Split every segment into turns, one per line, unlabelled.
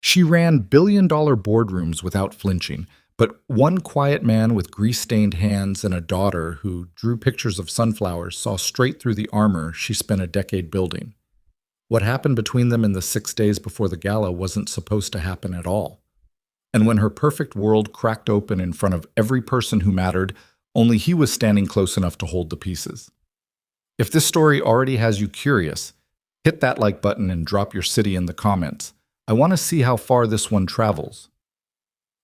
She ran billion-dollar boardrooms without flinching, but one quiet man with grease-stained hands and a daughter who drew pictures of sunflowers saw straight through the armor she spent a decade building. What happened between them in the 6 days before the gala wasn't supposed to happen at all. And when her perfect world cracked open in front of every person who mattered, only he was standing close enough to hold the pieces. If this story already has you curious, hit that like button and drop your city in the comments. I want to see how far this one travels.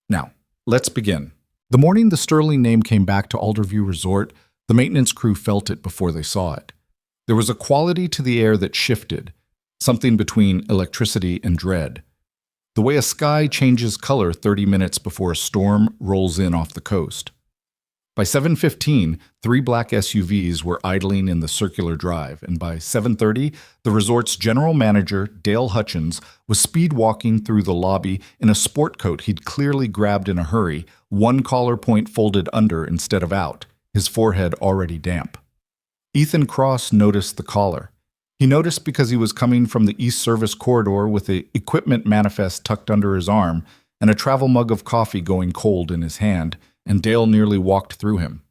Now, let's begin. The morning the Sterling name came back to Alderview Resort, the maintenance crew felt it before they saw it. There was a quality to the air that shifted, something between electricity and dread. The way a sky changes color 30 minutes before a storm rolls in off the coast. By 7:15, 3 black SUVs were idling in the circular drive, and by 7:30, the resort's general manager, Dale Hutchins, was speed-walking through the lobby in a sport coat he'd clearly grabbed in a hurry, one collar point folded under instead of out, his forehead already damp. Ethan Cross noticed the collar. He noticed because he was coming from the East Service corridor with the equipment manifest tucked under his arm and a travel mug of coffee going cold in his hand, and Dale nearly walked through him.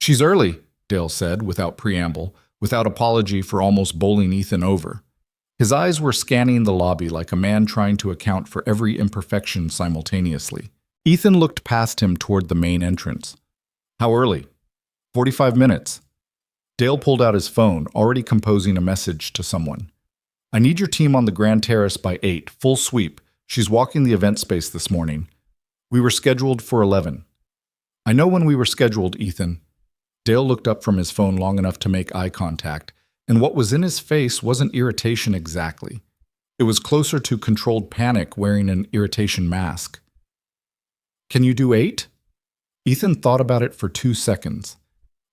"She's early," Dale said, without preamble, without apology for almost bowling Ethan over. His eyes were scanning the lobby like a man trying to account for every imperfection simultaneously. Ethan looked past him toward the main entrance. "How early?" 45 minutes. Dale pulled out his phone, already composing a message to someone. "I need your team on the Grand Terrace by 8, full sweep. She's walking the event space this morning. We were scheduled for 11. "I know when we were scheduled, Ethan." Dale looked up from his phone long enough to make eye contact, and what was in his face wasn't irritation exactly. It was closer to controlled panic wearing an irritation mask. "Can you do 8? Ethan thought about it for 2 seconds.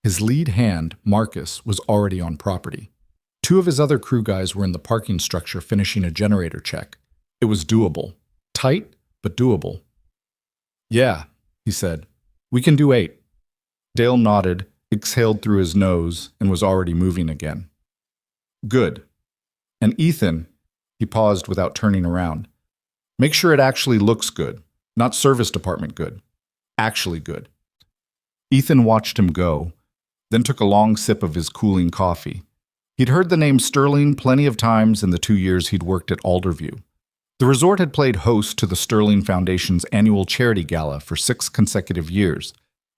His lead hand, Marcus, was already on property. 2 of his other crew guys were in the parking structure finishing a generator check. It was doable. Tight, but doable. "Yeah," he said. "We can do 8. Dale nodded, exhaled through his nose, and was already moving again. "Good. And Ethan," he paused without turning around, "make sure it actually looks good, not service department good. Actually good." Ethan watched him go, then took a long sip of his cooling coffee. He'd heard the name Sterling plenty of times in the 2 years he'd worked at Alderview. The resort had played host to the Sterling Foundation's annual charity gala for 6 consecutive years,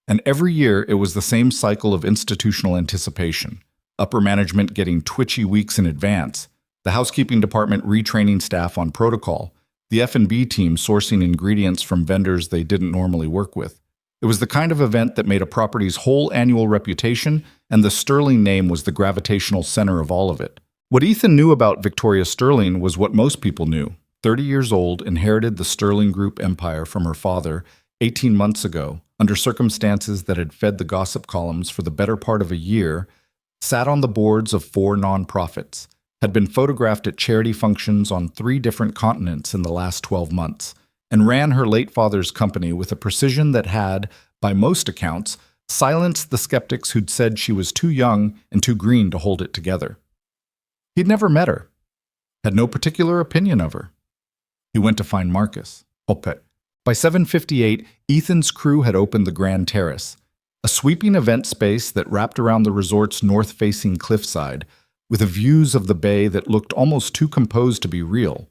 and every year it was the same cycle of institutional anticipation, upper management getting twitchy weeks in advance, the housekeeping department retraining staff on protocol, the F&B team sourcing ingredients from vendors they didn't normally work with. It was the kind of event that made a property's whole annual reputation, and the Sterling name was the gravitational center of all of it. What Ethan knew about Victoria Sterling was what most people knew. 30 years old, inherited the Sterling Group empire from her father 18 months ago, under circumstances that had fed the gossip columns for the better part of a year, sat on the boards of 4 nonprofits, had been photographed at charity functions on 3 different continents in the last 12 months, and ran her late father's company with a precision that had, by most accounts, silenced the skeptics who'd said she was too young and too green to hold it together. He'd never met her, had no particular opinion of her. He went to find Marcus. By 7:58, Ethan's crew had opened the Grand Terrace, a sweeping event space that wrapped around the resort's north-facing cliffside, with views of the bay that looked almost too composed to be real,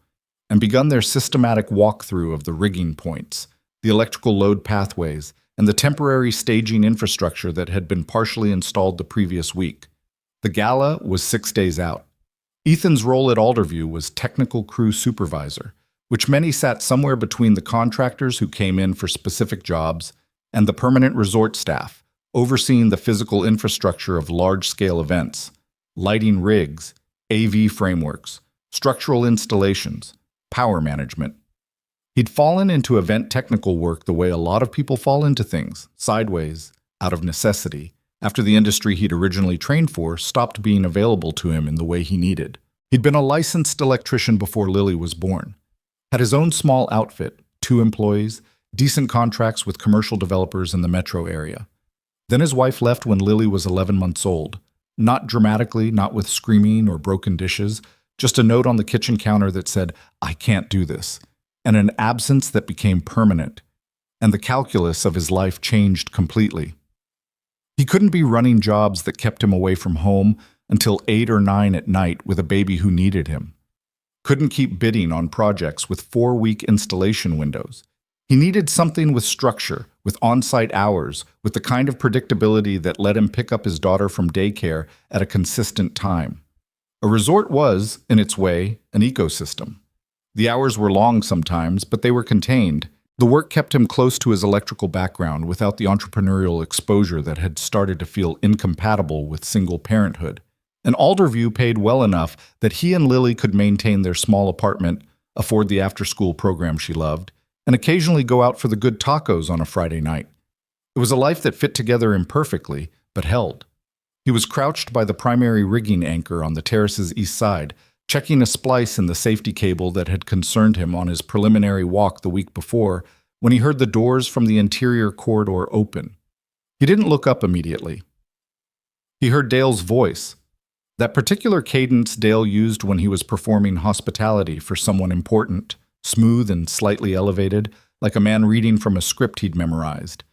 and begun their systematic walkthrough of the rigging points, the electrical load pathways, and the temporary staging infrastructure that had been partially installed the previous week. The gala was 6 days out. Ethan's role at Alderview was technical crew supervisor, which many sat somewhere between the contractors who came in for specific jobs and the permanent resort staff, overseeing the physical infrastructure of large-scale events, lighting rigs, AV frameworks, structural installations, power management. He'd fallen into event technical work the way a lot of people fall into things, sideways, out of necessity, after the industry he'd originally trained for stopped being available to him in the way he needed. He'd been a licensed electrician before Lily was born. Had his own small outfit, 2 employees, decent contracts with commercial developers in the metro area. Then his wife left when Lily was 11 months old. Not dramatically, not with screaming or broken dishes, just a note on the kitchen counter that said, "I can't do this." and an absence that became permanent, and the calculus of his life changed completely. He couldn't be running jobs that kept him away from home until 8 or 9 at night with a baby who needed him. Couldn't keep bidding on projects with 4-week installation windows. He needed something with structure, with on-site hours, with the kind of predictability that let him pick up his daughter from daycare at a consistent time. A resort was, in its way, an ecosystem. The hours were long sometimes, but they were contained. The work kept him close to his electrical background without the entrepreneurial exposure that had started to feel incompatible with single parenthood. And Alderview paid well enough that he and Lily could maintain their small apartment, afford the after-school program she loved, and occasionally go out for the good tacos on a Friday night. It was a life that fit together imperfectly, but held. He was crouched by the primary rigging anchor on the terrace's east side, checking a splice in the safety cable that had concerned him on his preliminary walk the week before, when he heard the doors from the interior corridor open. He didn't look up immediately. He heard Dale's voice, that particular cadence Dale used when he was performing hospitality for someone important, smooth and slightly elevated, like a man reading from a script he'd memorized.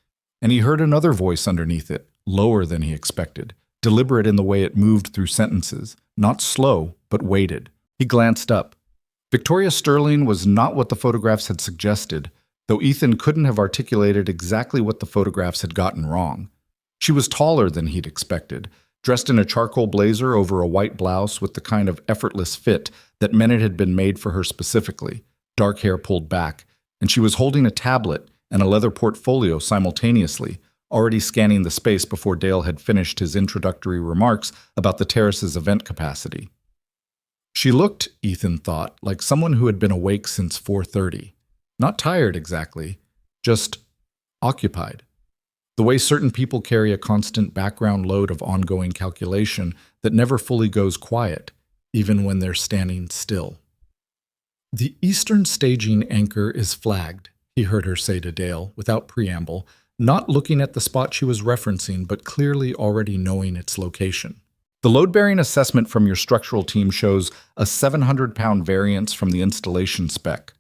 And he heard another voice underneath it, lower than he expected, deliberate in the way it moved through sentences, not slow, but weighted. He glanced up. Victoria Sterling was not what the photographs had suggested, though Ethan couldn't have articulated exactly what the photographs had gotten wrong. She was taller than he'd expected, dressed in a charcoal blazer over a white blouse with the kind of effortless fit that meant it had been made for her specifically, dark hair pulled back, and she was holding a tablet and a leather portfolio simultaneously, already scanning the space before Dale had finished his introductory remarks about the terrace's event capacity. She looked, Ethan thought, like someone who had been awake since 4:30. Not tired exactly, just occupied. The way certain people carry a constant background load of ongoing calculation that never fully goes quiet, even when they're standing still. "The eastern staging anchor is flagged," he heard her say to Dale, without preamble, not looking at the spot she was referencing, but clearly already knowing its location. "The load-bearing assessment from your structural team shows a 700-pound variance from the installation spec.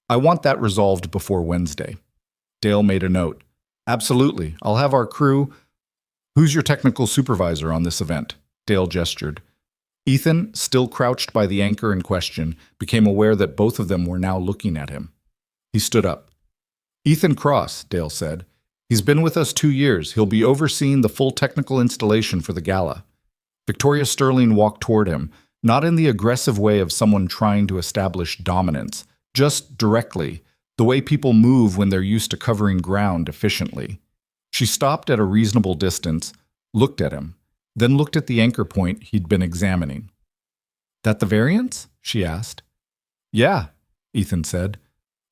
I want that resolved before Wednesday." Dale made a note. "Absolutely. I'll have our crew—" "Who's your technical supervisor on this event?" Dale gestured. Ethan, still crouched by the anchor in question, became aware that both of them were now looking at him. He stood up. "Ethan Cross," Dale said. "He's been with us 2 years. He'll be overseeing the full technical installation for the gala." Victoria Sterling walked toward him, not in the aggressive way of someone trying to establish dominance, just directly, the way people move when they're used to covering ground efficiently. She stopped at a reasonable distance, looked at him, then looked at the anchor point he'd been examining. "That the variance?" she asked. "Yeah," Ethan said.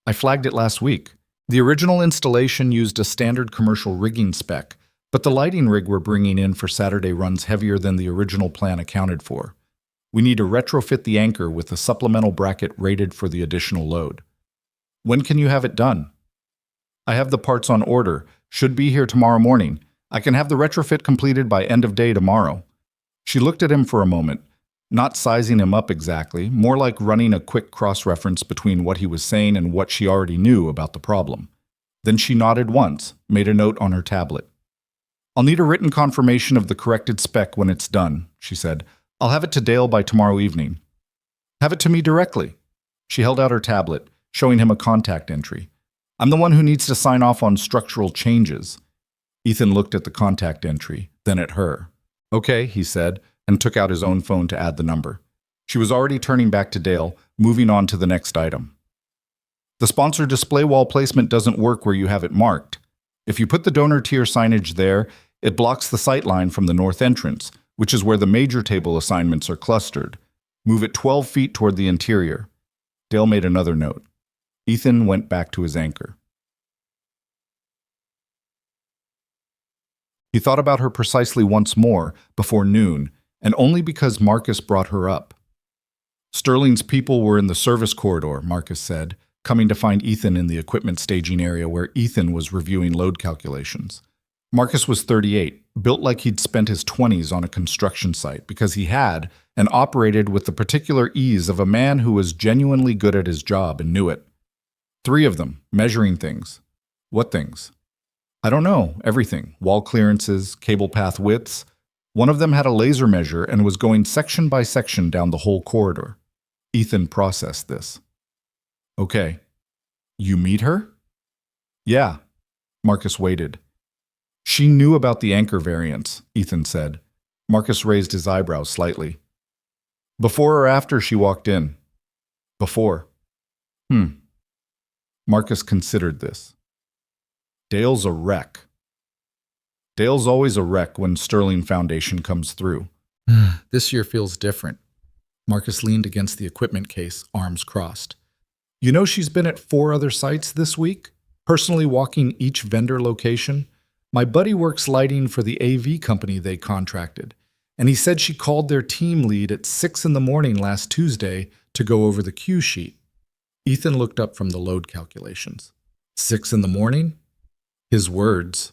"I flagged it last week. The original installation used a standard commercial rigging spec, but the lighting rig we're bringing in for Saturday runs heavier than the original plan accounted for. We need to retrofit the anchor with a supplemental bracket rated for the additional load." "When can you have it done?" "I have the parts on order. Should be here tomorrow morning. I can have the retrofit completed by end of day tomorrow." She looked at him for a moment, not sizing him up exactly, more like running a quick cross-reference between what he was saying and what she already knew about the problem. Then she nodded once, made a note on her tablet. "I'll need a written confirmation of the corrected spec when it's done," she said. "I'll have it to Dale by tomorrow evening." "Have it to me directly." She held out her tablet, showing him a contact entry. "I'm the one who needs to sign off on structural changes." Ethan looked at the contact entry, then at her. "Okay," he said, and took out his own phone to add the number. She was already turning back to Dale, moving on to the next item. "The sponsor display wall placement doesn't work where you have it marked. If you put the donor tier signage there, it blocks the sight line from the north entrance, which is where the major table assignments are clustered. Move it 12 feet toward the interior." Dale made another note. Ethan went back to his anchor. He thought about her precisely once more before noon, and only because Marcus brought her up. "Sterling's people were in the service corridor," Marcus said, coming to find Ethan in the equipment staging area where Ethan was reviewing load calculations. Marcus was 38, built like he'd spent his 20s on a construction site because he had, and operated with the particular ease of a man who was genuinely good at his job and knew it. 3 of them, measuring things. What things? I don't know, everything. Wall clearances, cable path widths. One of them had a laser measure and was going section by section down the whole corridor. Ethan processed this. Okay. You meet her? Yeah. Marcus waited. She knew about the anchor variants, Ethan said. Marcus raised his eyebrows slightly. Before or after she walked in? Before. Marcus considered this. Dale's a wreck. Dale's always a wreck when Sterling Foundation comes through. This year feels different. Marcus leaned against the equipment case, arms crossed. You know she's been at 4 other sites this week, personally walking each vendor location? My buddy works lighting for the AV company they contracted, and he said she called their team lead at 6 in the morning last Tuesday to go over the cue sheet. Ethan looked up from the load calculations. 6 in the morning? His words.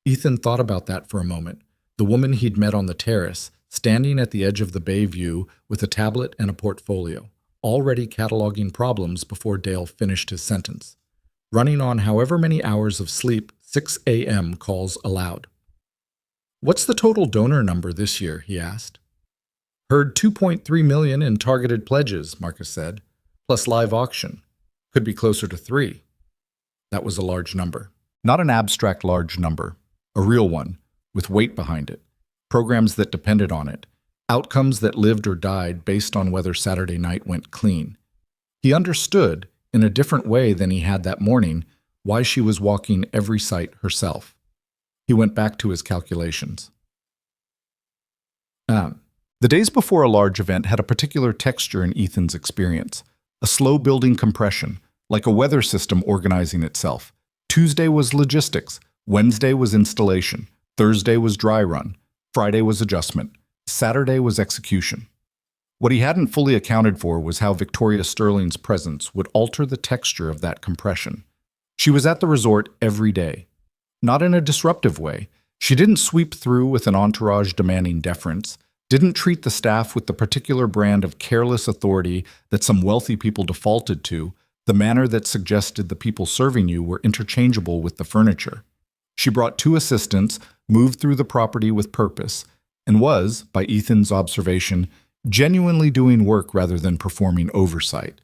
Ethan thought about that for a moment. The woman he'd met on the terrace, standing at the edge of the bay view with a tablet and a portfolio, already cataloging problems before Dale finished his sentence. Running on however many hours of sleep, 6 a.m. calls aloud. What's the total donor number this year, he asked. Heard 2.3 million in targeted pledges, Marcus said, plus live auction. Could be closer to 3. That was a large number. Not an abstract large number, a real one, with weight behind it, programs that depended on it, outcomes that lived or died based on whether Saturday night went clean. He understood, in a different way than he had that morning, why she was walking every site herself. He went back to his calculations. The days before a large event had a particular texture in Ethan's experience, a slow-building compression, like a weather system organizing itself. Tuesday was logistics, Wednesday was installation, Thursday was dry run, Friday was adjustment, Saturday was execution. What he hadn't fully accounted for was how Victoria Sterling's presence would alter the texture of that compression. She was at the resort every day. Not in a disruptive way. She didn't sweep through with an entourage demanding deference, didn't treat the staff with the particular brand of careless authority that some wealthy people defaulted to, the manner that suggested the people serving you were interchangeable with the furniture. She brought 2 assistants, moved through the property with purpose, and was, by Ethan's observation, genuinely doing work rather than performing oversight.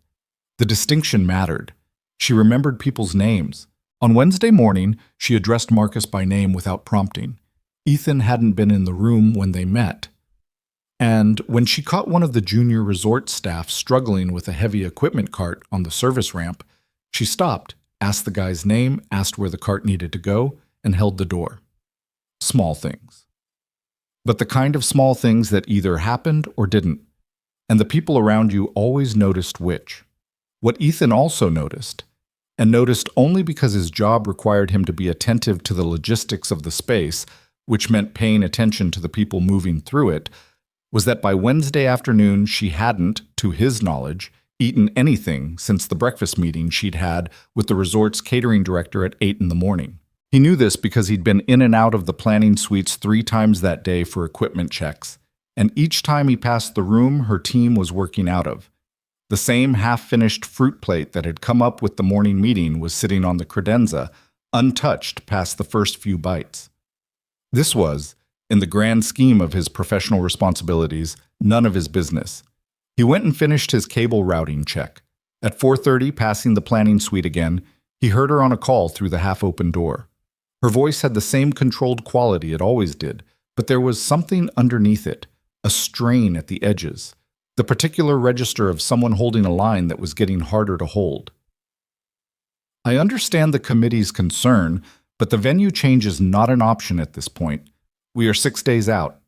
The distinction mattered. She remembered people's names. On Wednesday morning, she addressed Marcus by name without prompting. Ethan hadn't been in the room when they met. And when she caught one of the junior resort staff struggling with a heavy equipment cart on the service ramp, she stopped, asked the guy's name, asked where the cart needed to go, and held the door. Small things. But the kind of small things that either happened or didn't, and the people around you always noticed which. What Ethan also noticed, and noticed only because his job required him to be attentive to the logistics of the space, which meant paying attention to the people moving through it, was that by Wednesday afternoon she hadn't, to his knowledge, eaten anything since the breakfast meeting she'd had with the resort's catering director at 8 in the morning. He knew this because he'd been in and out of the planning suites 3 times that day for equipment checks, and each time he passed the room her team was working out of. The same half-finished fruit plate that had come up with the morning meeting was sitting on the credenza, untouched past the first few bites. This was, in the grand scheme of his professional responsibilities, none of his business. He went and finished his cable routing check. At 4:30, passing the planning suite again, he heard her on a call through the half-open door. Her voice had the same controlled quality it always did, but there was something underneath it, a strain at the edges, the particular register of someone holding a line that was getting harder to hold. I understand the committee's concern, but the venue change is not an option at this point. We are 6 days out.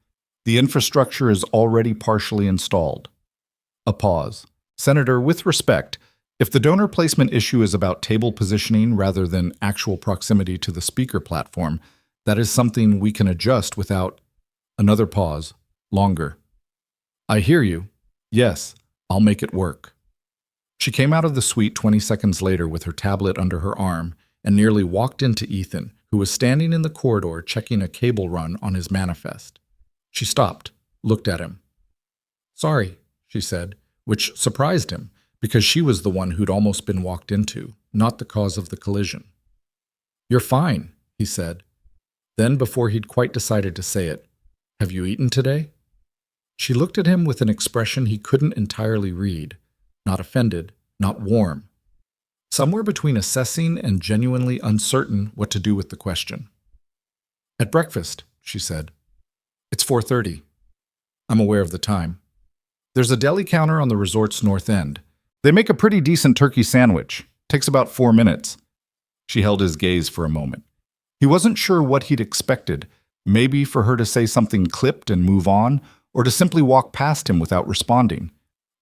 The infrastructure is already partially installed. A pause. Senator, with respect, if the donor placement issue is about table positioning rather than actual proximity to the speaker platform, that is something we can adjust without... Another pause. Longer. I hear you. Yes, I'll make it work. She came out of the suite 20 seconds later with her tablet under her arm and nearly walked into Ethan, who was standing in the corridor checking a cable run on his manifest. She stopped, looked at him. Sorry, she said, which surprised him, because she was the one who'd almost been walked into, not the cause of the collision. "You're fine," he said. Then, before he'd quite decided to say it, "Have you eaten today?" She looked at him with an expression he couldn't entirely read, not offended, not warm. Somewhere between assessing and genuinely uncertain what to do with the question. "At breakfast," she said. "It's 4:30. I'm aware of the time. There's a deli counter on the resort's north end. They make a pretty decent turkey sandwich. Takes about 4 minutes. She held his gaze for a moment. He wasn't sure what he'd expected, maybe for her to say something clipped and move on, or to simply walk past him without responding.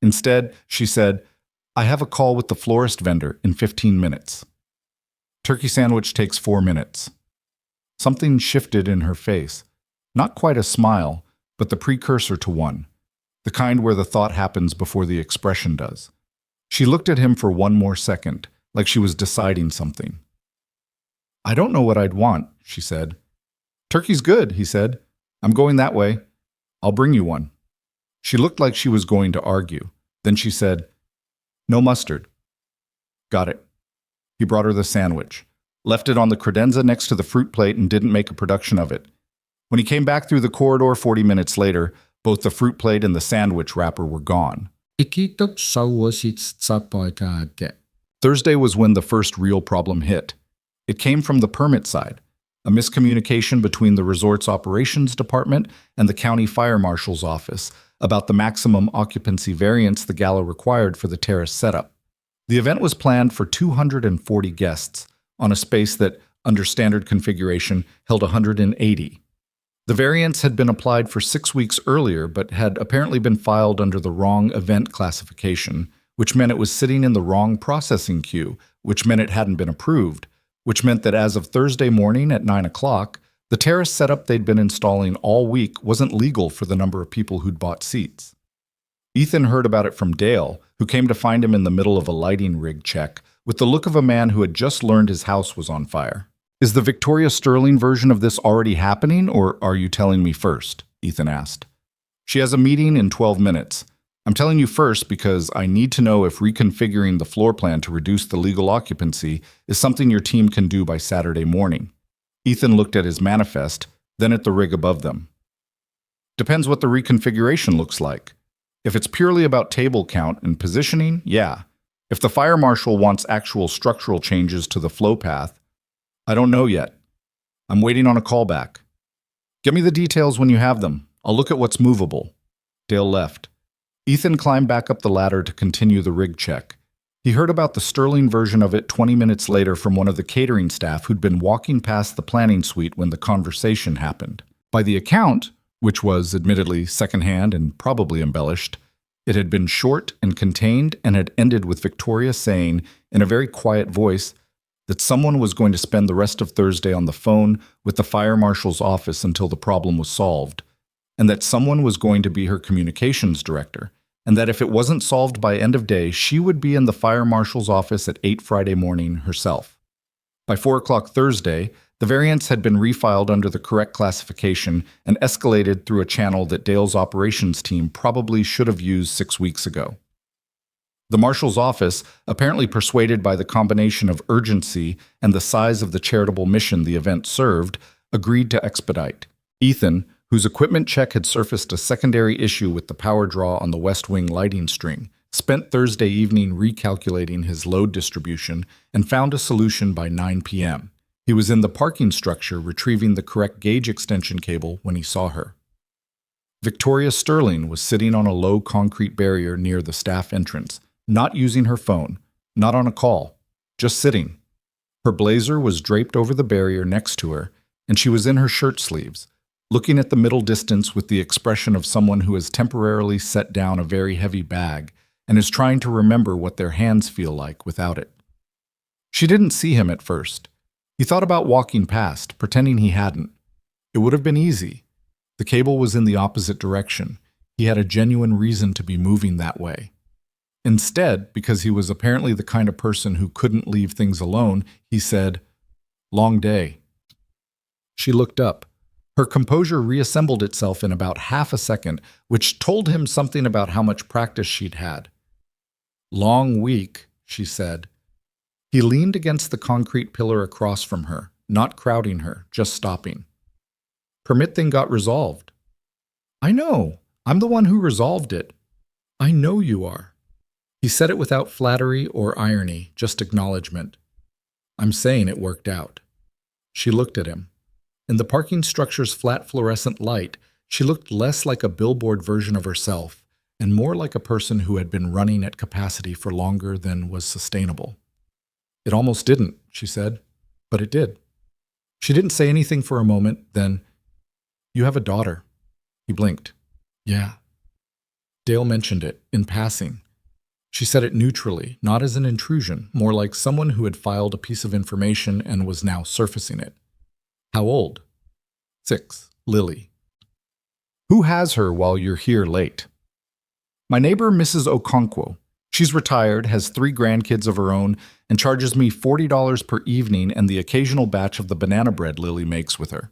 Instead, she said, "I have a call with the florist vendor in 15 minutes. Turkey sandwich takes 4 minutes. Something shifted in her face. Not quite a smile, but the precursor to one. The kind where the thought happens before the expression does. She looked at him for one more second, like she was deciding something. "I don't know what I'd want," she said. "Turkey's good," he said. "I'm going that way. I'll bring you one." She looked like she was going to argue. Then she said, "No mustard." "Got it." He brought her the sandwich, left it on the credenza next to the fruit plate and didn't make a production of it. When he came back through the corridor 40 minutes later, both the fruit plate and the sandwich wrapper were gone. Thursday was when the first real problem hit. It came from the permit side, a miscommunication between the resort's operations department and the county fire marshal's office about the maximum occupancy variance the gala required for the terrace setup. The event was planned for 240 guests on a space that, under standard configuration, held 180. The variance had been applied for 6 weeks earlier, but had apparently been filed under the wrong event classification, which meant it was sitting in the wrong processing queue, which meant it hadn't been approved, which meant that as of Thursday morning at 9 o'clock, the terrace setup they'd been installing all week wasn't legal for the number of people who'd bought seats. Ethan heard about it from Dale, who came to find him in the middle of a lighting rig check, with the look of a man who had just learned his house was on fire. "Is the Victoria Sterling version of this already happening, or are you telling me first?" Ethan asked. "She has a meeting in 12 minutes. I'm telling you first because I need to know if reconfiguring the floor plan to reduce the legal occupancy is something your team can do by Saturday morning." Ethan looked at his manifest, then at the rig above them. "Depends what the reconfiguration looks like. If it's purely about table count and positioning, yeah. If the fire marshal wants actual structural changes to the flow path, I don't know yet. I'm waiting on a call back. Get me the details when you have them. I'll look at what's movable." Dale left. Ethan climbed back up the ladder to continue the rig check. He heard about the Sterling version of it 20 minutes later from one of the catering staff who'd been walking past the planning suite when the conversation happened. By the account, which was admittedly secondhand and probably embellished, it had been short and contained and had ended with Victoria saying, in a very quiet voice, that someone was going to spend the rest of Thursday on the phone with the fire marshal's office until the problem was solved, and that someone was going to be her communications director, and that if it wasn't solved by end of day, she would be in the fire marshal's office at 8 Friday morning herself. By 4 o'clock Thursday, the variance had been refiled under the correct classification and escalated through a channel that Dale's operations team probably should have used 6 weeks ago. The marshal's office, apparently persuaded by the combination of urgency and the size of the charitable mission the event served, agreed to expedite. Ethan, whose equipment check had surfaced a secondary issue with the power draw on the West Wing lighting string, spent Thursday evening recalculating his load distribution and found a solution by 9 p.m. He was in the parking structure retrieving the correct gauge extension cable when he saw her. Victoria Sterling was sitting on a low concrete barrier near the staff entrance, not using her phone, not on a call, just sitting. Her blazer was draped over the barrier next to her, and she was in her shirt sleeves, looking at the middle distance with the expression of someone who has temporarily set down a very heavy bag and is trying to remember what their hands feel like without it. She didn't see him at first. He thought about walking past, pretending he hadn't. It would have been easy. The cable was in the opposite direction. He had a genuine reason to be moving that way. Instead, because he was apparently the kind of person who couldn't leave things alone, he said, "Long day." She looked up. Her composure reassembled itself in about half a second, which told him something about how much practice she'd had. "Long week," she said. He leaned against the concrete pillar across from her, not crowding her, just stopping. Permit thing got resolved. I know. I'm the one who resolved it. I know you are. He said it without flattery or irony, just acknowledgement. I'm saying it worked out. She looked at him. In the parking structure's flat fluorescent light, she looked less like a billboard version of herself and more like a person who had been running at capacity for longer than was sustainable. It almost didn't, she said, but it did. She didn't say anything for a moment, then, you have a daughter. He blinked. Yeah. Dale mentioned it, in passing. She said it neutrally, not as an intrusion, more like someone who had filed a piece of information and was now surfacing it. How old? 6. Lily. Who has her while you're here late? My neighbor, Mrs. Okonkwo. She's retired, has 3 grandkids of her own, and charges me $40 per evening and the occasional batch of the banana bread Lily makes with her.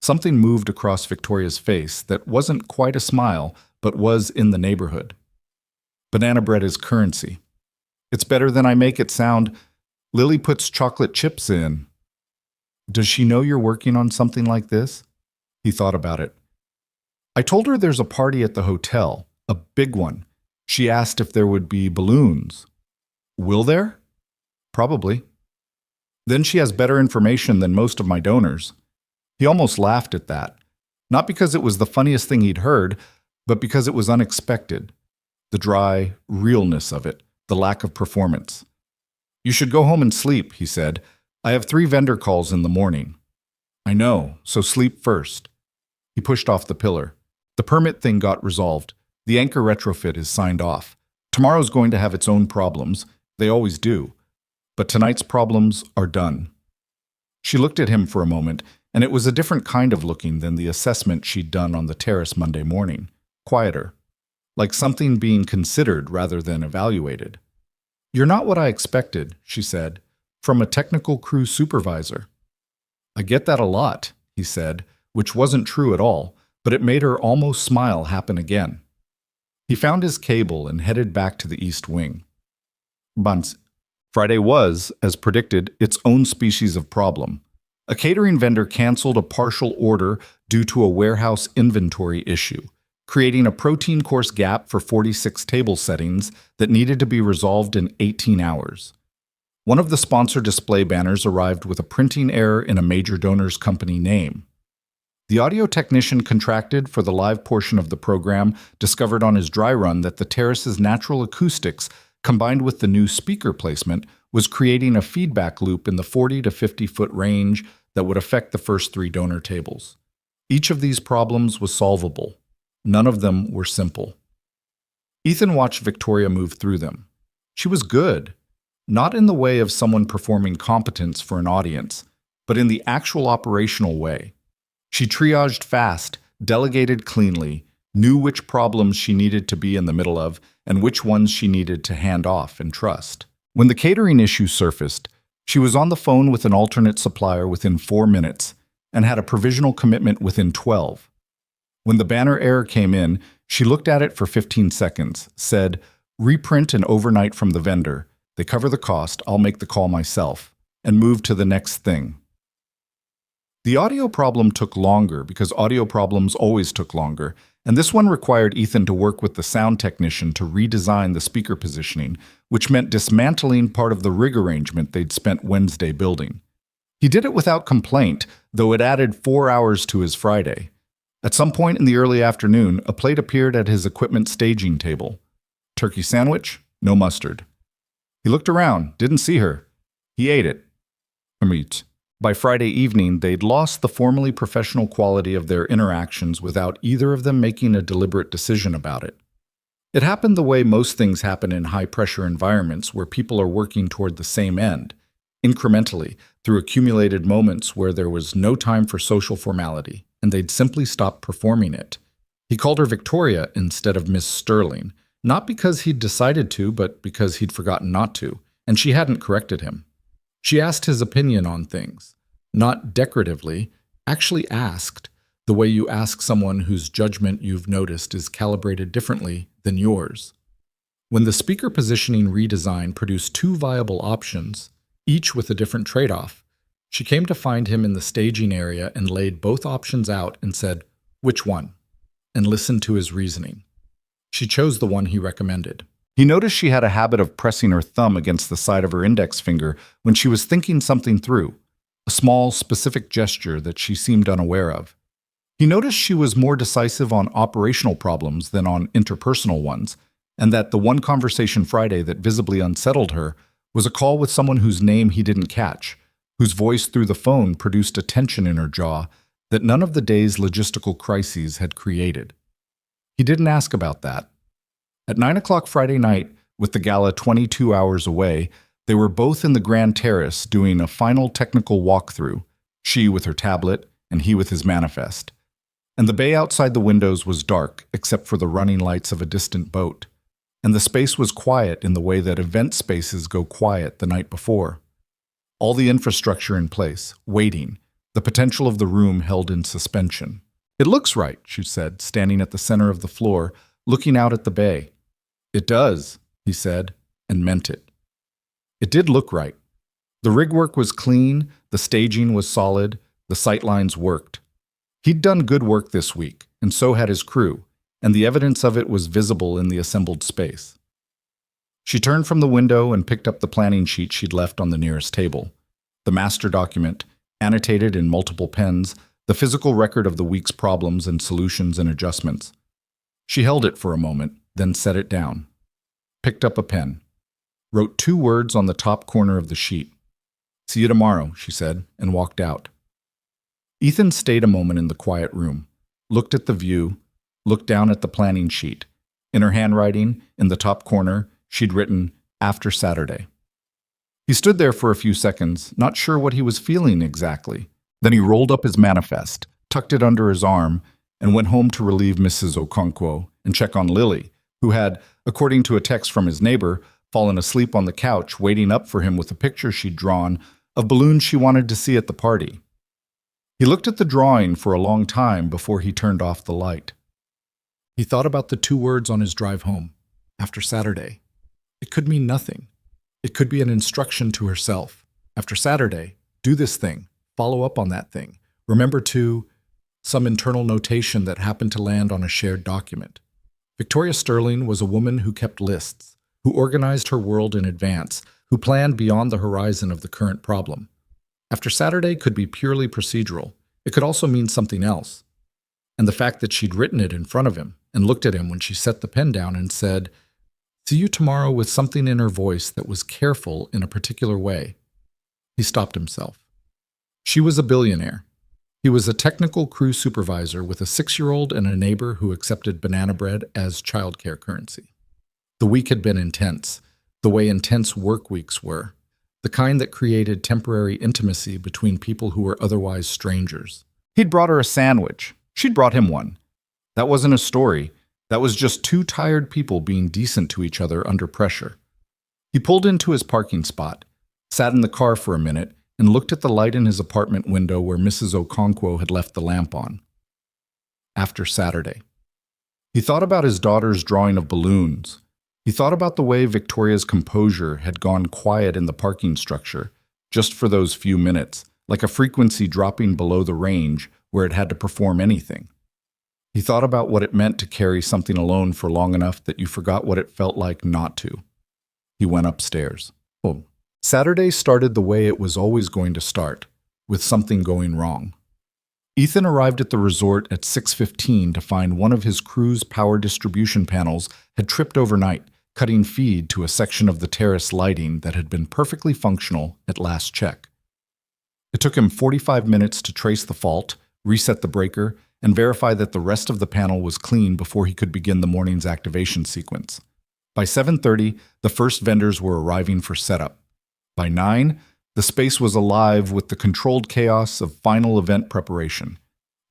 Something moved across Victoria's face that wasn't quite a smile, but was in the neighborhood. Banana bread is currency. It's better than I make it sound. Lily puts chocolate chips in. Does she know you're working on something like this? He thought about it. I told her there's a party at the hotel, a big one. She asked if there would be balloons. Will there? Probably. Then she has better information than most of my donors. He almost laughed at that. Not because it was the funniest thing he'd heard, but because it was unexpected. The dry realness of it, the lack of performance. You should go home and sleep, he said. I have 3 vendor calls in the morning. I know, so sleep first. He pushed off the pillar. The permit thing got resolved. The anchor retrofit is signed off. Tomorrow's going to have its own problems. They always do. But tonight's problems are done. She looked at him for a moment, and it was a different kind of looking than the assessment she'd done on the terrace Monday morning. Quieter. Like something being considered rather than evaluated. You're not what I expected, she said, from a technical crew supervisor. I get that a lot, he said, which wasn't true at all, but it made her almost smile happen again. He found his cable and headed back to the East Wing. Friday was, as predicted, its own species of problem. A catering vendor canceled a partial order due to a warehouse inventory issue, creating a protein course gap for 46 table settings that needed to be resolved in 18 hours. One of the sponsor display banners arrived with a printing error in a major donor's company name. The audio technician contracted for the live portion of the program discovered on his dry run that the terrace's natural acoustics, combined with the new speaker placement, was creating a feedback loop in the 40 to 50-foot range that would affect the first 3 donor tables. Each of these problems was solvable. None of them were simple. Ethan watched Victoria move through them. She was good, not in the way of someone performing competence for an audience, but in the actual operational way. She triaged fast, delegated cleanly, knew which problems she needed to be in the middle of and which ones she needed to hand off and trust. When the catering issue surfaced, she was on the phone with an alternate supplier within 4 minutes and had a provisional commitment within 12. When the banner error came in, she looked at it for 15 seconds, said, reprint and overnight from the vendor. They cover the cost, I'll make the call myself, and moved to the next thing. The audio problem took longer because audio problems always took longer, and this one required Ethan to work with the sound technician to redesign the speaker positioning, which meant dismantling part of the rig arrangement they'd spent Wednesday building. He did it without complaint, though it added 4 hours to his Friday. At some point in the early afternoon, a plate appeared at his equipment staging table. Turkey sandwich, no mustard. He looked around, didn't see her. He ate it. By Friday evening, they'd lost the formally professional quality of their interactions without either of them making a deliberate decision about it. It happened the way most things happen in high-pressure environments where people are working toward the same end, incrementally, through accumulated moments where there was no time for social formality, and they'd simply stopped performing it. He called her Victoria instead of Miss Sterling, not because he'd decided to, but because he'd forgotten not to, and she hadn't corrected him. She asked his opinion on things, not decoratively, actually asked, the way you ask someone whose judgment you've noticed is calibrated differently than yours. When the speaker positioning redesign produced 2 viable options, each with a different trade-off. She came to find him in the staging area and laid both options out and said, "Which one?" and listened to his reasoning. She chose the one he recommended. He noticed she had a habit of pressing her thumb against the side of her index finger when she was thinking something through, a small, specific gesture that she seemed unaware of. He noticed she was more decisive on operational problems than on interpersonal ones, and that the one conversation Friday that visibly unsettled her was a call with someone whose name he didn't catch, whose voice through the phone produced a tension in her jaw that none of the day's logistical crises had created. He didn't ask about that. At 9 o'clock Friday night, with the gala 22 hours away, they were both in the Grand Terrace doing a final technical walkthrough, she with her tablet and he with his manifest. And the bay outside the windows was dark except for the running lights of a distant boat. And the space was quiet in the way that event spaces go quiet the night before. All the infrastructure in place, waiting, the potential of the room held in suspension. "It looks right," she said, standing at the center of the floor, looking out at the bay. "It does," he said, and meant it. It did look right. The rig work was clean, the staging was solid, the sightlines worked. He'd done good work this week, and so had his crew, and the evidence of it was visible in the assembled space. She turned from the window and picked up the planning sheet she'd left on the nearest table. The master document, annotated in multiple pens, the physical record of the week's problems and solutions and adjustments. She held it for a moment, then set it down. Picked up a pen. Wrote 2 words on the top corner of the sheet. "See you tomorrow," she said, and walked out. Ethan stayed a moment in the quiet room, looked at the view, looked down at the planning sheet. In her handwriting, in the top corner, she'd written, "After Saturday." He stood there for a few seconds, not sure what he was feeling exactly. Then he rolled up his manifest, tucked it under his arm, and went home to relieve Mrs. Okonkwo and check on Lily, who had, according to a text from his neighbor, fallen asleep on the couch, waiting up for him with a picture she'd drawn of balloons she wanted to see at the party. He looked at the drawing for a long time before he turned off the light. He thought about the 2 words on his drive home, "After Saturday." It could mean nothing. It could be an instruction to herself. After Saturday, do this thing, follow up on that thing, remember to, some internal notation that happened to land on a shared document. Victoria Sterling was a woman who kept lists, who organized her world in advance, who planned beyond the horizon of the current problem. After Saturday could be purely procedural. It could also mean something else. And the fact that she'd written it in front of him and looked at him when she set the pen down and said, "See you tomorrow," with something in her voice that was careful in a particular way. He stopped himself. She was a billionaire. He was a technical crew supervisor with a 6-year-old and a neighbor who accepted banana bread as childcare currency. The week had been intense, the way intense work weeks were, the kind that created temporary intimacy between people who were otherwise strangers. He'd brought her a sandwich. She'd brought him one. That wasn't a story. That was just 2 tired people being decent to each other under pressure. He pulled into his parking spot, sat in the car for a minute, and looked at the light in his apartment window where Mrs. Okonkwo had left the lamp on. After Saturday. He thought about his daughter's drawing of balloons. He thought about the way Victoria's composure had gone quiet in the parking structure, just for those few minutes, like a frequency dropping below the range where it had to perform anything. He thought about what it meant to carry something alone for long enough that you forgot what it felt like not to. He went upstairs. Saturday started the way it was always going to start, with something going wrong. Ethan arrived at the resort at 6:15 to find one of his crew's power distribution panels had tripped overnight, cutting feed to a section of the terrace lighting that had been perfectly functional at last check. It took him 45 minutes to trace the fault, reset the breaker, and verify that the rest of the panel was clean before he could begin the morning's activation sequence. By 7:30, the first vendors were arriving for setup. By 9, the space was alive with the controlled chaos of final event preparation.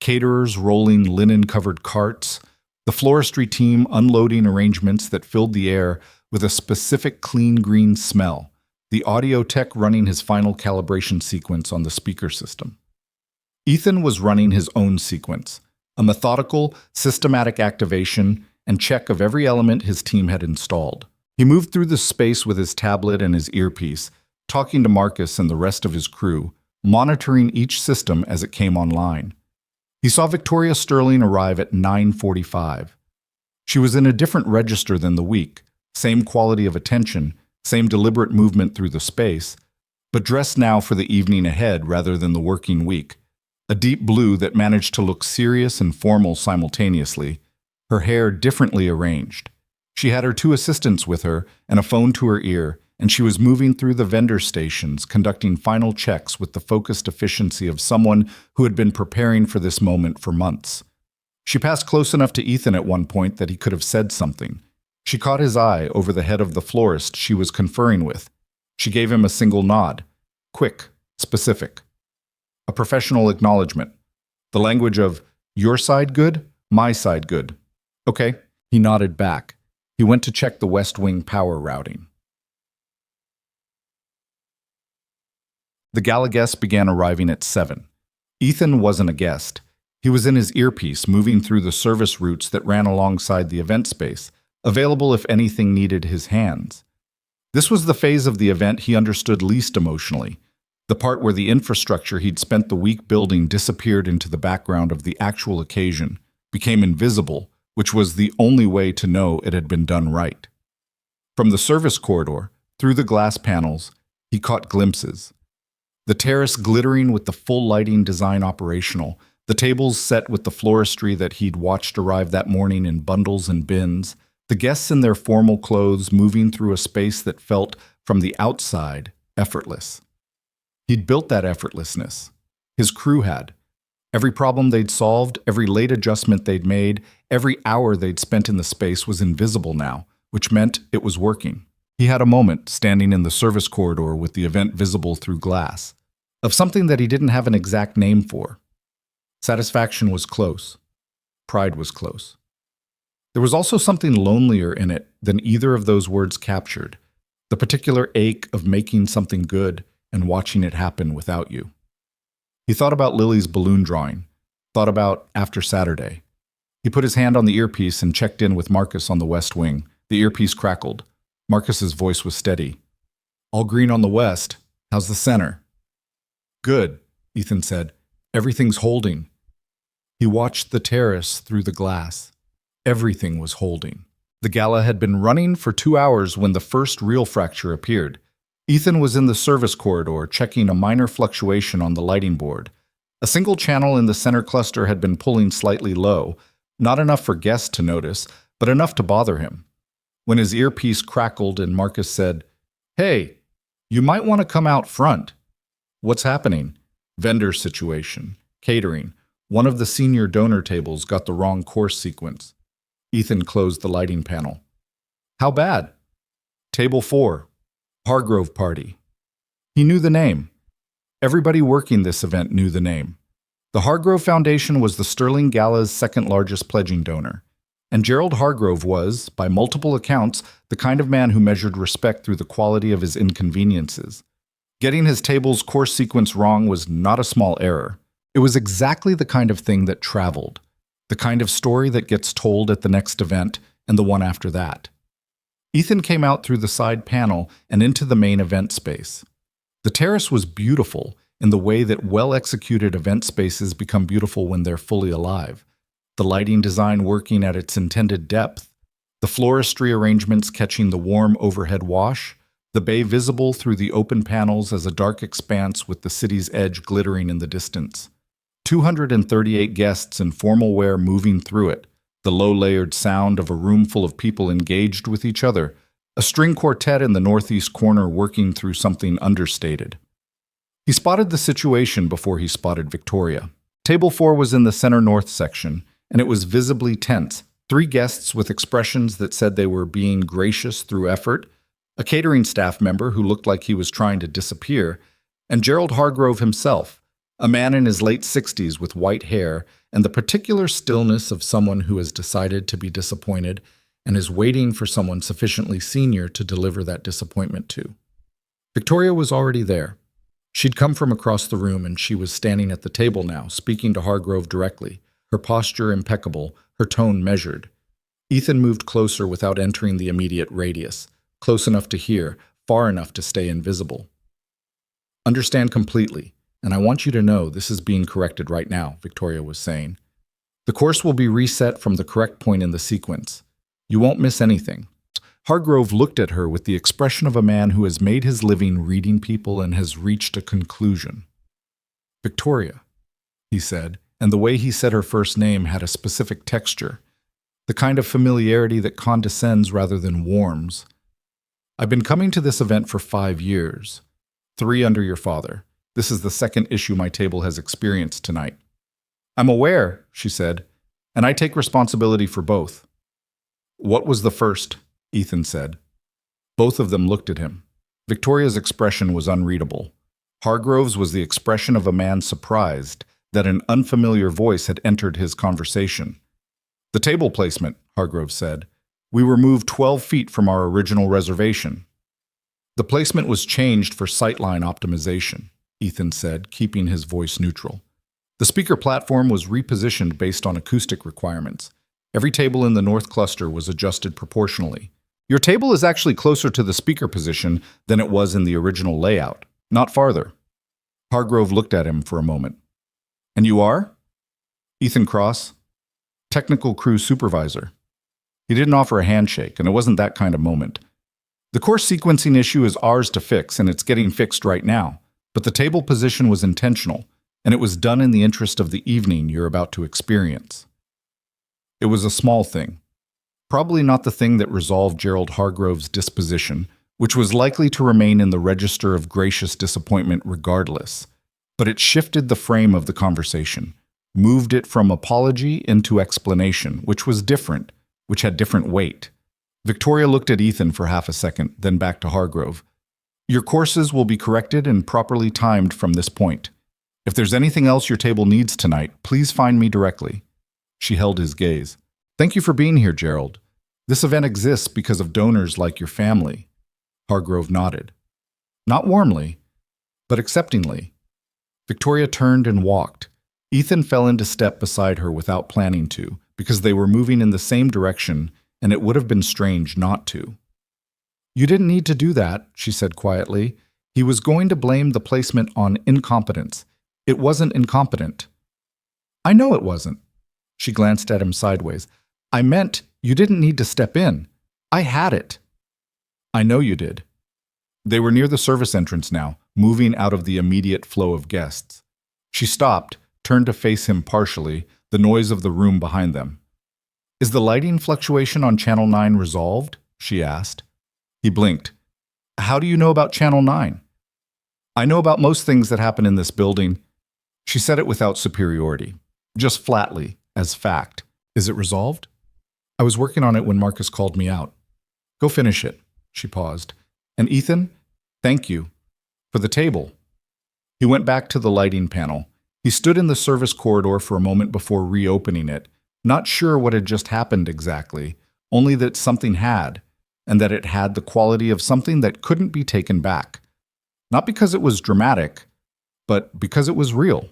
Caterers rolling linen-covered carts, the floristry team unloading arrangements that filled the air with a specific clean green smell, the audio tech running his final calibration sequence on the speaker system. Ethan was running his own sequence, a methodical, systematic activation and check of every element his team had installed. He moved through the space with his tablet and his earpiece, talking to Marcus and the rest of his crew, monitoring each system as it came online. He saw Victoria Sterling arrive at 9:45. She was in a different register than the week, same quality of attention, same deliberate movement through the space, but dressed now for the evening ahead rather than the working week. A deep blue that managed to look serious and formal simultaneously, her hair differently arranged. She had her two assistants with her and a phone to her ear, and she was moving through the vendor stations, conducting final checks with the focused efficiency of someone who had been preparing for this moment for months. She passed close enough to Ethan at one point that he could have said something. She caught his eye over the head of the florist she was conferring with. She gave him a single nod. Quick, specific. A professional acknowledgement. The language of, your side good, my side good. Okay. He nodded back. He went to check the West Wing power routing. The gala guests began arriving at 7. Ethan wasn't a guest. He was in his earpiece, moving through the service routes that ran alongside the event space, available if anything needed his hands. This was the phase of the event he understood least emotionally, the part where the infrastructure he'd spent the week building disappeared into the background of the actual occasion, became invisible, which was the only way to know it had been done right. From the service corridor, through the glass panels, he caught glimpses. The terrace glittering with the full lighting design operational, the tables set with the floristry that he'd watched arrive that morning in bundles and bins, the guests in their formal clothes moving through a space that felt, from the outside, effortless. He'd built that effortlessness. His crew had. Every problem they'd solved, every late adjustment they'd made, every hour they'd spent in the space was invisible now, which meant it was working. He had a moment, standing in the service corridor with the event visible through glass, of something that he didn't have an exact name for. Satisfaction was close. Pride was close. There was also something lonelier in it than either of those words captured, the particular ache of making something good and watching it happen without you. He thought about Lily's balloon drawing, thought about after Saturday. He put his hand on the earpiece and checked in with Marcus on the West Wing. The earpiece crackled. Marcus's voice was steady. All green on the west. How's the center? Good, Ethan said. Everything's holding. He watched the terrace through the glass. Everything was holding. The gala had been running for 2 hours when the first real fracture appeared. Ethan was in the service corridor checking a minor fluctuation on the lighting board. A single channel in the center cluster had been pulling slightly low, not enough for guests to notice, but enough to bother him. When his earpiece crackled and Marcus said, Hey, you might want to come out front. What's happening? Vendor situation. Catering. One of the senior donor tables got the wrong course sequence. Ethan closed the lighting panel. How bad? Table 4. Hargrove Party. He knew the name. Everybody working this event knew the name. The Hargrove Foundation was the Sterling Gala's second largest pledging donor. And Gerald Hargrove was, by multiple accounts, the kind of man who measured respect through the quality of his inconveniences. Getting his table's course sequence wrong was not a small error. It was exactly the kind of thing that traveled, the kind of story that gets told at the next event and the one after that. Ethan came out through the side panel and into the main event space. The terrace was beautiful in the way that well-executed event spaces become beautiful when they're fully alive. The lighting design working at its intended depth, the floristry arrangements catching the warm overhead wash, the bay visible through the open panels as a dark expanse with the city's edge glittering in the distance. 238 guests in formal wear moving through it, the low-layered sound of a room full of people engaged with each other, a string quartet in the northeast corner working through something understated. He spotted the situation before he spotted Victoria. Table 4 was in the center north section, and it was visibly tense. 3 guests with expressions that said they were being gracious through effort, a catering staff member who looked like he was trying to disappear, and Gerald Hargrove himself, a man in his late 60s with white hair and the particular stillness of someone who has decided to be disappointed and is waiting for someone sufficiently senior to deliver that disappointment to. Victoria was already there. She'd come from across the room and she was standing at the table now, speaking to Hargrove directly, her posture impeccable, her tone measured. Ethan moved closer without entering the immediate radius, close enough to hear, far enough to stay invisible. Understand completely, and I want you to know this is being corrected right now, Victoria was saying. The course will be reset from the correct point in the sequence. You won't miss anything. Hargrove looked at her with the expression of a man who has made his living reading people and has reached a conclusion. Victoria, he said, and the way he said her first name had a specific texture, the kind of familiarity that condescends rather than warms. I've been coming to this event for 5 years. 3 under your father. This is the second issue my table has experienced tonight. I'm aware, she said, and I take responsibility for both. What was the first? Ethan said. Both of them looked at him. Victoria's expression was unreadable. Hargrove's was the expression of a man surprised that an unfamiliar voice had entered his conversation. The table placement, Hargrove said. We were moved 12 feet from our original reservation. The placement was changed for sightline optimization, Ethan said, keeping his voice neutral. The speaker platform was repositioned based on acoustic requirements. Every table in the north cluster was adjusted proportionally. Your table is actually closer to the speaker position than it was in the original layout, not farther. Hargrove looked at him for a moment. And you are? Ethan Cross, technical crew supervisor. He didn't offer a handshake, and it wasn't that kind of moment. The course sequencing issue is ours to fix, and it's getting fixed right now. But the table position was intentional, and it was done in the interest of the evening you're about to experience. It was a small thing. Probably not the thing that resolved Gerald Hargrove's disposition, which was likely to remain in the register of gracious disappointment regardless. But it shifted the frame of the conversation, moved it from apology into explanation, which was different, which had different weight. Victoria looked at Ethan for half a second, then back to Hargrove. Your courses will be corrected and properly timed from this point. If there's anything else your table needs tonight, please find me directly. She held his gaze. Thank you for being here, Gerald. This event exists because of donors like your family. Hargrove nodded. Not warmly, but acceptingly. Victoria turned and walked. Ethan fell into step beside her without planning to, because they were moving in the same direction, and it would have been strange not to. You didn't need to do that, she said quietly. He was going to blame the placement on incompetence. It wasn't incompetent. I know it wasn't. She glanced at him sideways. I meant you didn't need to step in. I had it. I know you did. They were near the service entrance now, moving out of the immediate flow of guests. She stopped, turned to face him partially, the noise of the room behind them. Is the lighting fluctuation on Channel 9 resolved? She asked. He blinked. How do you know about Channel 9? I know about most things that happen in this building. She said it without superiority, just flatly, as fact. Is it resolved? I was working on it when Marcus called me out. Go finish it. She paused. And Ethan, thank you. For the table. He went back to the lighting panel. He stood in the service corridor for a moment before reopening it, not sure what had just happened exactly, only that something had, and that it had the quality of something that couldn't be taken back. Not because it was dramatic, but because it was real.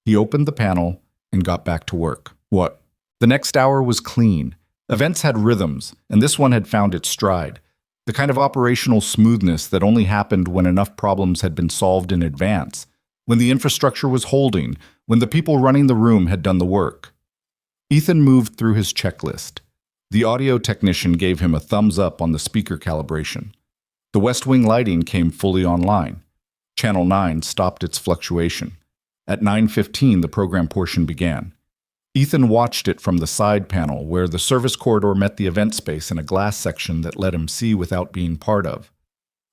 He opened the panel and got back to work. What? The next hour was clean. Events had rhythms, and this one had found its stride. The kind of operational smoothness that only happened when enough problems had been solved in advance, when the infrastructure was holding, when the people running the room had done the work. Ethan moved through his checklist. The audio technician gave him a thumbs up on the speaker calibration. The West Wing lighting came fully online. Channel 9 stopped its fluctuation. At 9:15, the program portion began. Ethan watched it from the side panel where the service corridor met the event space in a glass section that let him see without being part of.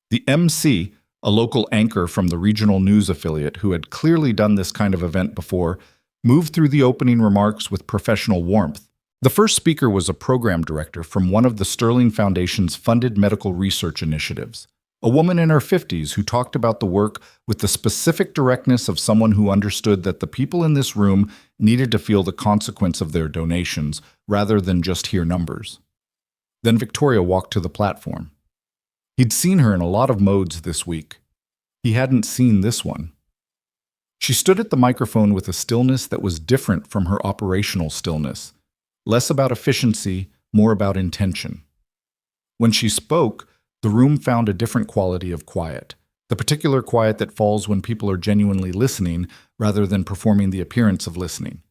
The MC, a local anchor from the regional news affiliate who had clearly done this kind of event before, moved through the opening remarks with professional warmth. The first speaker was a program director from one of the Sterling Foundation's funded medical research initiatives, a woman in her 50s who talked about the work with the specific directness of someone who understood that the people in this room needed to feel the consequence of their donations rather than just hear numbers. Then Victoria walked to the platform. He'd seen her in a lot of modes this week. He hadn't seen this one. She stood at the microphone with a stillness that was different from her operational stillness, less about efficiency, more about intention. When she spoke, the room found a different quality of quiet, The particular quiet that falls when people are genuinely listening rather than performing the appearance of listening.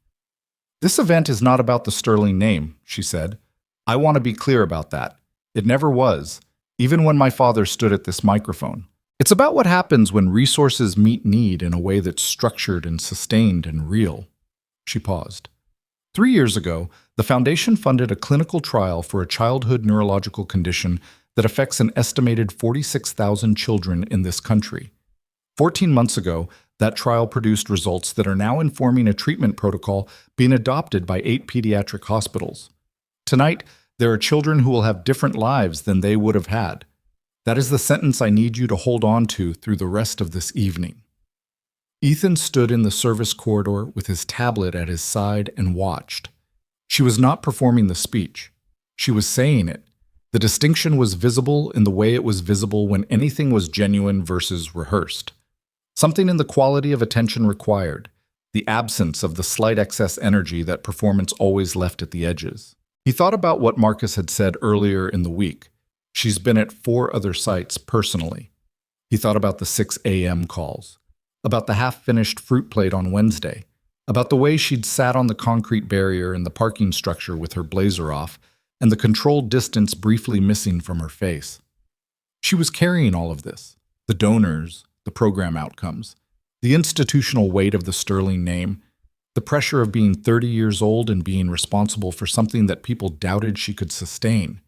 "This event is not about the sterling name," she said. "I want to be clear about that. It never was, even when my father stood at this microphone. It's about what happens when resources meet need in a way that's structured and sustained and real." She paused. 3 years ago, the foundation funded a clinical trial for a childhood neurological condition that affects an estimated 46,000 children in this country. 14 months ago, that trial produced results that are now informing a treatment protocol being adopted by 8 pediatric hospitals. Tonight, there are children who will have different lives than they would have had. That is the sentence I need you to hold on to through the rest of this evening. Ethan stood in the service corridor with his tablet at his side and watched. She was not performing the speech. She was saying it. The distinction was visible in the way it was visible when anything was genuine versus rehearsed. Something in the quality of attention required, the absence of the slight excess energy that performance always left at the edges. He thought about what Marcus had said earlier in the week. She's been at 4 other sites personally. He thought about the 6 a.m. calls, about the half-finished fruit plate on Wednesday, about the way she'd sat on the concrete barrier in the parking structure with her blazer off, and the controlled distance briefly missing from her face. She was carrying all of this, the donors, the program outcomes, the institutional weight of the sterling name, the pressure of being 30 years old and being responsible for something that people doubted she could sustain.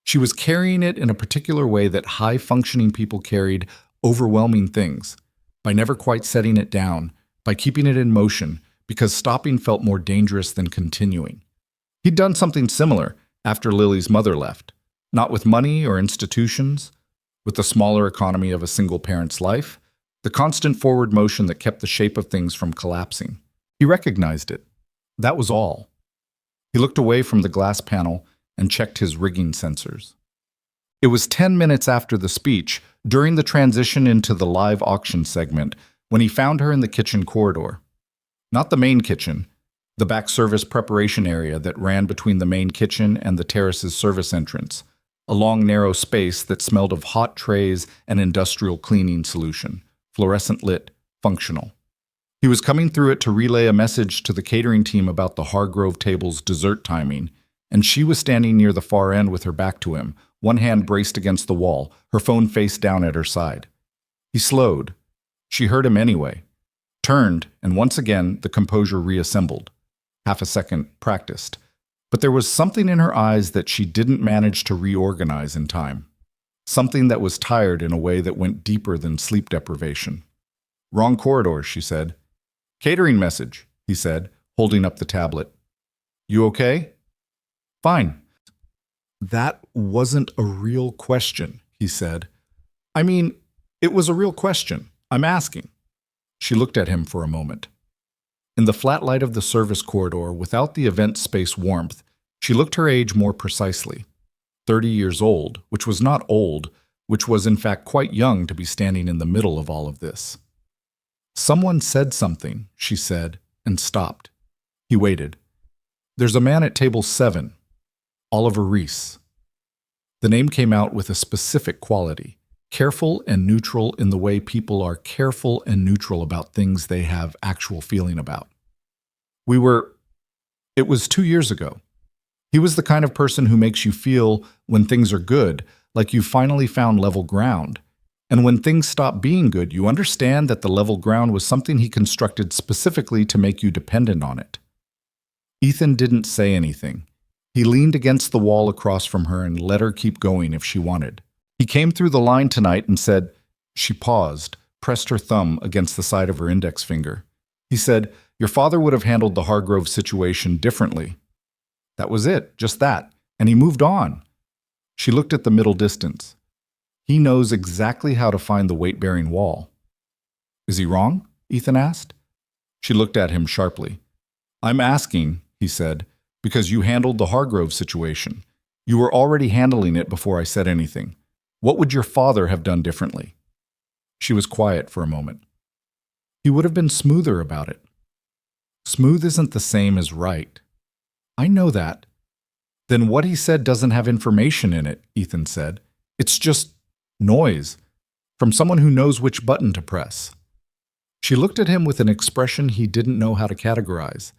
She was carrying it in a particular way that high-functioning people carried overwhelming things, by never quite setting it down, by keeping it in motion, because stopping felt more dangerous than continuing. He'd done something similar after Lily's mother left, not with money or institutions, with the smaller economy of a single parent's life, the constant forward motion that kept the shape of things from collapsing. He recognized it. That was all. He looked away from the glass panel and checked his rigging sensors. It was 10 minutes after the speech, during the transition into the live auction segment, when he found her in the kitchen corridor. Not the main kitchen, the back service preparation area that ran between the main kitchen and the terrace's service entrance, a long narrow space that smelled of hot trays and industrial cleaning solution, fluorescent lit, functional. He was coming through it to relay a message to the catering team about the Hargrove table's dessert timing, and she was standing near the far end with her back to him, one hand braced against the wall, her phone face down at her side. He slowed. She heard him anyway. Turned, and once again the composure reassembled. Half a second practiced. But there was something in her eyes that she didn't manage to reorganize in time. Something that was tired in a way that went deeper than sleep deprivation. "Wrong corridor," she said. "Catering message," he said, holding up the tablet. "You okay?" "Fine." "That wasn't a real question," he said. "I mean, it was a real question. I'm asking." She looked at him for a moment. In the flat light of the service corridor, without the event space warmth, she looked her age more precisely. 30 years old, which was not old, which was in fact quite young to be standing in the middle of all of this. "Someone said something," she said, and stopped. He waited. "There's a man at table 7, Oliver Reese." The name came out with a specific quality, careful and neutral in the way people are careful and neutral about things they have actual feeling about. It was 2 years ago. He was the kind of person who makes you feel, when things are good, like you finally found level ground. And when things stop being good, you understand that the level ground was something he constructed specifically to make you dependent on it. Ethan didn't say anything. He leaned against the wall across from her and let her keep going if she wanted. He came through the line tonight and said, she paused, pressed her thumb against the side of her index finger. He said, "Your father would have handled the Hargrove situation differently." That was it, just that, and he moved on. She looked at the middle distance. He knows exactly how to find the weight-bearing wall. "Is he wrong?" Ethan asked. She looked at him sharply. "I'm asking," he said, "because you handled the Hargrove situation. You were already handling it before I said anything. What would your father have done differently?" She was quiet for a moment. "He would have been smoother about it." "Smooth isn't the same as right." "I know that." "Then what he said doesn't have information in it," Ethan said. "It's just noise. from someone who knows which button to press. She looked at him with an expression he didn't know how to categorize.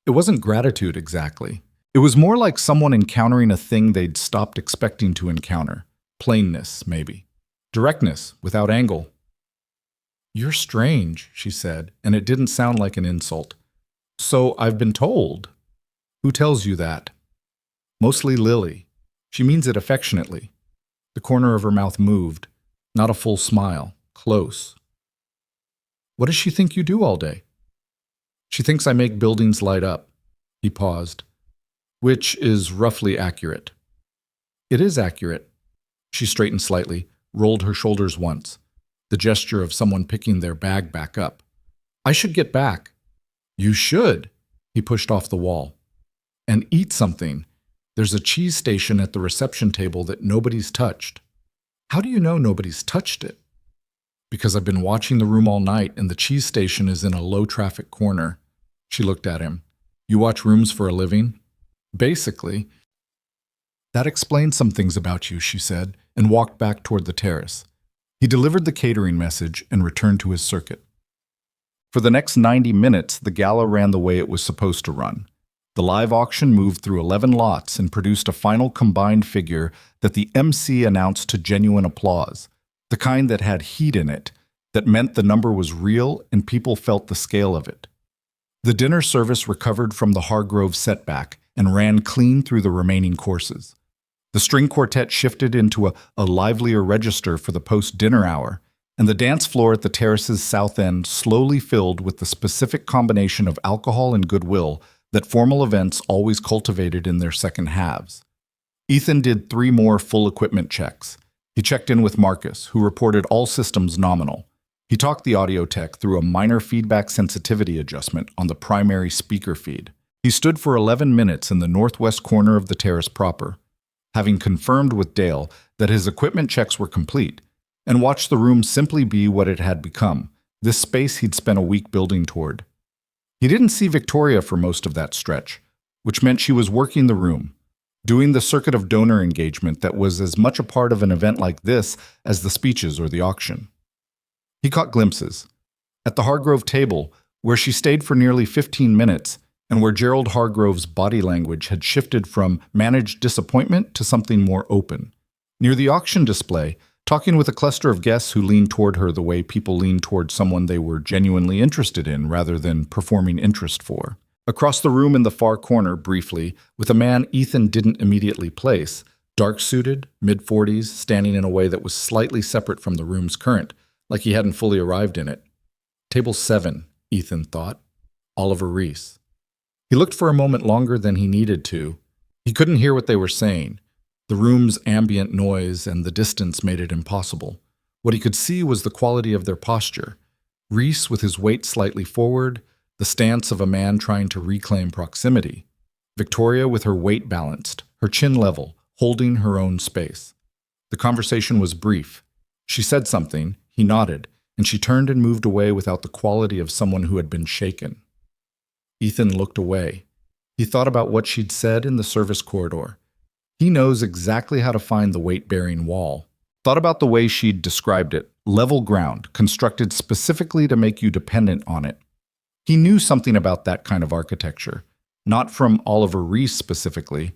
It wasn't gratitude exactly. It was more like someone encountering a thing they'd stopped expecting to encounter. Plainness, maybe. Directness, without angle. "You're strange," she said, and it didn't sound like an insult. "So I've been told." "Who tells you that?" "Mostly Lily. She means it affectionately." The corner of her mouth moved. Not a full smile. Close. "What does she think you do all day?" "She thinks I make buildings light up." He paused. "Which is roughly accurate." "It is accurate." She straightened slightly, rolled her shoulders once, the gesture of someone picking their bag back up. "I should get back." "You should." He pushed off the wall. "And eat something. There's a cheese station at the reception table that nobody's touched." "How do you know nobody's touched it?" "Because I've been watching the room all night, and the cheese station is in a low-traffic corner." She looked at him. "You watch rooms for a living?" "Basically." "That explains some things about you," she said, and walked back toward the terrace. He delivered the catering message and returned to his circuit. For the next 90 minutes, the gala ran the way it was supposed to run. The live auction moved through 11 lots and produced a final combined figure that the MC announced to genuine applause, the kind that had heat in it, that meant the number was real and people felt the scale of it. The dinner service recovered from the Hargrove setback and ran clean through the remaining courses. The string quartet shifted into a livelier register for the post-dinner hour, and the dance floor at the terrace's south end slowly filled with the specific combination of alcohol and goodwill that formal events always cultivated in their second halves. Ethan did 3 more full equipment checks. He checked in with Marcus, who reported all systems nominal. He talked the audio tech through a minor feedback sensitivity adjustment on the primary speaker feed. He stood for 11 minutes in the northwest corner of the terrace proper, having confirmed with Dale that his equipment checks were complete, and watched the room simply be what it had become, this space he'd spent a week building toward. He didn't see Victoria for most of that stretch, which meant she was working the room, doing the circuit of donor engagement that was as much a part of an event like this as the speeches or the auction. He caught glimpses. At the Hargrove table, where she stayed for nearly 15 minutes, and where Gerald Hargrove's body language had shifted from managed disappointment to something more open. Near the auction display, talking with a cluster of guests who leaned toward her the way people lean toward someone they were genuinely interested in rather than performing interest for. Across the room in the far corner, briefly, with a man Ethan didn't immediately place, dark-suited, mid-40s, standing in a way that was slightly separate from the room's current, like he hadn't fully arrived in it. Table 7, Ethan thought. Oliver Reese. He looked for a moment longer than he needed to. He couldn't hear what they were saying. The room's ambient noise and the distance made it impossible. What he could see was the quality of their posture. Reese with his weight slightly forward, the stance of a man trying to reclaim proximity. Victoria with her weight balanced, her chin level, holding her own space. The conversation was brief. She said something, he nodded, and she turned and moved away without the quality of someone who had been shaken. Ethan looked away. He thought about what she'd said in the service corridor. He knows exactly how to find the weight-bearing wall. Thought about the way she'd described it, level ground, constructed specifically to make you dependent on it. He knew something about that kind of architecture, not from Oliver Reese specifically,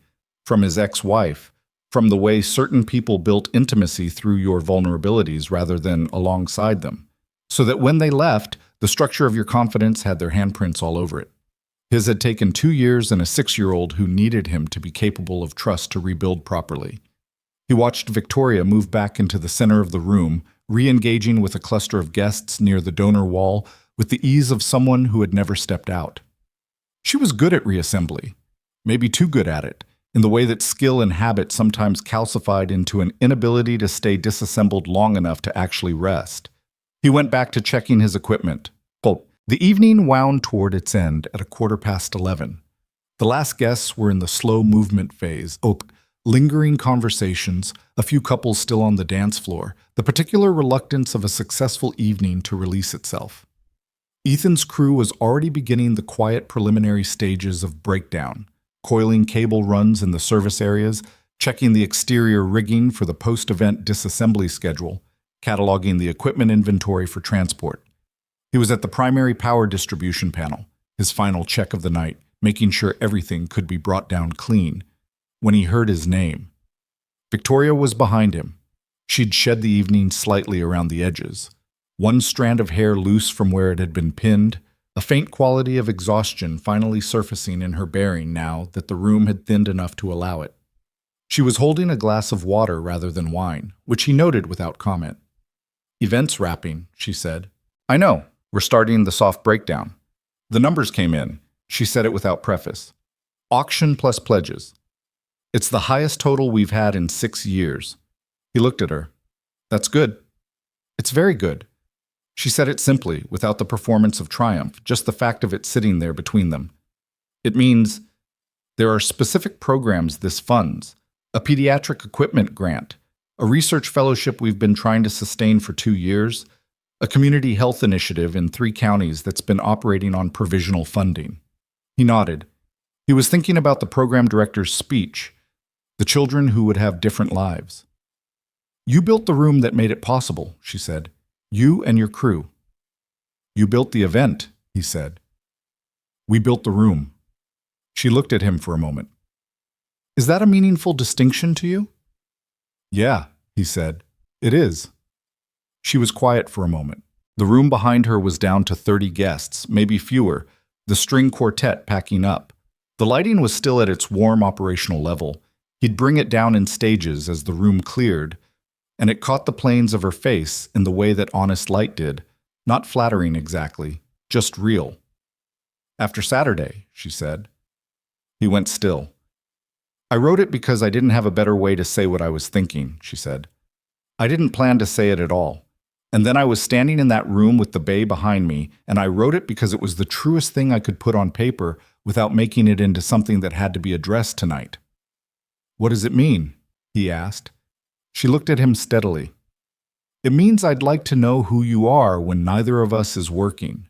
from his ex-wife, from the way certain people built intimacy through your vulnerabilities rather than alongside them, so that when they left, the structure of your confidence had their handprints all over it. His had taken 2 years and a 6-year-old who needed him to be capable of trust to rebuild properly. He watched Victoria move back into the center of the room, re-engaging with a cluster of guests near the donor wall with the ease of someone who had never stepped out. She was good at reassembly, maybe too good at it, in the way that skill and habit sometimes calcified into an inability to stay disassembled long enough to actually rest. He went back to checking his equipment. The evening wound toward its end at 11:15. The last guests were in the slow movement phase, lingering conversations, a few couples still on the dance floor, the particular reluctance of a successful evening to release itself. Ethan's crew was already beginning the quiet preliminary stages of breakdown, coiling cable runs in the service areas, checking the exterior rigging for the post-event disassembly schedule, cataloging the equipment inventory for transport. He was at the primary power distribution panel, his final check of the night, making sure everything could be brought down clean, when he heard his name. Victoria was behind him. She'd shed the evening slightly around the edges, one strand of hair loose from where it had been pinned, a faint quality of exhaustion finally surfacing in her bearing now that the room had thinned enough to allow it. She was holding a glass of water rather than wine, which he noted without comment. "Events wrapping," she said. "I know. We're starting the soft breakdown." The numbers came in. She said it without preface. "Auction plus pledges. It's the highest total we've had in 6 years." He looked at her. "That's good." "It's very good." She said it simply, without the performance of triumph, just the fact of it sitting there between them. "It means there are specific programs this funds, a pediatric equipment grant, a research fellowship we've been trying to sustain for 2 years, a community health initiative in 3 counties that's been operating on provisional funding." He nodded. He was thinking about the program director's speech, the children who would have different lives. "You built the room that made it possible," she said. "You and your crew." "You built the event," he said. "We built the room." She looked at him for a moment. "Is that a meaningful distinction to you?" "Yeah," he said. "It is." She was quiet for a moment. The room behind her was down to 30 guests, maybe fewer, the string quartet packing up. The lighting was still at its warm operational level. He'd bring it down in stages as the room cleared, and it caught the planes of her face in the way that honest light did, not flattering exactly, just real. "After Saturday," she said. He went still. "I wrote it because I didn't have a better way to say what I was thinking," she said. "I didn't plan to say it at all. And then I was standing in that room with the bay behind me, and I wrote it because it was the truest thing I could put on paper without making it into something that had to be addressed tonight." "What does it mean?" he asked. She looked at him steadily. "It means I'd like to know who you are when neither of us is working."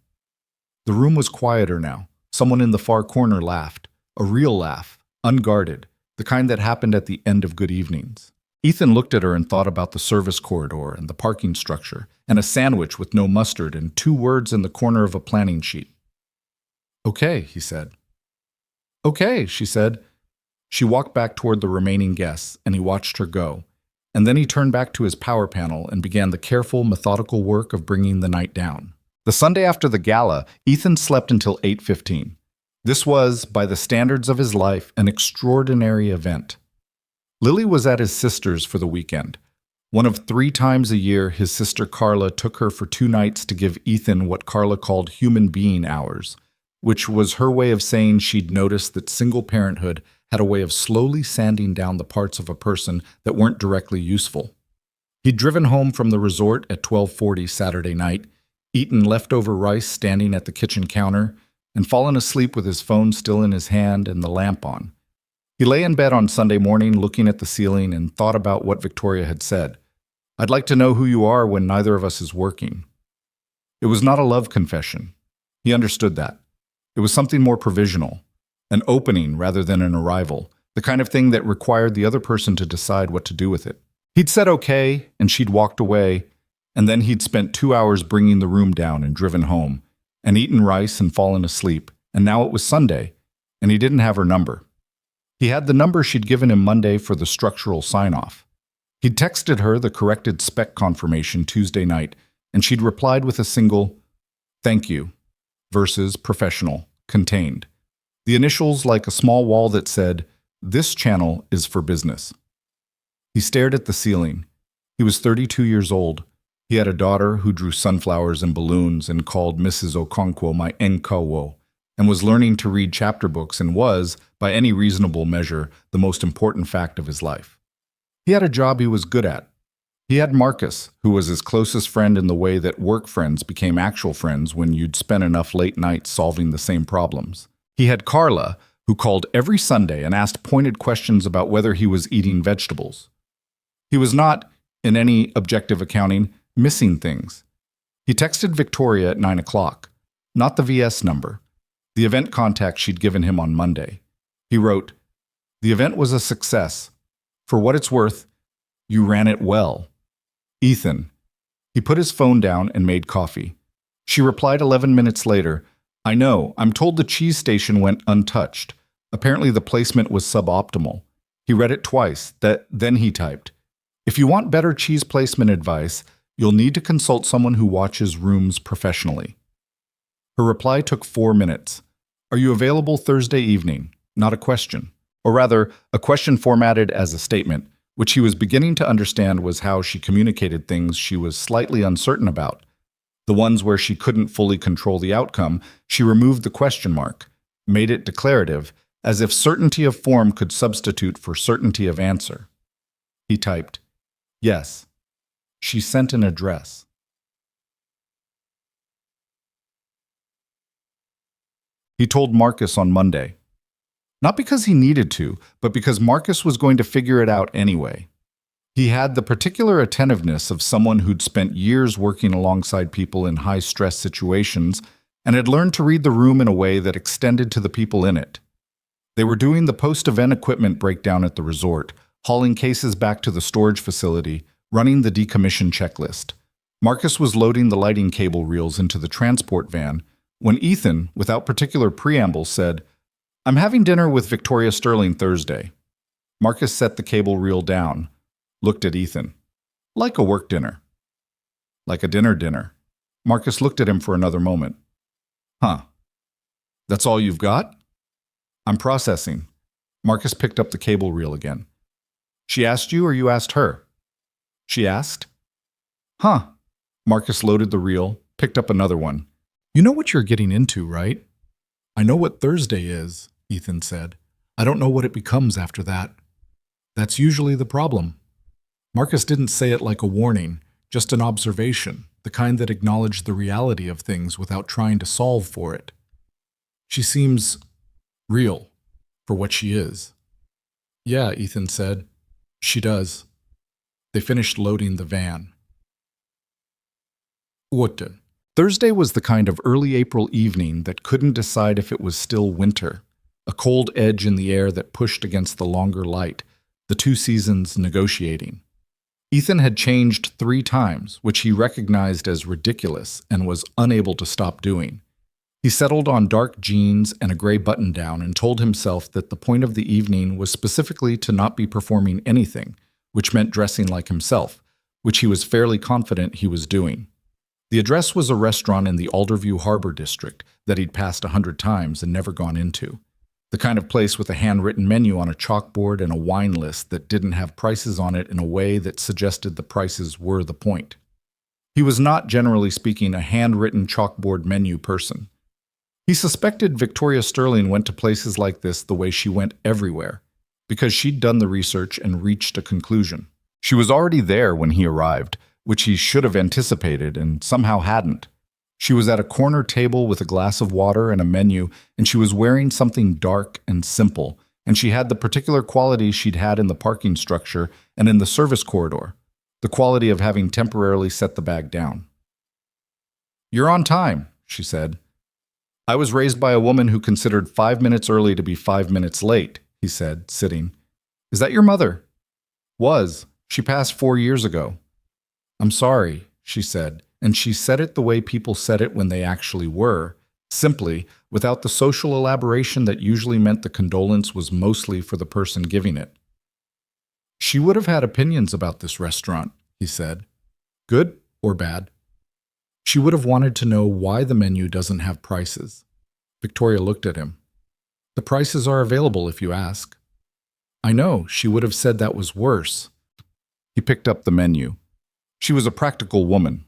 The room was quieter now. Someone in the far corner laughed, a real laugh, unguarded, the kind that happened at the end of good evenings. Ethan looked at her and thought about the service corridor and the parking structure, and a sandwich with no mustard and 2 words in the corner of a planning sheet. "Okay," he said. "Okay," she said. She walked back toward the remaining guests, and he watched her go. And then he turned back to his power panel and began the careful, methodical work of bringing the night down. The Sunday after the gala, Ethan slept until 8:15. This was, by the standards of his life, an extraordinary event. Lily was at his sister's for the weekend. One of 3 times a year, his sister Carla took her for 2 nights to give Ethan what Carla called human being hours, which was her way of saying she'd noticed that single parenthood had a way of slowly sanding down the parts of a person that weren't directly useful. He'd driven home from the resort at 12:40 Saturday night, eaten leftover rice standing at the kitchen counter, and fallen asleep with his phone still in his hand and the lamp on. He lay in bed on Sunday morning looking at the ceiling and thought about what Victoria had said. "I'd like to know who you are when neither of us is working." It was not a love confession. He understood that. It was something more provisional, an opening rather than an arrival, the kind of thing that required the other person to decide what to do with it. He'd said okay, and she'd walked away, and then he'd spent 2 hours bringing the room down and driven home, and eaten rice and fallen asleep, and now it was Sunday, and he didn't have her number. He had the number she'd given him Monday for the structural sign-off. He'd texted her the corrected spec confirmation Tuesday night, and she'd replied with a single, "Thank you," versus professional, contained. The initials like a small wall that said, "This channel is for business." He stared at the ceiling. He was 32 years old. He had a daughter who drew sunflowers and balloons and called Mrs. Okonkwo my Enkawo, and was learning to read chapter books and was, by any reasonable measure, the most important fact of his life. He had a job he was good at. He had Marcus, who was his closest friend in the way that work friends became actual friends when you'd spent enough late nights solving the same problems. He had Carla, who called every Sunday and asked pointed questions about whether he was eating vegetables. He was not, in any objective accounting, missing things. He texted Victoria at 9 o'clock, not the VS number, the event contact she'd given him on Monday. He wrote, "The event was a success. For what it's worth, you ran it well. Ethan, He put his phone down and made coffee. She replied 11 minutes later, I know, I'm told the cheese station went untouched. Apparently the placement was suboptimal. He read it twice, then he typed, if you want better cheese placement advice, you'll need to consult someone who watches rooms professionally. Her reply took 4 minutes. Are you available Thursday evening? Not a question. Or rather, a question formatted as a statement, which he was beginning to understand was how she communicated things she was slightly uncertain about. The ones where she couldn't fully control the outcome, she removed the question mark, made it declarative, as if certainty of form could substitute for certainty of answer. He typed, yes. She sent an address. He told Marcus on Monday. Not because he needed to, but because Marcus was going to figure it out anyway. He had the particular attentiveness of someone who'd spent years working alongside people in high-stress situations and had learned to read the room in a way that extended to the people in it. They were doing the post-event equipment breakdown at the resort, hauling cases back to the storage facility, running the decommission checklist. Marcus was loading the lighting cable reels into the transport van when Ethan, without particular preamble, said, I'm having dinner with Victoria Sterling Thursday. Marcus set the cable reel down, looked at Ethan. Like a work dinner. Like a dinner. Marcus looked at him for another moment. Huh. That's all you've got? I'm processing. Marcus picked up the cable reel again. She asked you or you asked her? She asked. Huh. Marcus loaded the reel, picked up another one. You know what you're getting into, right? I know what Thursday is, Ethan said. I don't know what it becomes after that. That's usually the problem. Marcus didn't say it like a warning, just an observation, the kind that acknowledged the reality of things without trying to solve for it. She seems real for what she is. Yeah, Ethan said. She does. They finished loading the van. What? Thursday was the kind of early April evening that couldn't decide if it was still winter, a cold edge in the air that pushed against the longer light, the two seasons negotiating. Ethan had changed 3 times, which he recognized as ridiculous and was unable to stop doing. He settled on dark jeans and a gray button-down and told himself that the point of the evening was specifically to not be performing anything, which meant dressing like himself, which he was fairly confident he was doing. The address was a restaurant in the Alderview Harbor District that he'd passed 100 times and never gone into. The kind of place with a handwritten menu on a chalkboard and a wine list that didn't have prices on it in a way that suggested the prices were the point. He was not, generally speaking, a handwritten chalkboard menu person. He suspected Victoria Sterling went to places like this the way she went everywhere, because she'd done the research and reached a conclusion. She was already there when he arrived, which he should have anticipated and somehow hadn't. She was at a corner table with a glass of water and a menu, and she was wearing something dark and simple, and she had the particular quality she'd had in the parking structure and in the service corridor, the quality of having temporarily set the bag down. You're on time, she said. I was raised by a woman who considered 5 minutes early to be 5 minutes late, he said, sitting. Is that your mother? Was. She passed 4 years ago. I'm sorry, she said, and she said it the way people said it when they actually were, simply, without the social elaboration that usually meant the condolence was mostly for the person giving it. She would have had opinions about this restaurant, he said. Good or bad? She would have wanted to know why the menu doesn't have prices. Victoria looked at him. The prices are available if you ask. I know, she would have said that was worse. He picked up the menu. She was a practical woman.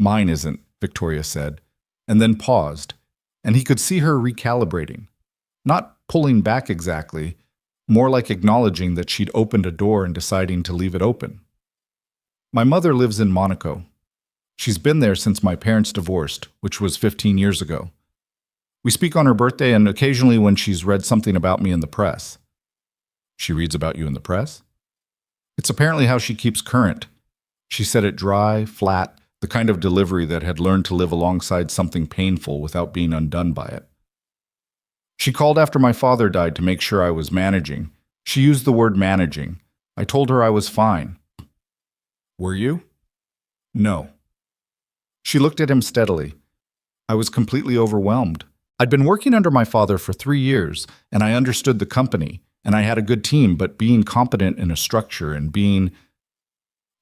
Mine isn't, Victoria said, and then paused, and he could see her recalibrating. Not pulling back exactly, more like acknowledging that she'd opened a door and deciding to leave it open. My mother lives in Monaco. She's been there since my parents divorced, which was 15 years ago. We speak on her birthday and occasionally when she's read something about me in the press. She reads about you in the press? It's apparently how she keeps current. She said it dry, flat, the kind of delivery that had learned to live alongside something painful without being undone by it. She called after my father died to make sure I was managing. She used the word managing. I told her I was fine. Were you? No. She looked at him steadily. I was completely overwhelmed. I'd been working under my father for 3 years, and I understood the company, and I had a good team, but being competent in a structure and being...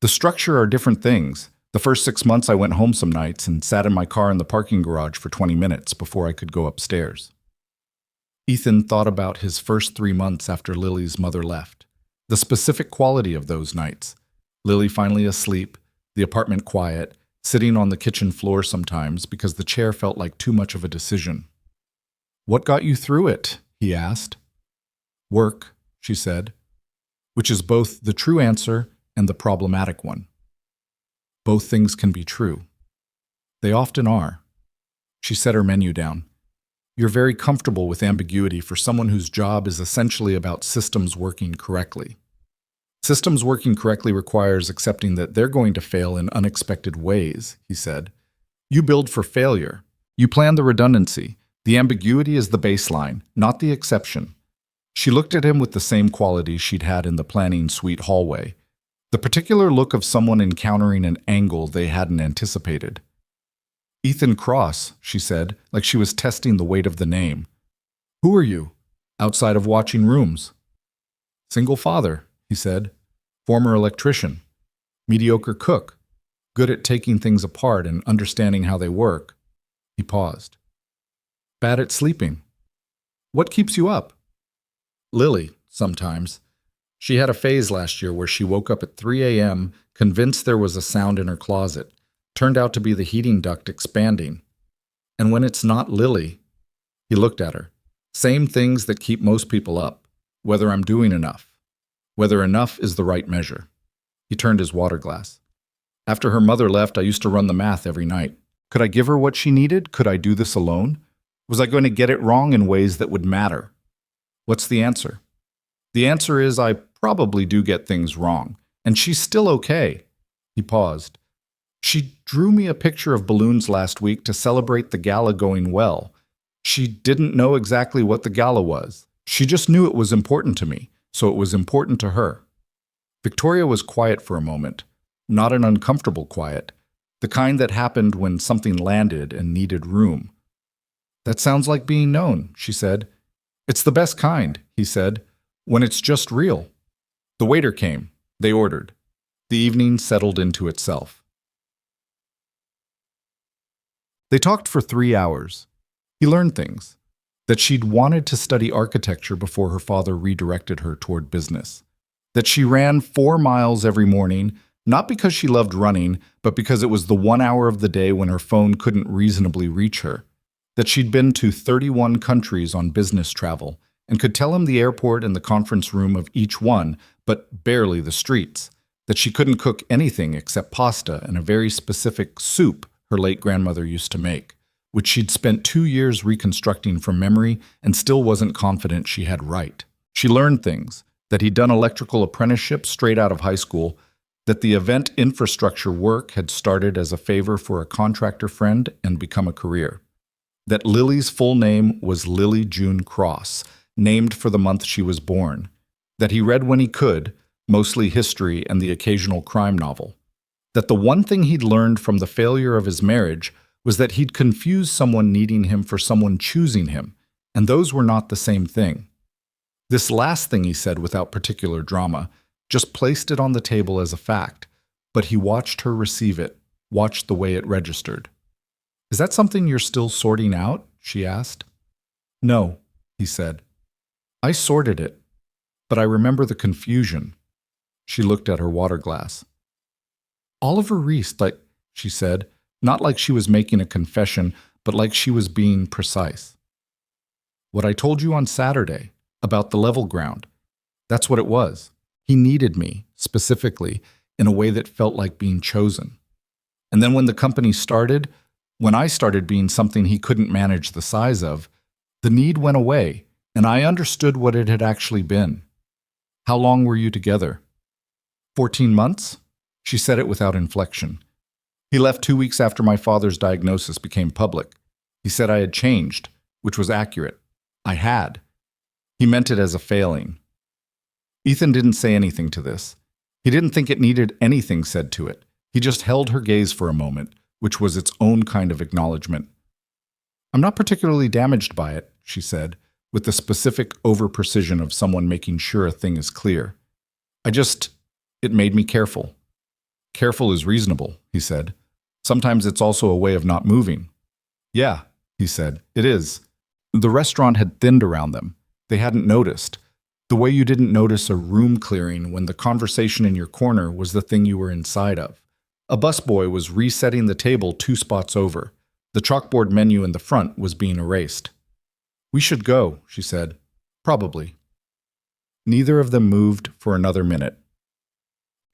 The structure are different things. The first 6 months I went home some nights and sat in my car in the parking garage for 20 minutes before I could go upstairs. Ethan thought about his first 3 months after Lily's mother left. The specific quality of those nights. Lily finally asleep, the apartment quiet, sitting on the kitchen floor sometimes because the chair felt like too much of a decision. "What got you through it?" he asked. "Work," she said, which is both the true answer and the problematic one. Both things can be true. They often are. She set her menu down. You're very comfortable with ambiguity for someone whose job is essentially about systems working correctly. Systems working correctly requires accepting that they're going to fail in unexpected ways, he said. You build for failure. You plan the redundancy. The ambiguity is the baseline, not the exception. She looked at him with the same quality she'd had in the planning suite hallway. The particular look of someone encountering an angle they hadn't anticipated. Ethan Cross, she said, like she was testing the weight of the name. Who are you? Outside of watching rooms. Single father, he said. Former electrician. Mediocre cook. Good at taking things apart and understanding how they work. He paused. Bad at sleeping. What keeps you up? Lily, sometimes. She had a phase last year where she woke up at 3 a.m., convinced there was a sound in her closet. Turned out to be the heating duct expanding. And when it's not Lily, he looked at her. Same things that keep most people up. Whether I'm doing enough. Whether enough is the right measure. He turned his water glass. After her mother left, I used to run the math every night. Could I give her what she needed? Could I do this alone? Was I going to get it wrong in ways that would matter? What's the answer? The answer is I probably do get things wrong, and she's still okay. He paused. She drew me a picture of balloons last week to celebrate the gala going well. She didn't know exactly what the gala was. She just knew it was important to me, so it was important to her. Victoria was quiet for a moment, not an uncomfortable quiet, the kind that happened when something landed and needed room. That sounds like being known, she said. It's the best kind, he said, when it's just real. The waiter came. They ordered. The evening settled into itself. They talked for 3 hours. He learned things. That she'd wanted to study architecture before her father redirected her toward business. That she ran 4 miles every morning, not because she loved running, but because it was the 1 hour of the day when her phone couldn't reasonably reach her. That she'd been to 31 countries on business travel and could tell him the airport and the conference room of each one, but barely the streets. That she couldn't cook anything except pasta and a very specific soup her late grandmother used to make, which she'd spent 2 years reconstructing from memory and still wasn't confident she had right. She learned things, that he'd done electrical apprenticeship straight out of high school, that the event infrastructure work had started as a favor for a contractor friend and become a career. That Lily's full name was Lily June Cross, named for the month she was born. That he read when he could, mostly history and the occasional crime novel. That the one thing he'd learned from the failure of his marriage was that he'd confused someone needing him for someone choosing him, and those were not the same thing. This last thing he said without particular drama, just placed it on the table as a fact, but he watched her receive it, watched the way it registered. Is that something you're still sorting out? She asked. No, he said. I sorted it, but I remember the confusion. She looked at her water glass. Oliver Reese, she said, not like she was making a confession, but like she was being precise. What I told you on Saturday, about the level ground, that's what it was. He needed me, specifically, in a way that felt like being chosen. And then when the company started, when I started being something he couldn't manage the size of, the need went away, and I understood what it had actually been. How long were you together? 14 months? She said it without inflection. He left 2 weeks after my father's diagnosis became public. He said I had changed, which was accurate. I had. He meant it as a failing. Ethan didn't say anything to this. He didn't think it needed anything said to it. He just held her gaze for a moment, which was its own kind of acknowledgement. "I'm not particularly damaged by it," she said, with the specific over-precision of someone making sure a thing is clear. It made me careful." "Careful is reasonable," he said. "Sometimes it's also a way of not moving." "Yeah," he said, "it is." The restaurant had thinned around them. They hadn't noticed. The way you didn't notice a room clearing when the conversation in your corner was the thing you were inside of. A busboy was resetting the table 2 spots over. The chalkboard menu in the front was being erased. "We should go," she said. "Probably." Neither of them moved for another minute.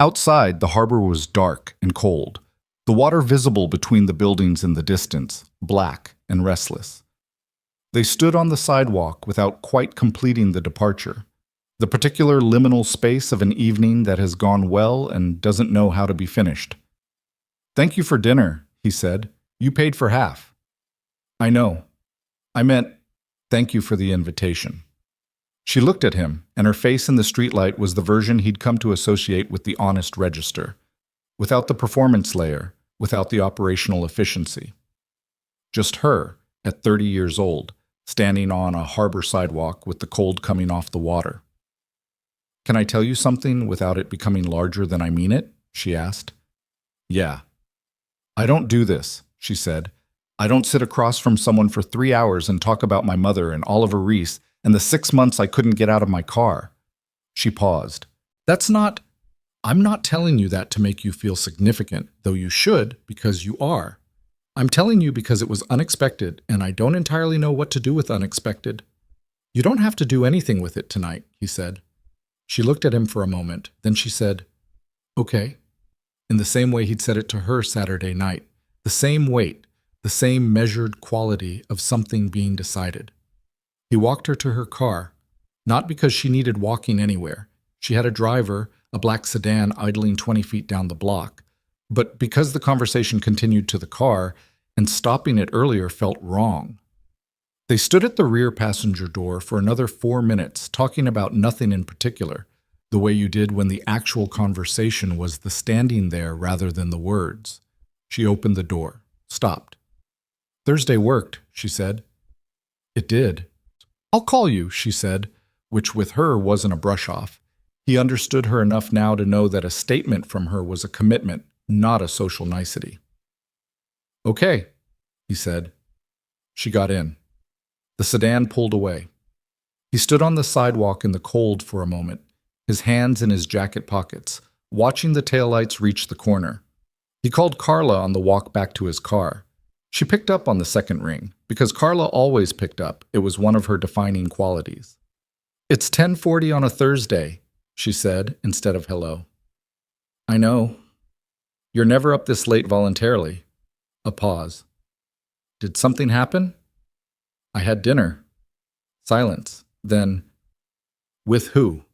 Outside, the harbor was dark and cold, the water visible between the buildings in the distance, black and restless. They stood on the sidewalk without quite completing the departure, the particular liminal space of an evening that has gone well and doesn't know how to be finished. "Thank you for dinner," he said. "You paid for half." "I know. I meant, thank you for the invitation." She looked at him, and her face in the streetlight was the version he'd come to associate with the honest register, without the performance layer, without the operational efficiency. Just her, at 30 years old, standing on a harbor sidewalk with the cold coming off the water. "Can I tell you something without it becoming larger than I mean it?" she asked. "Yeah." "I don't do this," she said. "I don't sit across from someone for 3 hours and talk about my mother and Oliver Reese and the 6 months I couldn't get out of my car." She paused. I'm not telling you that to make you feel significant, though you should, because you are. I'm telling you because it was unexpected, and I don't entirely know what to do with unexpected." "You don't have to do anything with it tonight," he said. She looked at him for a moment, then she said, "Okay," in the same way he'd said it to her Saturday night, the same weight, the same measured quality of something being decided. He walked her to her car, not because she needed walking anywhere. She had a driver, a black sedan idling 20 feet down the block, but because the conversation continued to the car, and stopping it earlier felt wrong. They stood at the rear passenger door for another 4 minutes, talking about nothing in particular, the way you did when the actual conversation was the standing there rather than the words. She opened the door, stopped. "Thursday worked," she said. "It did." "I'll call you," she said, which with her wasn't a brush-off. He understood her enough now to know that a statement from her was a commitment, not a social nicety. "Okay," he said. She got in. The sedan pulled away. He stood on the sidewalk in the cold for a moment, his hands in his jacket pockets, watching the taillights reach the corner. He called Carla on the walk back to his car. She picked up on the second ring, because Carla always picked up. It was one of her defining qualities. "It's 10:40 on a Thursday," she said, instead of hello. "I know. You're never up this late voluntarily." A pause. "Did something happen?" "I had dinner." Silence. Then, "With who?"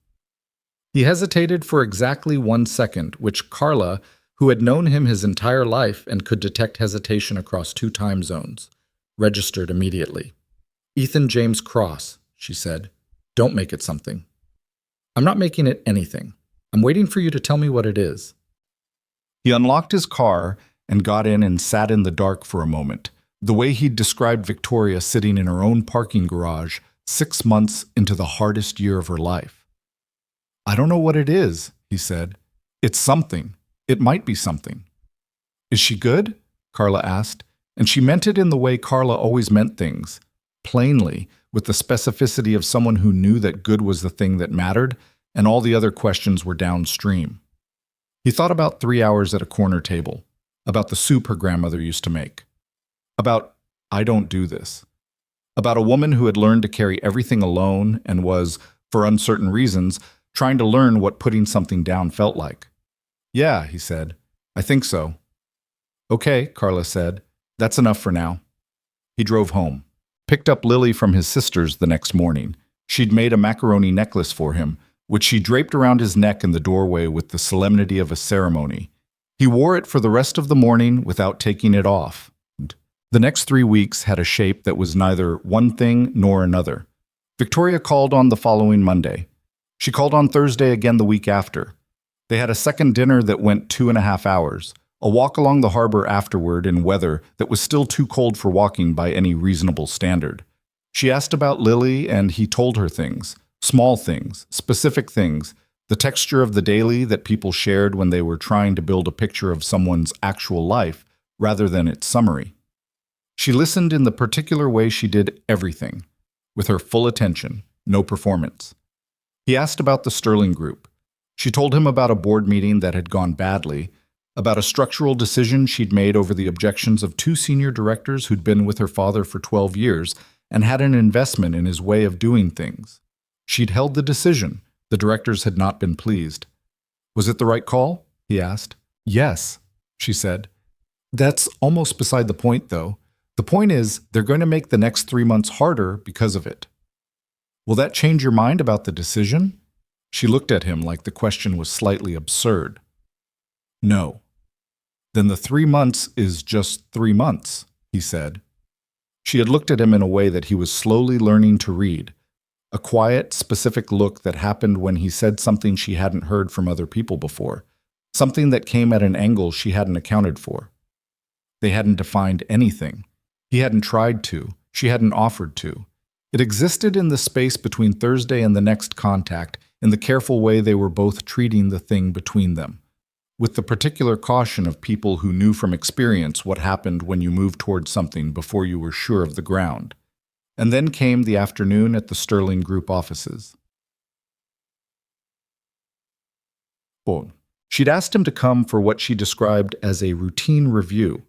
He hesitated for exactly 1 second, which Carla, who had known him his entire life and could detect hesitation across 2 time zones, registered immediately. "Ethan James Cross," she said. "Don't make it something." "I'm not making it anything. I'm waiting for you to tell me what it is." He unlocked his car and got in and sat in the dark for a moment, the way he'd described Victoria sitting in her own parking garage 6 months into the hardest year of her life. "I don't know what it is," he said. "It's something. It might be something." "Is she good?" Carla asked, and she meant it in the way Carla always meant things, plainly, with the specificity of someone who knew that good was the thing that mattered, and all the other questions were downstream. He thought about 3 hours at a corner table, about the soup her grandmother used to make, about "I don't do this," about a woman who had learned to carry everything alone and was, for uncertain reasons, trying to learn what putting something down felt like. "Yeah," he said. "I think so." "Okay," Carla said. "That's enough for now." He drove home, picked up Lily from his sister's the next morning. She'd made a macaroni necklace for him, which she draped around his neck in the doorway with the solemnity of a ceremony. He wore it for the rest of the morning without taking it off. The next 3 weeks had a shape that was neither one thing nor another. Victoria called on the following Monday. She called on Thursday again the week after. They had a second dinner that went 2.5 hours, a walk along the harbor afterward in weather that was still too cold for walking by any reasonable standard. She asked about Lily, and he told her things, small things, specific things, the texture of the daily that people shared when they were trying to build a picture of someone's actual life rather than its summary. She listened in the particular way she did everything, with her full attention, no performance. He asked about the Sterling Group. She told him about a board meeting that had gone badly, about a structural decision she'd made over the objections of two senior directors who'd been with her father for 12 years and had an investment in his way of doing things. She'd held the decision. The directors had not been pleased. Was it the right call? He asked. Yes, she said. That's almost beside the point, though. The point is, they're going to make the next 3 months harder because of it. Will that change your mind about the decision? She looked at him like the question was slightly absurd. No. Then the 3 months is just 3 months, he said. She had looked at him in a way that he was slowly learning to read, a quiet, specific look that happened when he said something she hadn't heard from other people before, something that came at an angle she hadn't accounted for. They hadn't defined anything. He hadn't tried to. She hadn't offered to. It existed in the space between Thursday and the next contact, in the careful way they were both treating the thing between them, with the particular caution of people who knew from experience what happened when you moved towards something before you were sure of the ground. And then came the afternoon at the Sterling Group offices. She'd asked him to come for what she described as a routine review.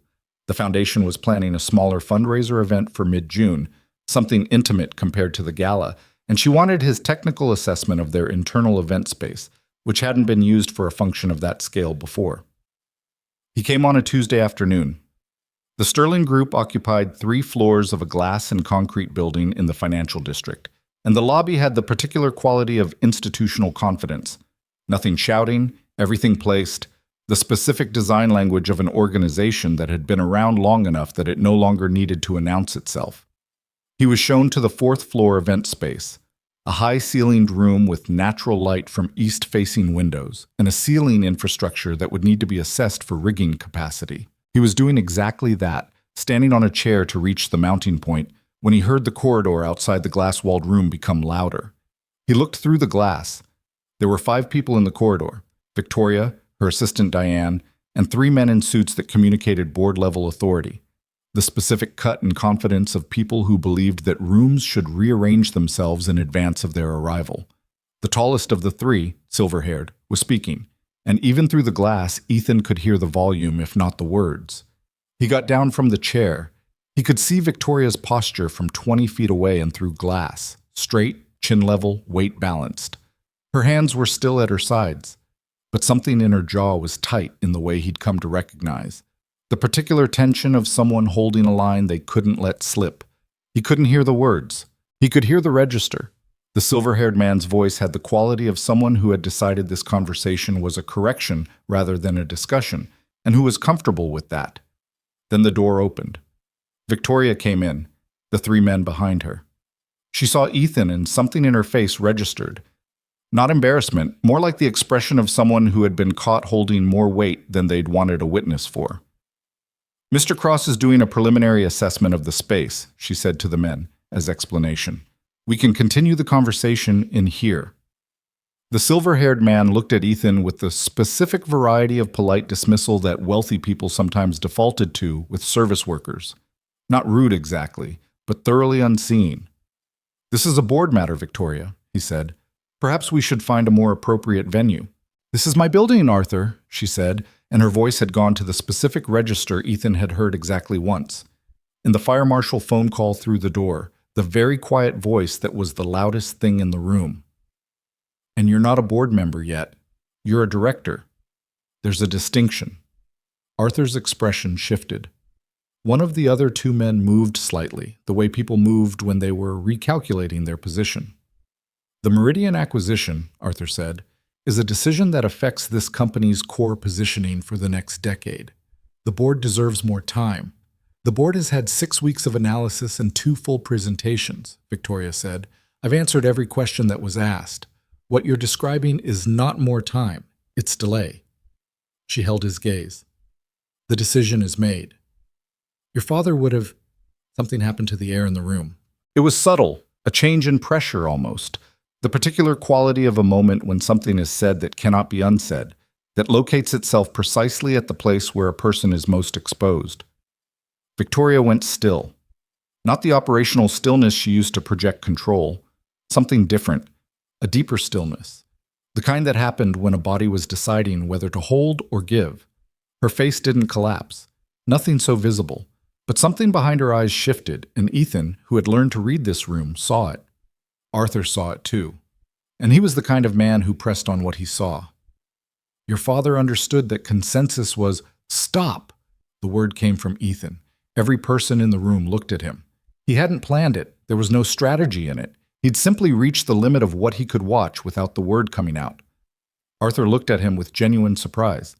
The foundation was planning a smaller fundraiser event for mid-June, something intimate compared to the gala, and she wanted his technical assessment of their internal event space, which hadn't been used for a function of that scale before. He came on a Tuesday afternoon. The Sterling Group occupied 3 floors of a glass and concrete building in the financial district, and the lobby had the particular quality of institutional confidence. Nothing shouting, everything placed, the specific design language of an organization that had been around long enough that it no longer needed to announce itself. He was shown to the 4th floor event space, a high-ceilinged room with natural light from east-facing windows, and a ceiling infrastructure that would need to be assessed for rigging capacity. He was doing exactly that, standing on a chair to reach the mounting point, when he heard the corridor outside the glass-walled room become louder. He looked through the glass. There were 5 people in the corridor: Victoria, her assistant Diane, and 3 men in suits that communicated board-level authority. The specific cut and confidence of people who believed that rooms should rearrange themselves in advance of their arrival. The tallest of the 3, silver-haired, was speaking, and even through the glass, Ethan could hear the volume, if not the words. He got down from the chair. He could see Victoria's posture from 20 feet away and through glass, straight, chin level, weight balanced. Her hands were still at her sides, but something in her jaw was tight in the way he'd come to recognize. The particular tension of someone holding a line they couldn't let slip. He couldn't hear the words. He could hear the register. The silver-haired man's voice had the quality of someone who had decided this conversation was a correction rather than a discussion, and who was comfortable with that. Then the door opened. Victoria came in, the 3 men behind her. She saw Ethan, and something in her face registered. Not embarrassment, more like the expression of someone who had been caught holding more weight than they'd wanted a witness for. "Mr. Cross is doing a preliminary assessment of the space," she said to the men, as explanation. "We can continue the conversation in here." The silver-haired man looked at Ethan with the specific variety of polite dismissal that wealthy people sometimes defaulted to with service workers. Not rude exactly, but thoroughly unseeing. "This is a board matter, Victoria," he said. "Perhaps we should find a more appropriate venue." "This is my building, Arthur," she said, and her voice had gone to the specific register Ethan had heard exactly once. In the fire marshal phone call through the door, the very quiet voice that was the loudest thing in the room. "And you're not a board member yet. You're a director. There's a distinction." Arthur's expression shifted. One of the other 2 men moved slightly, the way people moved when they were recalculating their position. "The Meridian acquisition," Arthur said, "is a decision that affects this company's core positioning for the next decade. The board deserves more time. The board has had 6 weeks of analysis and 2 full presentations," Victoria said. "I've answered every question that was asked. What you're describing is not more time, it's delay." She held his gaze. The decision is made. Your father would have... Something happened to the air in the room. It was subtle, a change in pressure almost. The particular quality of a moment when something is said that cannot be unsaid, that locates itself precisely at the place where a person is most exposed. Victoria went still. Not the operational stillness she used to project control, something different, a deeper stillness. The kind that happened when a body was deciding whether to hold or give. Her face didn't collapse, nothing so visible, but something behind her eyes shifted, and Ethan, who had learned to read this room, saw it. Arthur saw it too, and he was the kind of man who pressed on what he saw. Your father understood that consensus was, "Stop!" The word came from Ethan. Every person in the room looked at him. He hadn't planned it. There was no strategy in it. He'd simply reached the limit of what he could watch without the word coming out. Arthur looked at him with genuine surprise.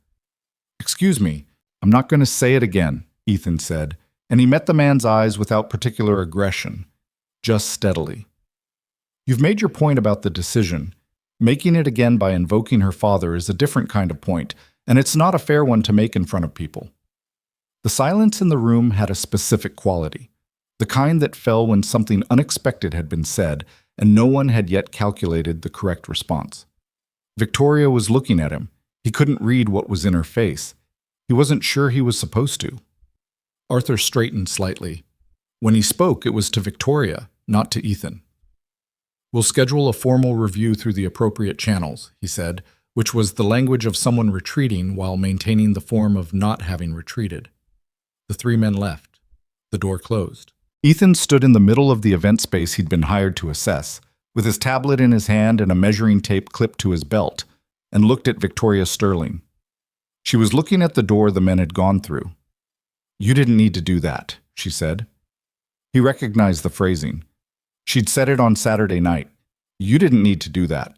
"Excuse me, I'm not going to say it again," Ethan said, and he met the man's eyes without particular aggression, just steadily. "You've made your point about the decision. Making it again by invoking her father is a different kind of point, and it's not a fair one to make in front of people." The silence in the room had a specific quality, the kind that fell when something unexpected had been said and no one had yet calculated the correct response. Victoria was looking at him. He couldn't read what was in her face. He wasn't sure he was supposed to. Arthur straightened slightly. When he spoke, it was to Victoria, not to Ethan. "We'll schedule a formal review through the appropriate channels," he said, which was the language of someone retreating while maintaining the form of not having retreated. The three men left. The door closed. Ethan stood in the middle of the event space he'd been hired to assess, with his tablet in his hand and a measuring tape clipped to his belt, and looked at Victoria Sterling. She was looking at the door the men had gone through. "You didn't need to do that," she said. He recognized the phrasing. She'd said it on Saturday night. "You didn't need to do that."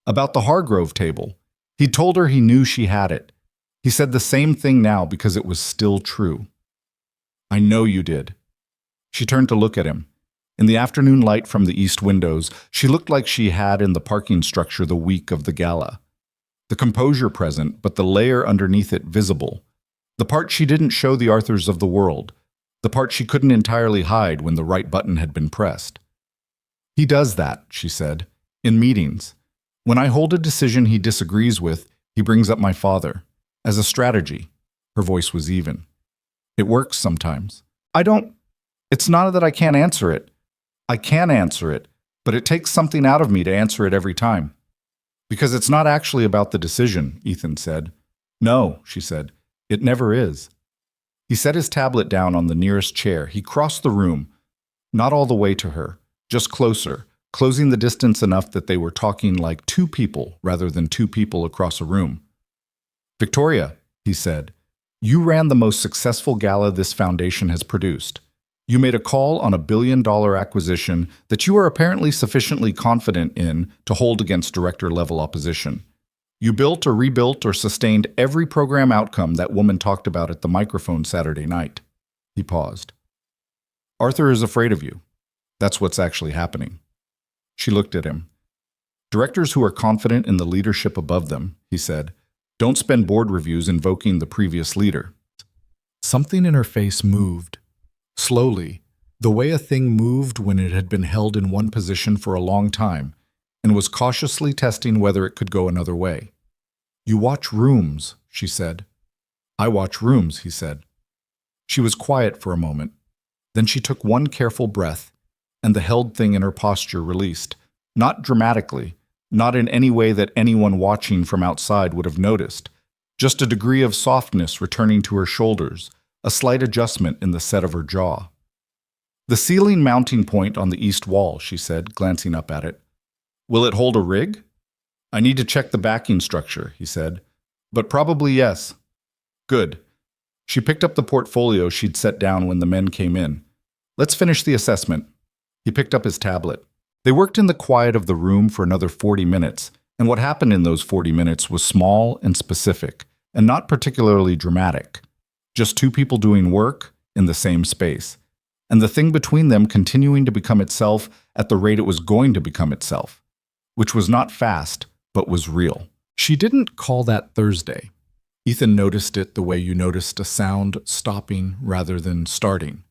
About the Hargrove table. He'd told her he knew she had it. He said the same thing now because it was still true. "I know you did." She turned to look at him. In the afternoon light from the east windows, she looked like she had in the parking structure the week of the gala. The composure present, but the layer underneath it visible. The part she didn't show the Arthurs of the world. The part she couldn't entirely hide when the right button had been pressed. "He does that," she said, "in meetings. When I hold a decision he disagrees with, he brings up my father. As a strategy." Her voice was even. "It works sometimes. It's not that I can't answer it. I can answer it, but it takes something out of me to answer it every time." "Because it's not actually about the decision," Ethan said. "No," she said. "It never is." He set his tablet down on the nearest chair. He crossed the room, not all the way to her, just closer, closing the distance enough that they were talking like two people rather than two people across a room. "Victoria," he said, "you ran the most successful gala this foundation has produced. You made a call on a billion-dollar acquisition that you are apparently sufficiently confident in to hold against director-level opposition. You built or rebuilt or sustained every program outcome that woman talked about at the microphone Saturday night." He paused. "Arthur is afraid of you. That's what's actually happening." She looked at him. "Directors who are confident in the leadership above them," he said, "don't spend board reviews invoking the previous leader." Something in her face moved. Slowly, the way a thing moved when it had been held in one position for a long time and was cautiously testing whether it could go another way. "You watch rooms," she said. "I watch rooms," he said. She was quiet for a moment. Then she took one careful breath, and the held thing in her posture released, not dramatically, not in any way that anyone watching from outside would have noticed, just a degree of softness returning to her shoulders, a slight adjustment in the set of her jaw. "The ceiling mounting point on the east wall," she said, glancing up at it. "Will it hold a rig?" "I need to check the backing structure," he said. "But probably yes." "Good." She picked up the portfolio she'd set down when the men came in. "Let's finish the assessment." He picked up his tablet. They worked in the quiet of the room for another 40 minutes, and what happened in those 40 minutes was small and specific, and not particularly dramatic. Just two people doing work in the same space, and the thing between them continuing to become itself at the rate it was going to become itself, which was not fast, but was real. She didn't call that Thursday. Ethan noticed it the way you noticed a sound stopping rather than starting.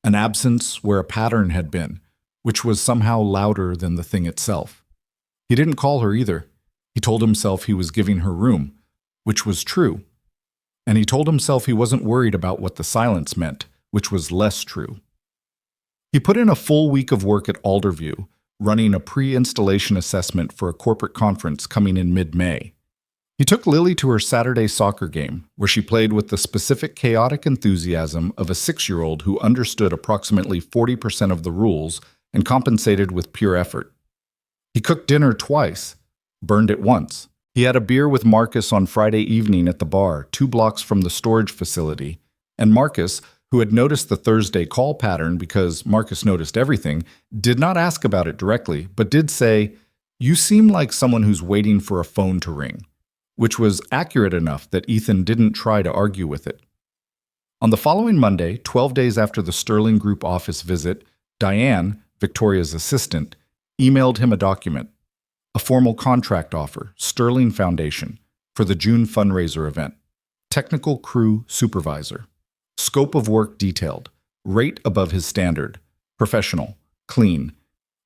An absence where a pattern had been, which was somehow louder than the thing itself. He didn't call her either. He told himself he was giving her room, which was true. And he told himself he wasn't worried about what the silence meant, which was less true. He put in a full week of work at Alderview, running a pre-installation assessment for a corporate conference coming in mid-May. He took Lily to her Saturday soccer game, where she played with the specific chaotic enthusiasm of a 6-year-old who understood approximately 40% of the rules and compensated with pure effort. He cooked dinner twice, burned it once. He had a beer with Marcus on Friday evening at the bar, 2 blocks from the storage facility, and Marcus, who had noticed the Thursday call pattern because Marcus noticed everything, did not ask about it directly, but did say, "You seem like someone who's waiting for a phone to ring," which was accurate enough that Ethan didn't try to argue with it. On the following Monday, 12 days after the Sterling Group office visit, Diane, Victoria's assistant, emailed him a document, a formal contract offer, Sterling Foundation, for the June fundraiser event. Technical crew supervisor. Scope of work detailed. Rate above his standard. Professional. Clean.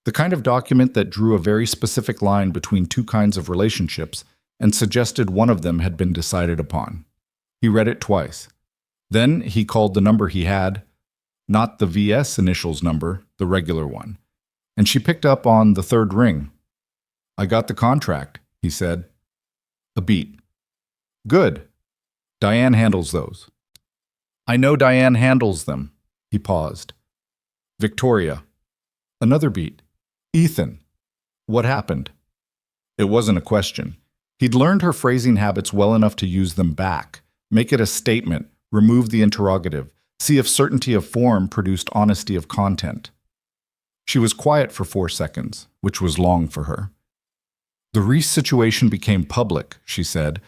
The kind of document that drew a very specific line between 2 kinds of relationships and suggested one of them had been decided upon. He read it twice. Then he called the number he had, not the VS initials number, the regular one, and she picked up on the 3rd ring. "I got the contract," he said. A beat. "Good. Diane handles those." "I know Diane handles them." He paused. "Victoria." Another beat. "Ethan. What happened?" It wasn't a question. He'd learned her phrasing habits well enough to use them back, make it a statement, remove the interrogative, see if certainty of form produced honesty of content. She was quiet for 4 seconds, which was long for her. "The Reese situation became public," she said.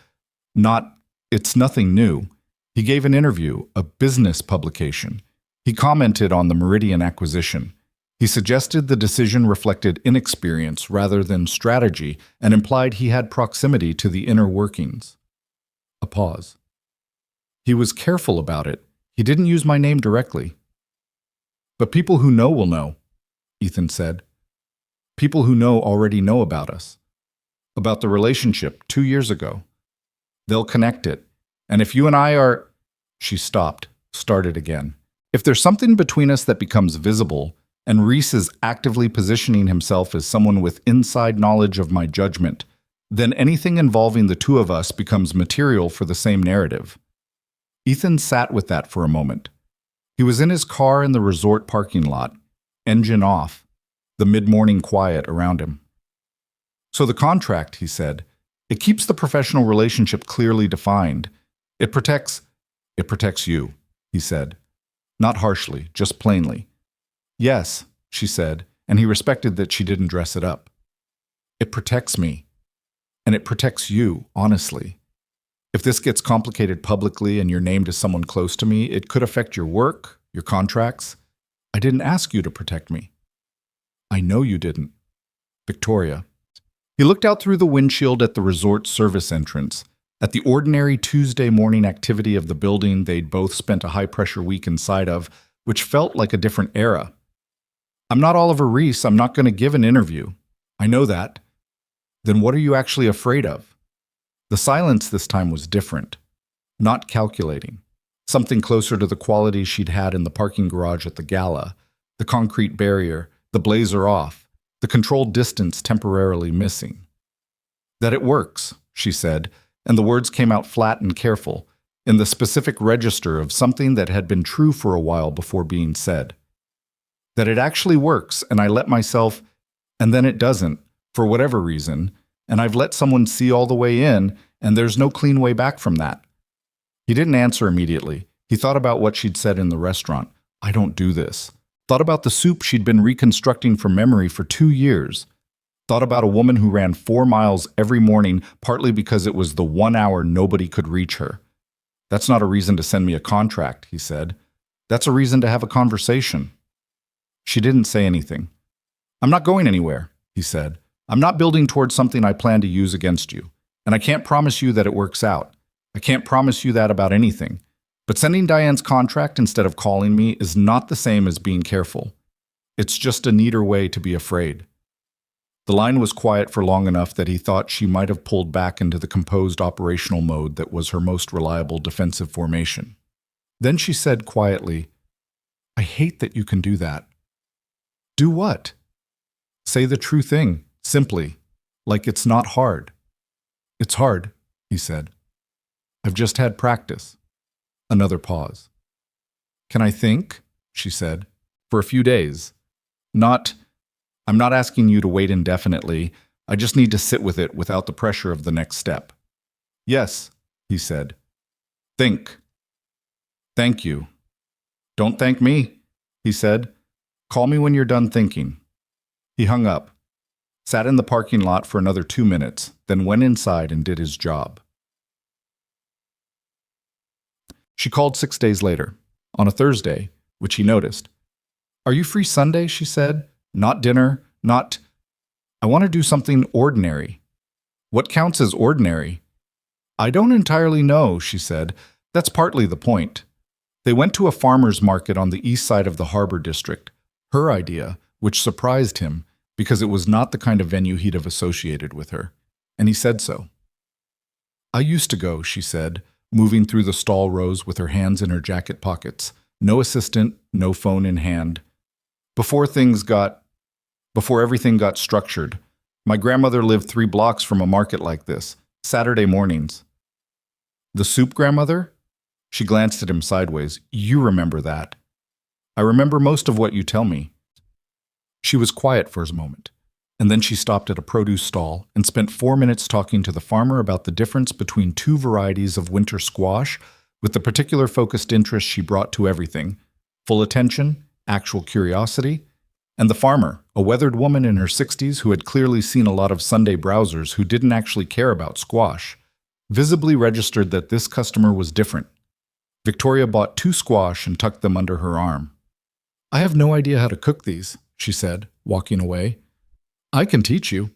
"Not, it's nothing new. He gave an interview, a business publication. He commented on the Meridian acquisition. He suggested the decision reflected inexperience rather than strategy and implied he had proximity to the inner workings." A pause. "He was careful about it. He didn't use my name directly." "But people who know will know," Ethan said. "People who know already know about us. About the relationship 2 years ago. They'll connect it. And if you and I are—" She stopped, started again. "If there's something between us that becomes visible, and Reese is actively positioning himself as someone with inside knowledge of my judgment, then anything involving the 2 of us becomes material for the same narrative." Ethan sat with that for a moment. He was in his car in the resort parking lot, engine off, the mid-morning quiet around him. "So the contract," he said, "it keeps the professional relationship clearly defined. It protects you," he said. Not harshly, just plainly. "Yes," she said, and he respected that she didn't dress it up. "It protects me. And it protects you, honestly. If this gets complicated publicly and you're named as someone close to me, it could affect your work, your contracts. I didn't ask you to protect me." "I know you didn't." "Victoria." He looked out through the windshield at the resort service entrance, at the ordinary Tuesday morning activity of the building they'd both spent a high-pressure week inside of, which felt like a different era. "I'm not Oliver Reese. I'm not going to give an interview. I know that." "Then what are you actually afraid of?" The silence this time was different. Not calculating. Something closer to the quality she'd had in the parking garage at the gala. The concrete barrier, the blazer off, the controlled distance temporarily missing. "That it works," she said, and the words came out flat and careful, in the specific register of something that had been true for a while before being said. "That it actually works, and I let myself, and then it doesn't, for whatever reason, and I've let someone see all the way in, and there's no clean way back from that." He didn't answer immediately. He thought about what she'd said in the restaurant. "I don't do this." Thought about the soup she'd been reconstructing from memory for 2 years. Thought about a woman who ran 4 miles every morning, partly because it was the 1 hour nobody could reach her. "That's not a reason to send me a contract," he said. "That's a reason to have a conversation." She didn't say anything. "I'm not going anywhere," he said. "I'm not building towards something I plan to use against you, and I can't promise you that it works out. I can't promise you that about anything. But sending Diane's contract instead of calling me is not the same as being careful. It's just a neater way to be afraid. The line was quiet for long enough that he thought she might have pulled back into the composed operational mode that was her most reliable defensive formation. Then she said quietly, I hate that you can do that. Do what? Say the true thing, simply, like it's not hard. It's hard, he said. I've just had practice. Another pause. Can I think? She said. For a few days. I'm not asking you to wait indefinitely. I just need to sit with it without the pressure of the next step. Yes, he said. Think. Thank you. Don't thank me, he said. Call me when you're done thinking. He hung up, sat in the parking lot for another 2 minutes, then went inside and did his job. She called 6 days later, on a Thursday, which he noticed. Are you free Sunday? She said. Not dinner, not... I want to do something ordinary. What counts as ordinary? I don't entirely know, she said. That's partly the point. They went to a farmer's market on the east side of the harbor district, her idea, which surprised him because it was not the kind of venue he'd have associated with her, and he said so. I used to go, she said, moving through the stall rows with her hands in her jacket pockets, no assistant, no phone in hand. Before everything got structured, my grandmother lived 3 blocks from a market like this, Saturday mornings. The soup grandmother? She glanced at him sideways. You remember that. I remember most of what you tell me. She was quiet for a moment, and then she stopped at a produce stall and spent 4 minutes talking to the farmer about the difference between 2 varieties of winter squash with the particular focused interest she brought to everything, full attention, actual curiosity, and the farmer, a weathered woman in her 60s who had clearly seen a lot of Sunday browsers who didn't actually care about squash, visibly registered that this customer was different. Victoria bought 2 squash and tucked them under her arm. I have no idea how to cook these, she said, walking away. I can teach you,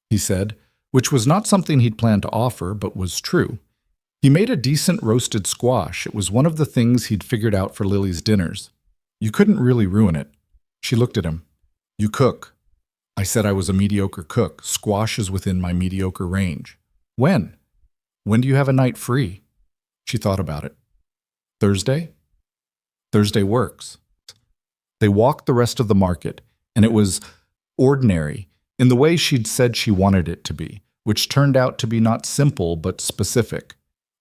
he said, which was not something he'd planned to offer, but was true. He made a decent roasted squash. It was one of the things he'd figured out for Lily's dinners. You couldn't really ruin it. She looked at him. You cook. I said I was a mediocre cook. Squash is within my mediocre range. When? When do you have a night free? She thought about it. Thursday? Thursday works. They walked the rest of the market, and it was ordinary in the way she'd said she wanted it to be, which turned out to be not simple but specific.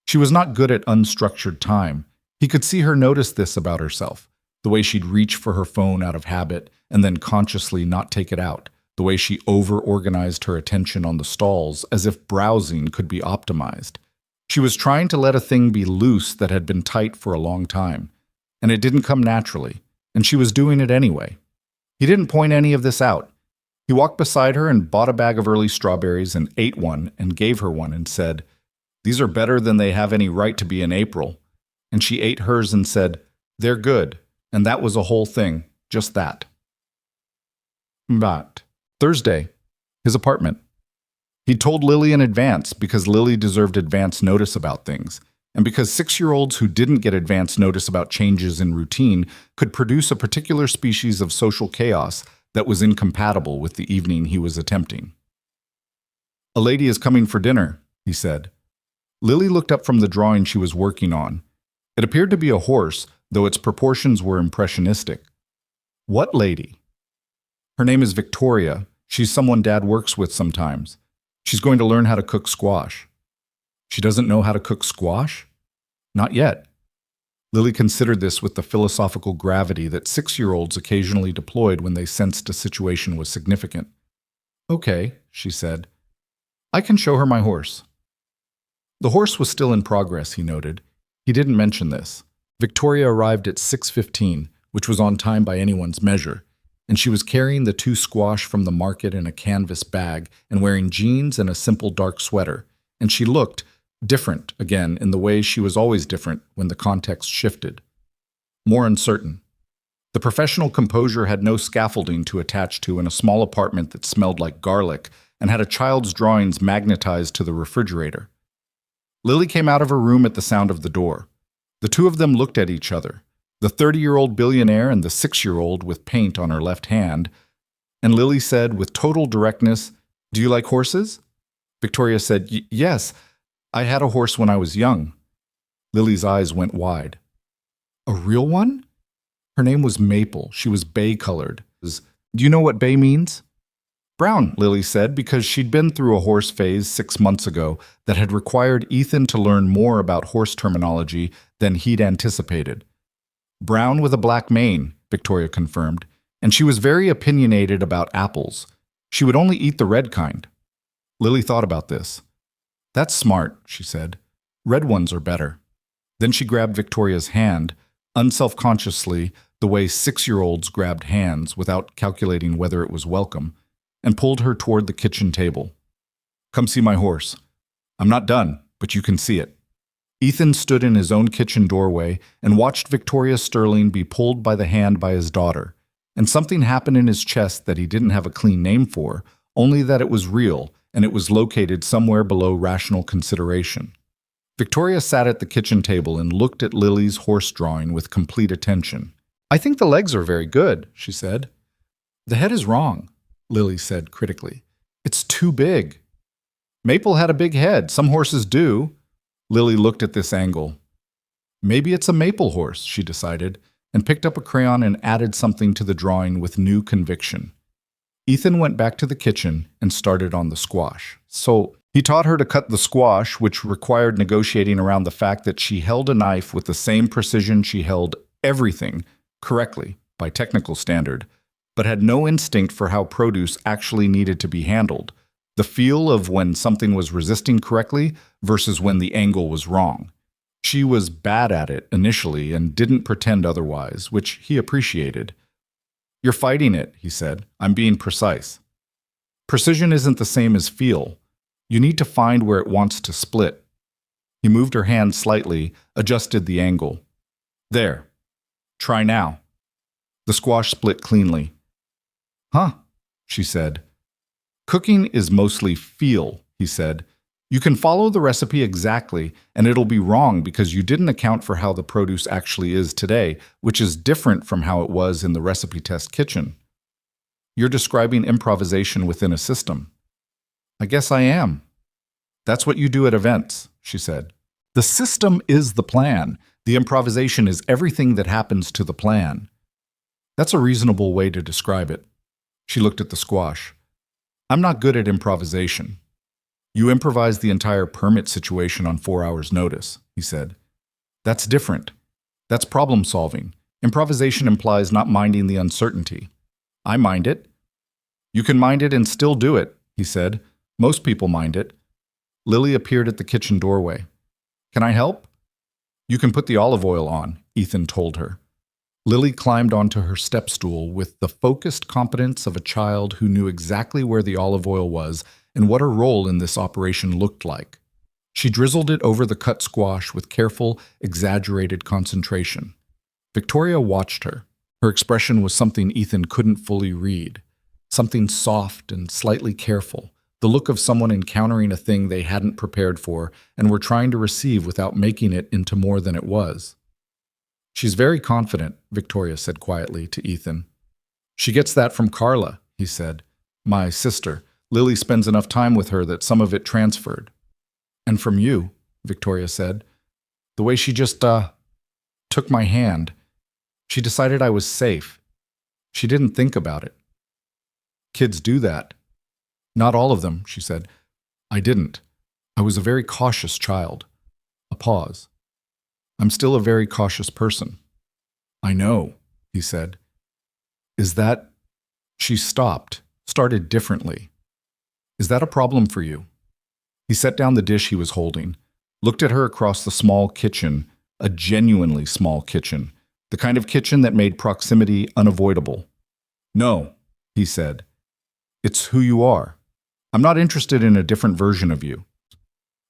She was not good at unstructured time. He could see her notice this about herself, the way she'd reach for her phone out of habit and then consciously not take it out, the way she over-organized her attention on the stalls as if browsing could be optimized. She was trying to let a thing be loose that had been tight for a long time, and it didn't come naturally, and she was doing it anyway. He didn't point any of this out. He walked beside her and bought a bag of early strawberries and ate one and gave her one and said, These are better than they have any right to be in April. And she ate hers and said, They're good. And that was a whole thing, just that. But Thursday, his apartment. He'd told Lily in advance because Lily deserved advance notice about things, and because 6-year-olds who didn't get advance notice about changes in routine could produce a particular species of social chaos that was incompatible with the evening he was attempting. A lady is coming for dinner, he said. Lily looked up from the drawing she was working on. It appeared to be a horse, though its proportions were impressionistic. What lady? Her name is Victoria. She's someone Dad works with sometimes. She's going to learn how to cook squash. She doesn't know how to cook squash? Not yet. Lily considered this with the philosophical gravity that 6-year-olds occasionally deployed when they sensed a situation was significant. Okay, she said. I can show her my horse. The horse was still in progress, he noted. He didn't mention this. Victoria arrived at 6:15, which was on time by anyone's measure, and she was carrying the 2 squash from the market in a canvas bag and wearing jeans and a simple dark sweater, and she looked different again in the way she was always different when the context shifted. More uncertain. The professional composure had no scaffolding to attach to in a small apartment that smelled like garlic and had a child's drawings magnetized to the refrigerator. Lily came out of her room at the sound of the door. The two of them looked at each other, the 30-year-old billionaire and the 6-year-old with paint on her left hand, and Lily said with total directness, "Do you like horses?" Victoria said, "Yes, I had a horse when I was young." Lily's eyes went wide. "A real one?" Her name was Maple. She was bay-colored. Do you know what bay means? Brown, Lily said, because she'd been through a horse phase 6 months ago that had required Ethan to learn more about horse terminology than he'd anticipated. Brown with a black mane, Victoria confirmed, and she was very opinionated about apples. She would only eat the red kind. Lily thought about this. "That's smart," she said. "Red ones are better." Then she grabbed Victoria's hand, unselfconsciously, the way 6-year-olds grabbed hands without calculating whether it was welcome, and pulled her toward the kitchen table. "Come see my horse. I'm not done, but you can see it." Ethan stood in his own kitchen doorway and watched Victoria Sterling be pulled by the hand by his daughter, and something happened in his chest that he didn't have a clean name for, only that it was real, and it was located somewhere below rational consideration. Victoria sat at the kitchen table and looked at Lily's horse drawing with complete attention. "I think the legs are very good," she said. "The head is wrong," Lily said critically. "It's too big." "Maple had a big head. Some horses do." Lily looked at this angle. "Maybe it's a maple horse," she decided, and picked up a crayon and added something to the drawing with new conviction. Ethan went back to the kitchen and started on the squash. So he taught her to cut the squash, which required negotiating around the fact that she held a knife with the same precision she held everything correctly by technical standard, but had no instinct for how produce actually needed to be handled, the feel of when something was resisting correctly versus when the angle was wrong. She was bad at it initially and didn't pretend otherwise, which he appreciated. "You're fighting it," he said. "I'm being precise." Precision isn't the same as feel. You need to find where it wants to split. He moved her hand slightly, adjusted the angle. "There. Try now." The squash split cleanly. "Huh," she said. "Cooking is mostly feel," he said. "You can follow the recipe exactly, and it'll be wrong because you didn't account for how the produce actually is today, which is different from how it was in the recipe test kitchen. You're describing improvisation within a system." "I guess I am." "That's what you do at events," she said. "The system is the plan. The improvisation is everything that happens to the plan." "That's a reasonable way to describe it." She looked at the squash. "I'm not good at improvisation." "You improvised the entire permit situation on 4 hours' notice," he said. "That's different. That's problem solving. Improvisation implies not minding the uncertainty." "I mind it." "You can mind it and still do it," he said. "Most people mind it." Lily appeared at the kitchen doorway. "Can I help?" "You can put the olive oil on," Ethan told her. Lily climbed onto her step stool with the focused competence of a child who knew exactly where the olive oil was and what her role in this operation looked like. She drizzled it over the cut squash with careful, exaggerated concentration. Victoria watched her. Her expression was something Ethan couldn't fully read. Something soft and slightly careful, the look of someone encountering a thing they hadn't prepared for and were trying to receive without making it into more than it was. "She's very confident," Victoria said quietly to Ethan. "She gets that from Carla," he said. "My sister. Lily spends enough time with her that some of it transferred." "And from you," Victoria said. "The way she just, took my hand. She decided I was safe. She didn't think about it." "Kids do that." "Not all of them," she said. "I didn't. I was a very cautious child." A pause. "I'm still a very cautious person." "I know," he said. "Is that—" She stopped, started differently. "Is that a problem for you?" He set down the dish he was holding, looked at her across the small kitchen, a genuinely small kitchen, the kind of kitchen that made proximity unavoidable. "No," he said. "It's who you are. I'm not interested in a different version of you."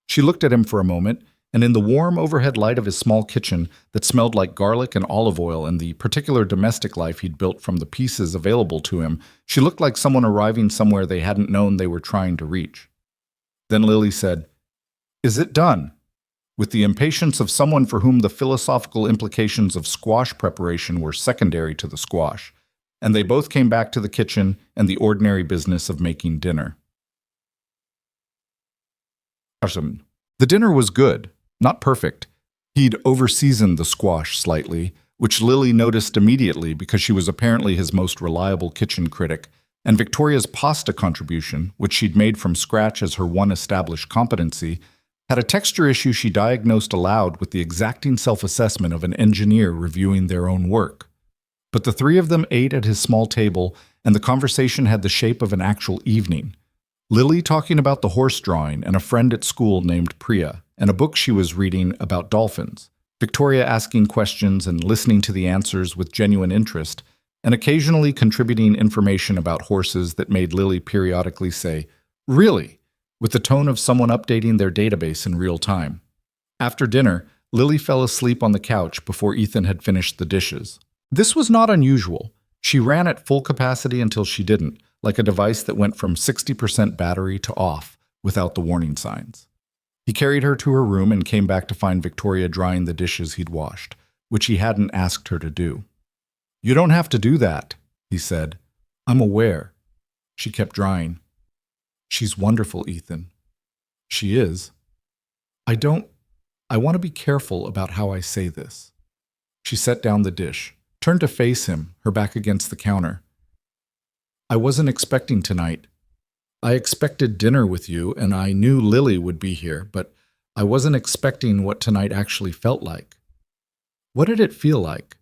She looked at him for a moment, and in the warm overhead light of his small kitchen that smelled like garlic and olive oil and the particular domestic life he'd built from the pieces available to him, she looked like someone arriving somewhere they hadn't known they were trying to reach. Then Lily said, "Is it done?" with the impatience of someone for whom the philosophical implications of squash preparation were secondary to the squash, and they both came back to the kitchen and the ordinary business of making dinner. The dinner was good, not perfect. He'd over-seasoned the squash slightly, which Lily noticed immediately because she was apparently his most reliable kitchen critic, and Victoria's pasta contribution, which she'd made from scratch as her one established competency, had a texture issue she diagnosed aloud with the exacting self-assessment of an engineer reviewing their own work. But the three of them ate at his small table, and the conversation had the shape of an actual evening. Lily talking about the horse drawing and a friend at school named Priya, and a book she was reading about dolphins. Victoria asking questions and listening to the answers with genuine interest, and occasionally contributing information about horses that made Lily periodically say, "Really?" with the tone of someone updating their database in real time. After dinner, Lily fell asleep on the couch before Ethan had finished the dishes. This was not unusual. She ran at full capacity until she didn't, like a device that went from 60% battery to off without the warning signs. He carried her to her room and came back to find Victoria drying the dishes he'd washed, which he hadn't asked her to do. "You don't have to do that," he said. "I'm aware." She kept drying. "She's wonderful, Ethan." "She is." I want to be careful about how I say this." She set down the dish, turned to face him, her back against the counter. "I wasn't expecting tonight. I expected dinner with you, and I knew Lily would be here, but I wasn't expecting what tonight actually felt like." What did it feel like?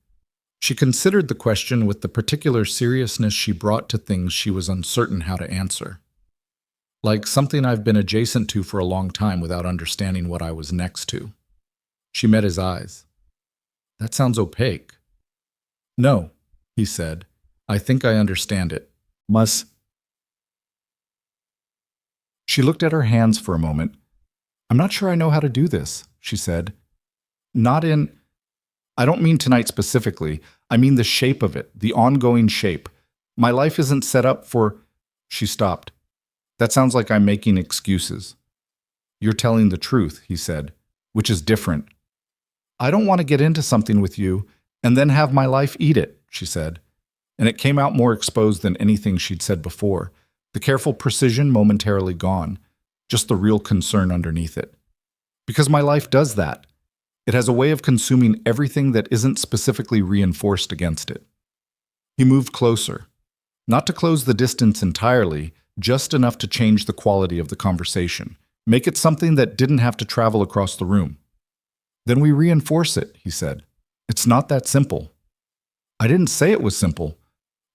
She considered the question with the particular seriousness she brought to things she was uncertain how to answer. Like something I've been adjacent to for a long time without understanding what I was next to. She met his eyes. "That sounds opaque." "No," he said. "I think I understand it. Must..." She looked at her hands for a moment. "I'm not sure I know how to do this," she said. I don't mean tonight specifically. I mean the shape of it, the ongoing shape. My life isn't set up for..." She stopped. "That sounds like I'm making excuses." "You're telling the truth," he said, "which is different." "I don't want to get into something with you and then have my life eat it," she said. And it came out more exposed than anything she'd said before. The careful precision momentarily gone, just the real concern underneath it. "Because my life does that. It has a way of consuming everything that isn't specifically reinforced against it." He moved closer, not to close the distance entirely, just enough to change the quality of the conversation, make it something that didn't have to travel across the room. "Then we reinforce it," he said. "It's not that simple." "I didn't say it was simple.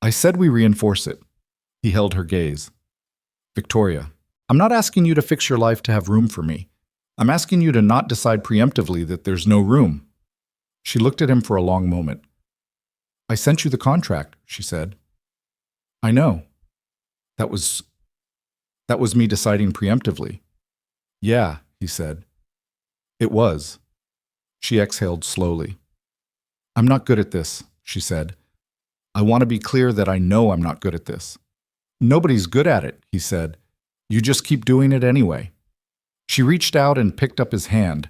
I said we reinforce it." He held her gaze. "Victoria, I'm not asking you to fix your life to have room for me. I'm asking you to not decide preemptively that there's no room." She looked at him for a long moment. "I sent you the contract," she said. "I know. That was me deciding preemptively." "Yeah," he said. "It was." She exhaled slowly. "I'm not good at this," she said. "I want to be clear that I know I'm not good at this." "Nobody's good at it," he said. "You just keep doing it anyway." She reached out and picked up his hand,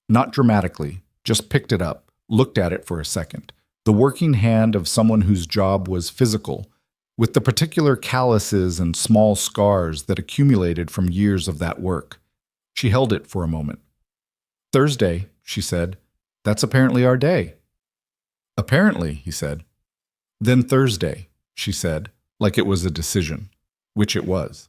not dramatically, just picked it up, looked at it for a second. The working hand of someone whose job was physical, with the particular calluses and small scars that accumulated from years of that work. She held it for a moment. "Thursday," she said. "That's apparently our day." "Apparently," he said. "Then Thursday," she said, like it was a decision, which it was.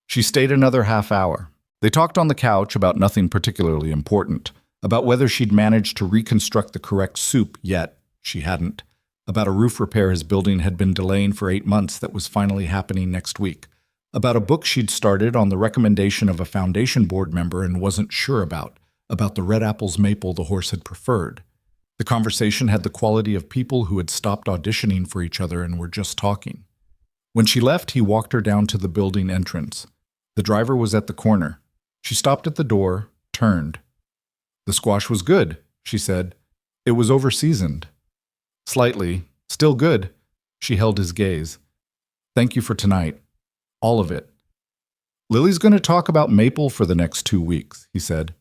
She stayed another half hour. They talked on the couch about nothing particularly important, about whether she'd managed to reconstruct the correct soup yet. She hadn't. About a roof repair his building had been delaying for 8 months that was finally happening next week. About a book she'd started on the recommendation of a foundation board member and wasn't sure about the red apples maple the horse had preferred. The conversation had the quality of people who had stopped auditioning for each other and were just talking. When she left, he walked her down to the building entrance. The driver was at the corner. She stopped at the door, turned. "The squash was good," she said. "It was over-seasoned." "Slightly. Still good." She held his gaze. "Thank you for tonight. All of it." "Lily's going to talk about maple for the next 2 weeks," he said.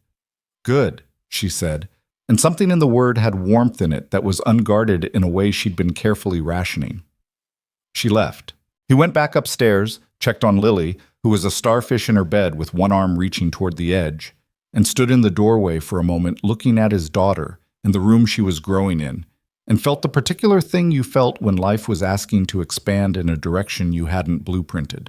"Good," she said, and something in the word had warmth in it that was unguarded in a way she'd been carefully rationing. She left. He went back upstairs, checked on Lily, who was a starfish in her bed with one arm reaching toward the edge, and stood in the doorway for a moment looking at his daughter and the room she was growing in, and felt the particular thing you felt when life was asking to expand in a direction you hadn't blueprinted.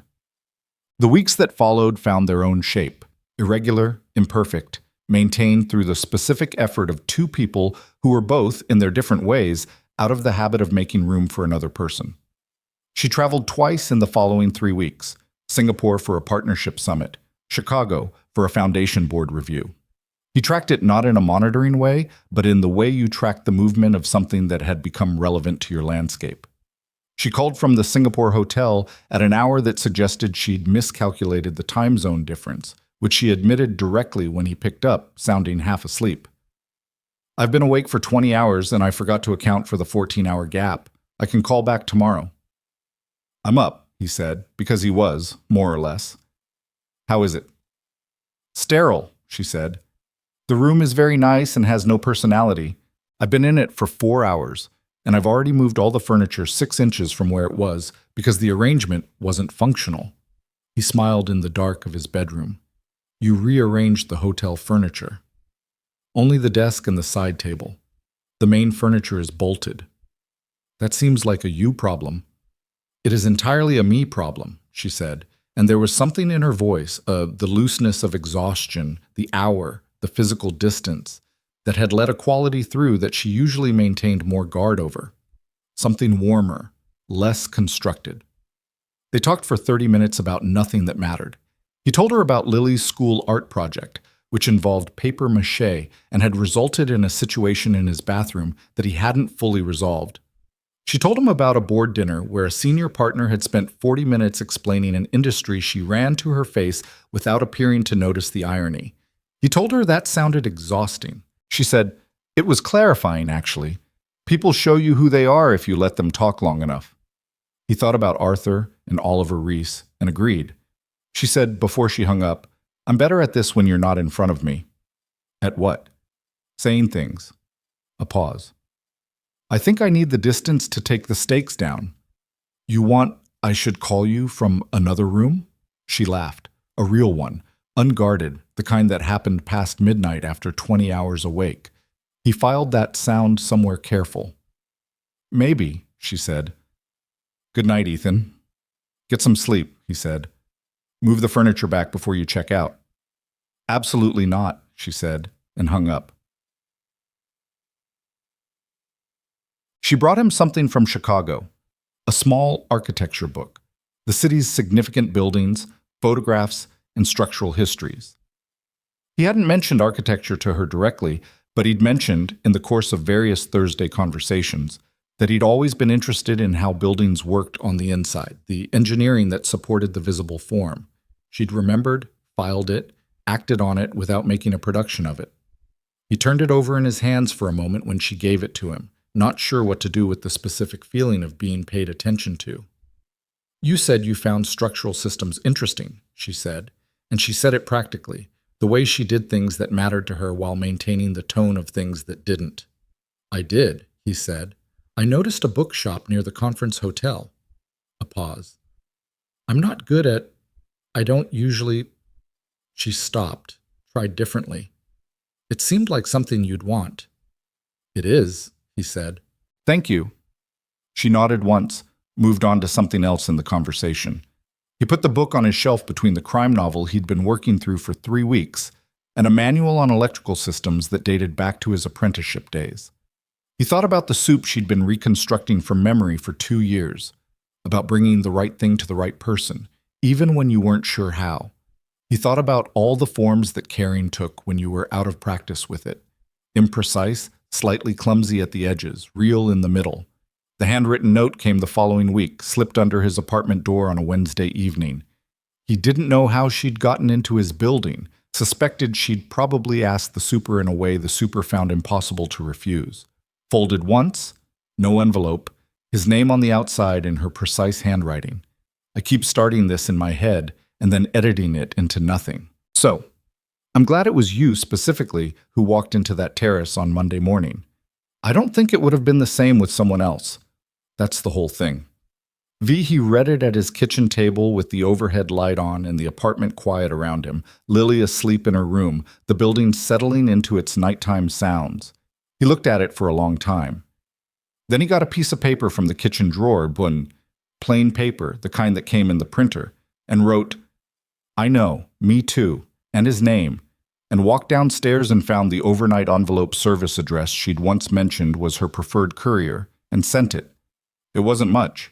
The weeks that followed found their own shape, irregular, imperfect, maintained through the specific effort of two people who were both, in their different ways, out of the habit of making room for another person. She traveled twice in the following 3 weeks: Singapore for a partnership summit, Chicago for a foundation board review. He tracked it not in a monitoring way, but in the way you track the movement of something that had become relevant to your landscape. She called from the Singapore hotel at an hour that suggested she'd miscalculated the time zone difference, which she admitted directly when he picked up, sounding half asleep. "I've been awake for 20 hours and I forgot to account for the 14-hour gap. I can call back tomorrow." "I'm up," he said, because he was, more or less. "How is it?" "Sterile," she said. "The room is very nice and has no personality. I've been in it for 4 hours, and I've already moved all the furniture 6 inches from where it was because the arrangement wasn't functional." He smiled in the dark of his bedroom. "You rearranged the hotel furniture." "Only the desk and the side table. The main furniture is bolted." "That seems like a you problem." "It is entirely a me problem," she said, and there was something in her voice, the looseness of exhaustion, the hour, the physical distance, that had let a quality through that she usually maintained more guard over. Something warmer, less constructed. They talked for 30 minutes about nothing that mattered. He told her about Lily's school art project, which involved paper mache and had resulted in a situation in his bathroom that he hadn't fully resolved. She told him about a board dinner where a senior partner had spent 40 minutes explaining an industry she ran to her face without appearing to notice the irony. He told her that sounded exhausting. She said, "It was clarifying, actually. People show you who they are if you let them talk long enough." He thought about Arthur and Oliver Reese and agreed. She said before she hung up, "I'm better at this when you're not in front of me." "At what?" "Saying things." A pause. "I think I need the distance to take the stakes down." "You want I should call you from another room?" She laughed. A real one, unguarded, the kind that happened past midnight after 20 hours awake. He filed that sound somewhere careful. "Maybe," she said. "Good night, Ethan." "Get some sleep," he said. "Move the furniture back before you check out." "Absolutely not," she said, and hung up. She brought him something from Chicago, a small architecture book, the city's significant buildings, photographs, and structural histories. He hadn't mentioned architecture to her directly, but he'd mentioned, in the course of various Thursday conversations, that he'd always been interested in how buildings worked on the inside, the engineering that supported the visible form. She'd remembered, filed it, acted on it without making a production of it. He turned it over in his hands for a moment when she gave it to him, not sure what to do with the specific feeling of being paid attention to. "You said you found structural systems interesting," she said, and she said it practically, the way she did things that mattered to her while maintaining the tone of things that didn't. "I did," he said. "I noticed a bookshop near the conference hotel." A pause. "I'm not good at... I don't usually..." She stopped, tried differently. "It seemed like something you'd want." "It is," he said. "Thank you." She nodded once, moved on to something else in the conversation. He put the book on his shelf between the crime novel he'd been working through for 3 weeks and a manual on electrical systems that dated back to his apprenticeship days. He thought about the soup she'd been reconstructing from memory for 2 years, about bringing the right thing to the right person, even when you weren't sure how. He thought about all the forms that caring took when you were out of practice with it. Imprecise, slightly clumsy at the edges, real in the middle. The handwritten note came the following week, slipped under his apartment door on a Wednesday evening. He didn't know how she'd gotten into his building, suspected she'd probably asked the super in a way the super found impossible to refuse. Folded once, no envelope, his name on the outside in her precise handwriting. "I keep starting this in my head and then editing it into nothing. So, I'm glad it was you specifically who walked into that terrace on Monday morning. I don't think it would have been the same with someone else. That's the whole thing. He read it at his kitchen table with the overhead light on and the apartment quiet around him, Lily asleep in her room, the building settling into its nighttime sounds. He looked at it for a long time. Then he got a piece of paper from the kitchen drawer, plain paper, the kind that came in the printer, and wrote, "I know, me too," and his name, and walked downstairs and found the overnight envelope service address she'd once mentioned was her preferred courier, and sent it. It wasn't much.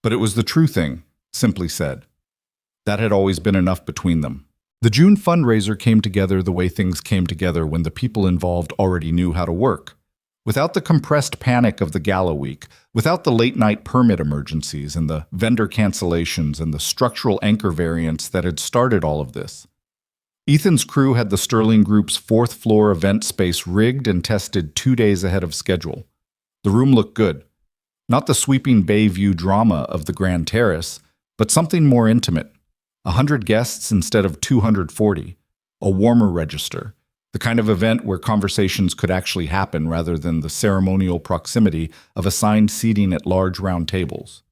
But it was the true thing, simply said. That had always been enough between them. The June fundraiser came together the way things came together when the people involved already knew how to work. Without the compressed panic of the gala week, without the late-night permit emergencies and the vendor cancellations and the structural anchor variants that had started all of this. Ethan's crew had the Sterling Group's fourth-floor event space rigged and tested 2 days ahead of schedule. The room looked good. Not the sweeping bay view drama of the Grand Terrace, but something more intimate. 100 guests instead of 240. A warmer register. The kind of event where conversations could actually happen rather than the ceremonial proximity of assigned seating at large round tables.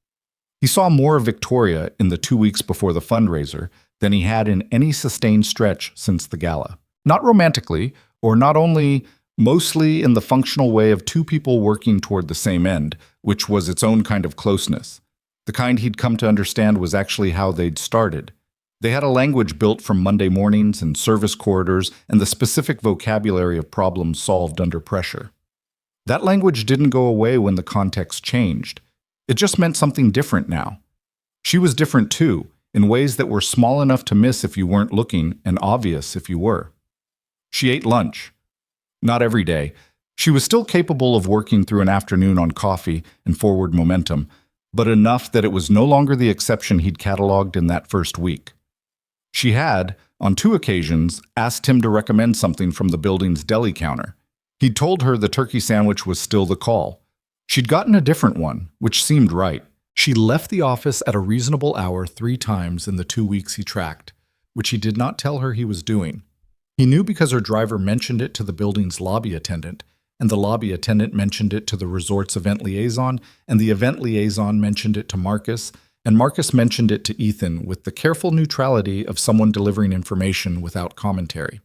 He saw more of Victoria in the 2 weeks before the fundraiser than he had in any sustained stretch since the gala. Not romantically, or not only, mostly in the functional way of two people working toward the same end, which was its own kind of closeness. The kind he'd come to understand was actually how they'd started. They had a language built from Monday mornings and service corridors and the specific vocabulary of problems solved under pressure. That language didn't go away when the context changed. It just meant something different now. She was different too, in ways that were small enough to miss if you weren't looking and obvious if you were. She ate lunch. Not every day. She was still capable of working through an afternoon on coffee and forward momentum, but enough that it was no longer the exception he'd cataloged in that first week. She had, on 2 occasions, asked him to recommend something from the building's deli counter. He'd told her the turkey sandwich was still the call. She'd gotten a different one, which seemed right. She left the office at a reasonable hour 3 times in the 2 weeks he tracked, which he did not tell her he was doing. He knew because her driver mentioned it to the building's lobby attendant, and the lobby attendant mentioned it to the resort's event liaison, and the event liaison mentioned it to Marcus, and Marcus mentioned it to Ethan with the careful neutrality of someone delivering information without commentary.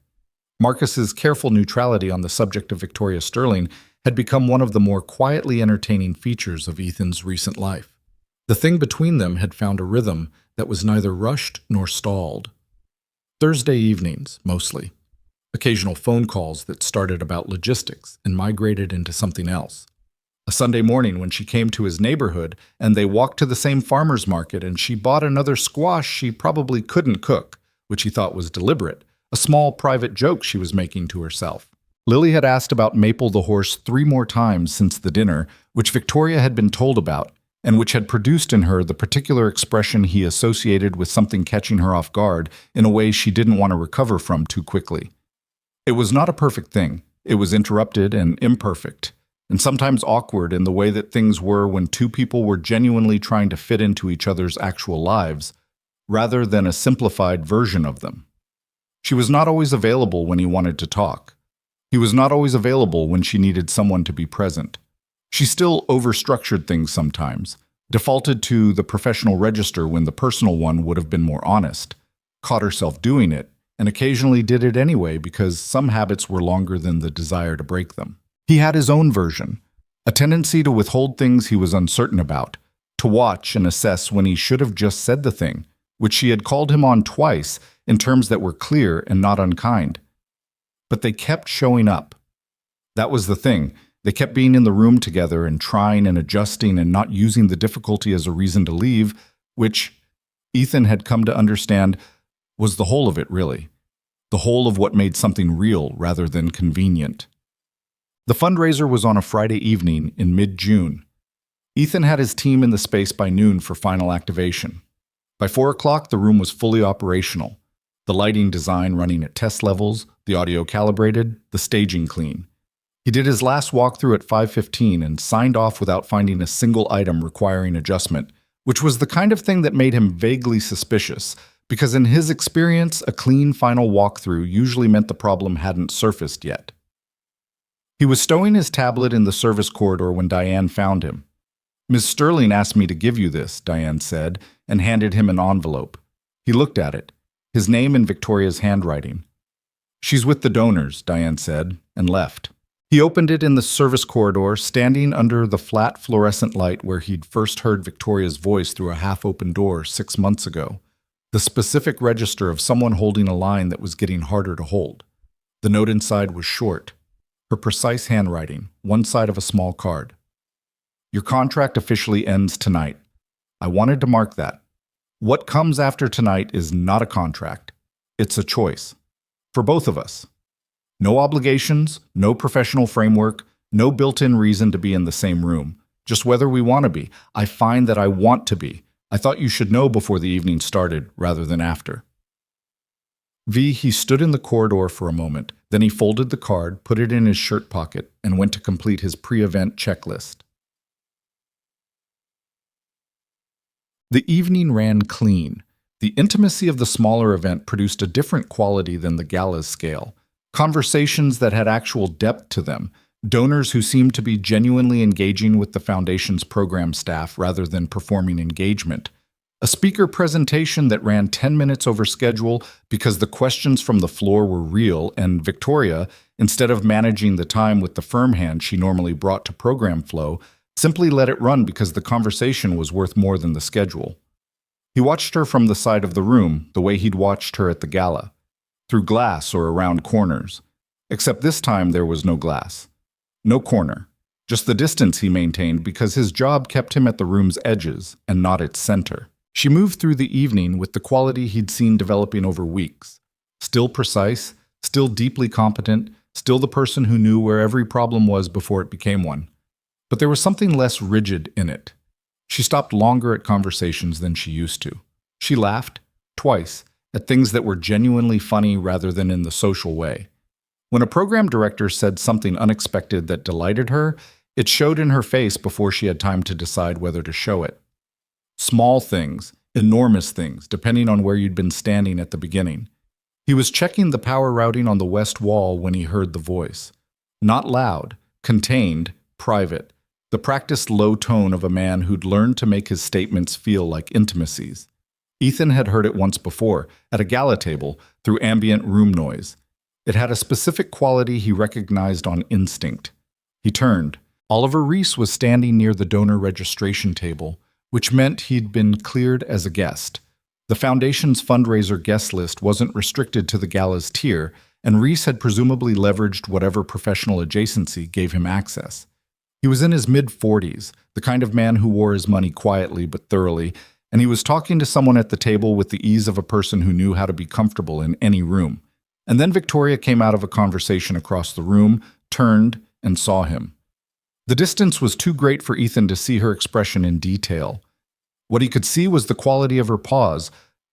Marcus's careful neutrality on the subject of Victoria Sterling had become one of the more quietly entertaining features of Ethan's recent life. The thing between them had found a rhythm that was neither rushed nor stalled. Thursday evenings, mostly. Occasional phone calls that started about logistics and migrated into something else. A Sunday morning when she came to his neighborhood and they walked to the same farmer's market and she bought another squash she probably couldn't cook, which he thought was deliberate, a small private joke she was making to herself. Lily had asked about Maple the horse 3 more times since the dinner, which Victoria had been told about, and which had produced in her the particular expression he associated with something catching her off guard in a way she didn't want to recover from too quickly. It was not a perfect thing. It was interrupted and imperfect, and sometimes awkward in the way that things were when 2 people were genuinely trying to fit into each other's actual lives, rather than a simplified version of them. She was not always available when he wanted to talk. He was not always available when she needed someone to be present. She still overstructured things sometimes, defaulted to the professional register when the personal one would have been more honest, caught herself doing it, and occasionally did it anyway because some habits were longer than the desire to break them. He had his own version, a tendency to withhold things he was uncertain about, to watch and assess when he should have just said the thing, which she had called him on twice in terms that were clear and not unkind. But they kept showing up. That was the thing. They kept being in the room together and trying and adjusting and not using the difficulty as a reason to leave, which Ethan had come to understand was the whole of it, really. The whole of what made something real rather than convenient. The fundraiser was on a Friday evening in mid-June. Ethan had his team in the space by noon for final activation. By 4 o'clock, the room was fully operational. The lighting design running at test levels, the audio calibrated, the staging clean. He did his last walkthrough at 5:15 and signed off without finding a single item requiring adjustment, which was the kind of thing that made him vaguely suspicious, because in his experience, a clean final walkthrough usually meant the problem hadn't surfaced yet. He was stowing his tablet in the service corridor when Diane found him. "Miss Sterling asked me to give you this," Diane said, and handed him an envelope. He looked at it, his name in Victoria's handwriting. "She's with the donors," Diane said, and left. He opened it in the service corridor, standing under the flat fluorescent light where he'd first heard Victoria's voice through a half-open door 6 months ago. The specific register of someone holding a line that was getting harder to hold. The note inside was short. Her precise handwriting, one side of a small card. "Your contract officially ends tonight. I wanted to mark that. What comes after tonight is not a contract. It's a choice. For both of us. No obligations, no professional framework, no built-in reason to be in the same room. Just whether we want to be. I find that I want to be. I thought you should know before the evening started, rather than after." He stood in the corridor for a moment. Then he folded the card, put it in his shirt pocket, and went to complete his pre-event checklist. The evening ran clean. The intimacy of the smaller event produced a different quality than the gala's scale. Conversations that had actual depth to them, donors who seemed to be genuinely engaging with the Foundation's program staff rather than performing engagement. A speaker presentation that ran 10 minutes over schedule because the questions from the floor were real, and Victoria, instead of managing the time with the firm hand she normally brought to program flow, simply let it run because the conversation was worth more than the schedule. He watched her from the side of the room, the way he'd watched her at the gala. Through glass or around corners. Except this time there was no glass. No corner. Just the distance he maintained because his job kept him at the room's edges and not its center. She moved through the evening with the quality he'd seen developing over weeks. Still precise, still deeply competent, still the person who knew where every problem was before it became one. But there was something less rigid in it. She stopped longer at conversations than she used to. She laughed, twice, at things that were genuinely funny rather than in the social way. When a program director said something unexpected that delighted her, it showed in her face before she had time to decide whether to show it. Small things, enormous things, depending on where you'd been standing at the beginning. He was checking the power routing on the west wall when he heard the voice. Not loud, contained, private. The practiced low tone of a man who'd learned to make his statements feel like intimacies. Ethan had heard it once before, at a gala table, through ambient room noise. It had a specific quality he recognized on instinct. He turned. Oliver Reese was standing near the donor registration table, which meant he'd been cleared as a guest. The Foundation's fundraiser guest list wasn't restricted to the gala's tier, and Reese had presumably leveraged whatever professional adjacency gave him access. He was in his mid-40s, the kind of man who wore his money quietly but thoroughly, and he was talking to someone at the table with the ease of a person who knew how to be comfortable in any room. And then Victoria came out of a conversation across the room, turned, and saw him. The distance was too great for Ethan to see her expression in detail. What he could see was the quality of her pause,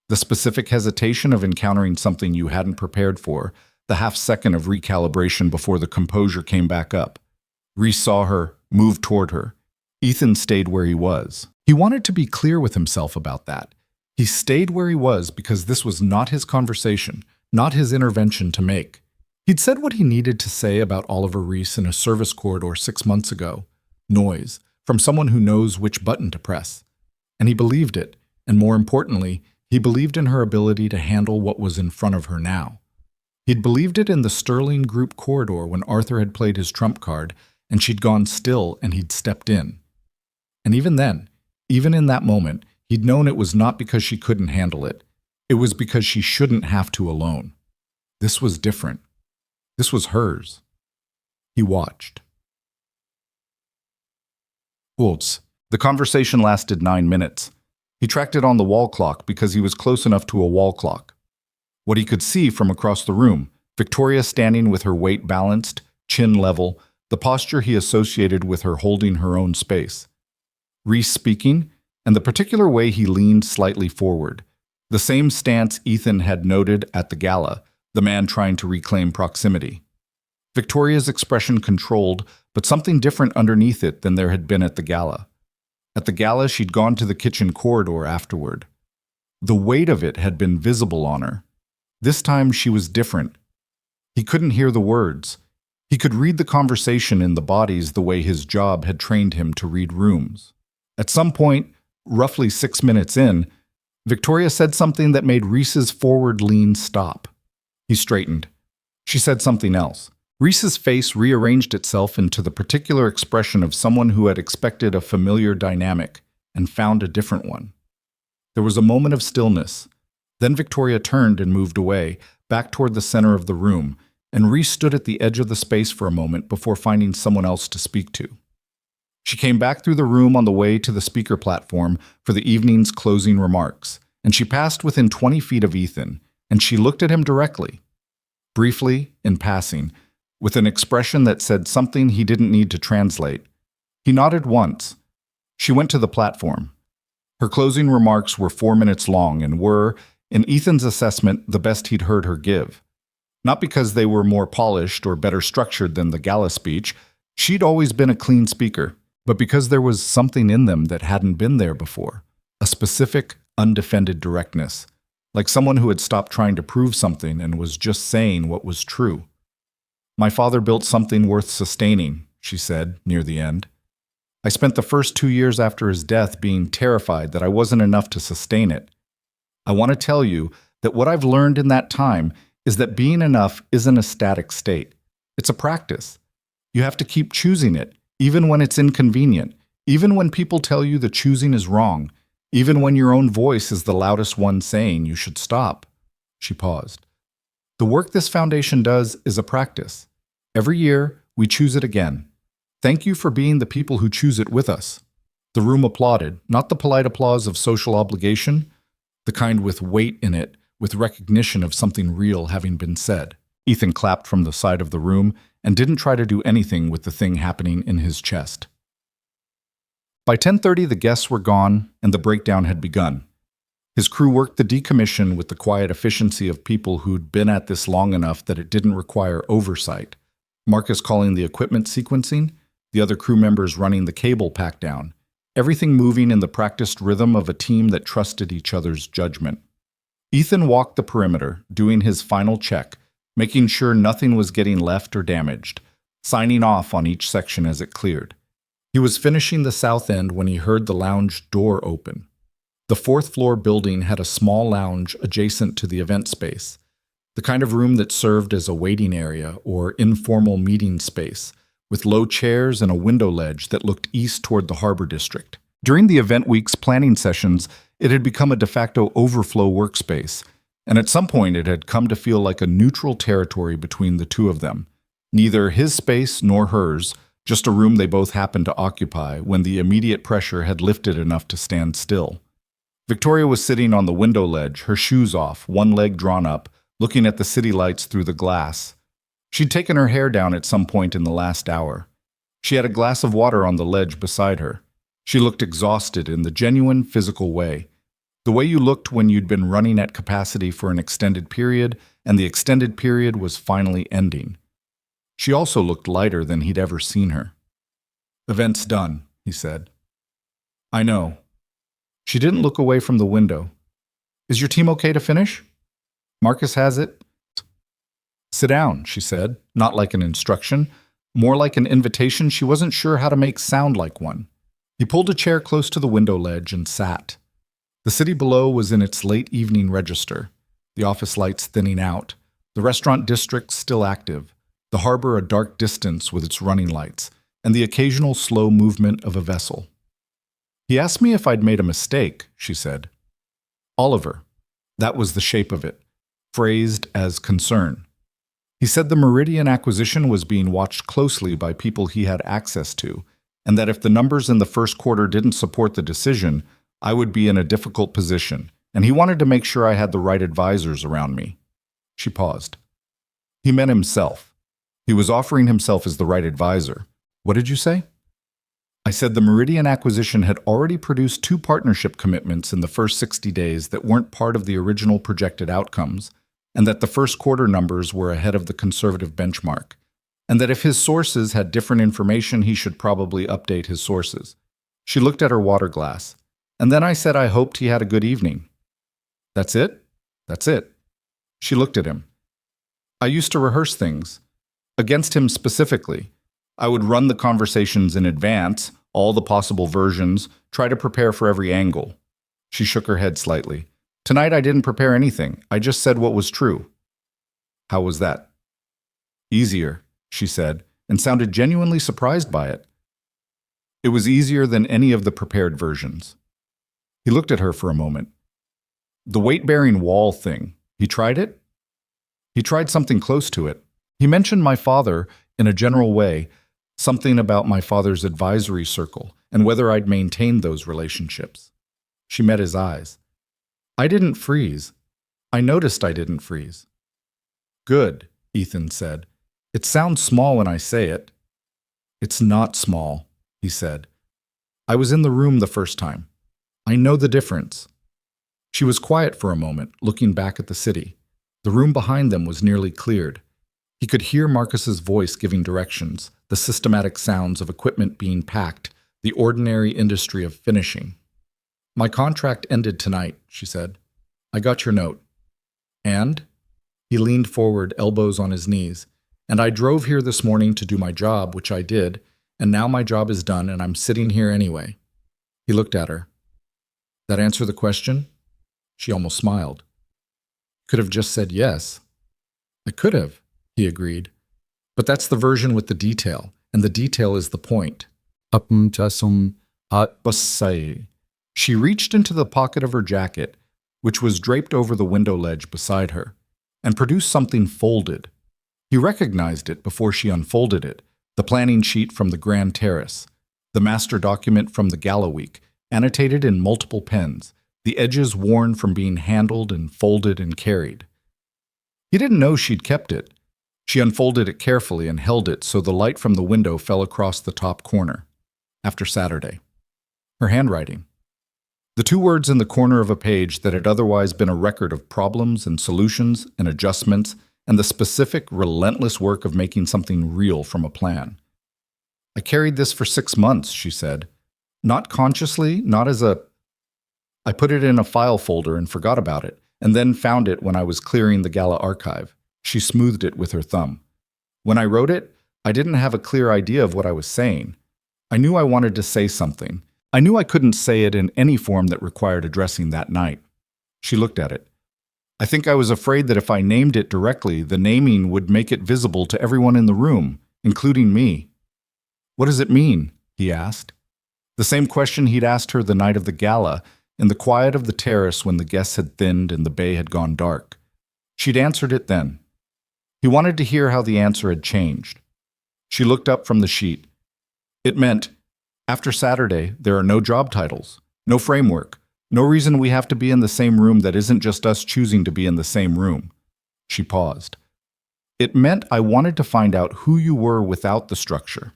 the specific hesitation of encountering something you hadn't prepared for, the half-second of recalibration before the composure came back up. Reese saw her, moved toward her. Ethan stayed where he was. He wanted to be clear with himself about that. He stayed where he was because this was not his conversation, not his intervention to make. He'd said what he needed to say about Oliver Reese in a service corridor 6 months ago. Noise, from someone who knows which button to press. And he believed it, and more importantly, he believed in her ability to handle what was in front of her now. He'd believed it in the Sterling Group corridor when Arthur had played his trump card, and she'd gone still and he'd stepped in. And even then, even in that moment, he'd known it was not because she couldn't handle it. It was because she shouldn't have to alone. This was different. This was hers. He watched. Olds. The conversation lasted 9 minutes. He tracked it on the wall clock because he was close enough to a wall clock. What he could see from across the room, Victoria standing with her weight balanced, chin level, the posture he associated with her holding her own space. Reese speaking, and the particular way he leaned slightly forward. The same stance Ethan had noted at the gala, the man trying to reclaim proximity. Victoria's expression controlled, but something different underneath it than there had been at the gala. At the gala, she'd gone to the kitchen corridor afterward. The weight of it had been visible on her. This time she was different. He couldn't hear the words. He could read the conversation in the bodies the way his job had trained him to read rooms. At some point, roughly 6 minutes in, Victoria said something that made Reese's forward lean stop. He straightened. She said something else. Reese's face rearranged itself into the particular expression of someone who had expected a familiar dynamic and found a different one. There was a moment of stillness. Then Victoria turned and moved away, back toward the center of the room, and Reese stood at the edge of the space for a moment before finding someone else to speak to. She came back through the room on the way to the speaker platform for the evening's closing remarks, and she passed within 20 feet of Ethan, and she looked at him directly. Briefly, in passing, with an expression that said something he didn't need to translate. He nodded once. She went to the platform. Her closing remarks were 4 minutes long and were, in Ethan's assessment, the best he'd heard her give. Not because they were more polished or better structured than the gala speech. She'd always been a clean speaker, but because there was something in them that hadn't been there before. A specific, undefended directness, like someone who had stopped trying to prove something and was just saying what was true. "My father built something worth sustaining," she said, near the end. "I spent the first 2 years after his death being terrified that I wasn't enough to sustain it. I want to tell you that what I've learned in that time is that being enough isn't a static state. It's a practice. You have to keep choosing it, even when it's inconvenient, even when people tell you the choosing is wrong, even when your own voice is the loudest one saying you should stop." She paused. "The work this foundation does is a practice. Every year, we choose it again. Thank you for being the people who choose it with us." The room applauded, not the polite applause of social obligation, the kind with weight in it, with recognition of something real having been said. Ethan clapped from the side of the room and didn't try to do anything with the thing happening in his chest. By 10:30, the guests were gone and the breakdown had begun. His crew worked the decommission with the quiet efficiency of people who'd been at this long enough that it didn't require oversight. Marcus calling the equipment sequencing, the other crew members running the cable pack down, everything moving in the practiced rhythm of a team that trusted each other's judgment. Ethan walked the perimeter, doing his final check, making sure nothing was getting left or damaged, signing off on each section as it cleared. He was finishing the south end when he heard the lounge door open. The fourth-floor building had a small lounge adjacent to the event space, the kind of room that served as a waiting area or informal meeting space, with low chairs and a window ledge that looked east toward the harbor district. During the event week's planning sessions, it had become a de facto overflow workspace, and at some point it had come to feel like a neutral territory between the two of them. Neither his space nor hers, just a room they both happened to occupy when the immediate pressure had lifted enough to stand still. Victoria was sitting on the window ledge, her shoes off, one leg drawn up, looking at the city lights through the glass. She'd taken her hair down at some point in the last hour. She had a glass of water on the ledge beside her. She looked exhausted in the genuine physical way. The way you looked when you'd been running at capacity for an extended period, and the extended period was finally ending. She also looked lighter than he'd ever seen her. "Event's done," he said. "I know." She didn't look away from the window. "Is your team okay to finish?" "Marcus has it." "Sit down," she said, not like an instruction, more like an invitation she wasn't sure how to make sound like one. He pulled a chair close to the window ledge and sat. The city below was in its late evening register, the office lights thinning out, the restaurant district still active, the harbor a dark distance with its running lights, and the occasional slow movement of a vessel. "He asked me if I'd made a mistake," she said. "Oliver." That was the shape of it, phrased as concern. He said the Meridian acquisition was being watched closely by people he had access to, and that if the numbers in the first quarter didn't support the decision, I would be in a difficult position, and he wanted to make sure I had the right advisors around me. She paused. He meant himself. He was offering himself as the right advisor. "What did you say?" "I said the Meridian acquisition had already produced 2 partnership commitments in the first 60 days that weren't part of the original projected outcomes, and that the first quarter numbers were ahead of the conservative benchmark, and that if his sources had different information, he should probably update his sources." She looked at her water glass. "And then I said I hoped he had a good evening." That's it? That's it. She looked at him. I used to rehearse things. Against him specifically. I would run the conversations in advance, all the possible versions, try to prepare for every angle. She shook her head slightly. Tonight I didn't prepare anything. I just said what was true. How was that? Easier, she said, and sounded genuinely surprised by it. It was easier than any of the prepared versions. He looked at her for a moment. The weight-bearing wall thing, he tried it? He tried something close to it. He mentioned my father in a general way, something about my father's advisory circle and whether I'd maintained those relationships. She met his eyes. I didn't freeze. I noticed I didn't freeze. Good, Ethan said. It sounds small when I say it. It's not small, he said. I was in the room the first time. I know the difference. She was quiet for a moment, looking back at the city. The room behind them was nearly cleared. He could hear Marcus's voice giving directions, the systematic sounds of equipment being packed, the ordinary industry of finishing. My contract ended tonight, she said. I got your note. And? He leaned forward, elbows on his knees. And I drove here this morning to do my job, which I did, and now my job is done and I'm sitting here anyway. He looked at her. That answer the question? She almost smiled. Could have just said yes. I could have, he agreed. But that's the version with the detail, and the detail is the point. She reached into the pocket of her jacket, which was draped over the window ledge beside her, and produced something folded. He recognized it before she unfolded it, the planning sheet from the Grand Terrace, the master document from the Gala Week, annotated in multiple pens, the edges worn from being handled and folded and carried. He didn't know she'd kept it. She unfolded it carefully and held it so the light from the window fell across the top corner. After Saturday. Her handwriting. The two words in the corner of a page that had otherwise been a record of problems and solutions and adjustments and the specific, relentless work of making something real from a plan. I carried this for 6 months, she said. Not consciously, not as a... I put it in a file folder and forgot about it, and then found it when I was clearing the Gala archive. She smoothed it with her thumb. When I wrote it, I didn't have a clear idea of what I was saying. I knew I wanted to say something. I knew I couldn't say it in any form that required addressing that night. She looked at it. I think I was afraid that if I named it directly, the naming would make it visible to everyone in the room, including me. What does it mean? He asked. The same question he'd asked her the night of the gala, in the quiet of the terrace when the guests had thinned and the bay had gone dark. She'd answered it then. He wanted to hear how the answer had changed. She looked up from the sheet. It meant, after Saturday, there are no job titles, no framework, no reason we have to be in the same room that isn't just us choosing to be in the same room. She paused. It meant I wanted to find out who you were without the structure.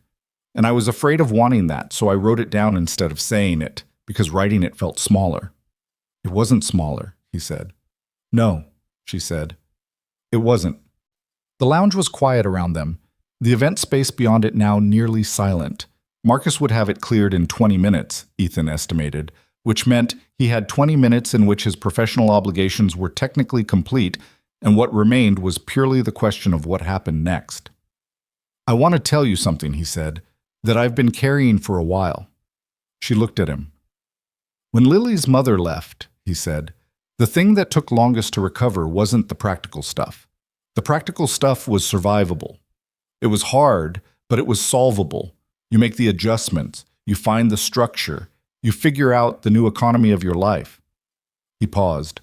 And I was afraid of wanting that, so I wrote it down instead of saying it, because writing it felt smaller. It wasn't smaller, he said. No, she said. It wasn't. The lounge was quiet around them, the event space beyond it now nearly silent. Marcus would have it cleared in 20 minutes, Ethan estimated, which meant he had 20 minutes in which his professional obligations were technically complete, and what remained was purely the question of what happened next. I want to tell you something, he said, that I've been carrying for a while. She looked at him. When Lily's mother left, he said, the thing that took longest to recover wasn't the practical stuff. The practical stuff was survivable. It was hard, but it was solvable. You make the adjustments, you find the structure, you figure out the new economy of your life. He paused.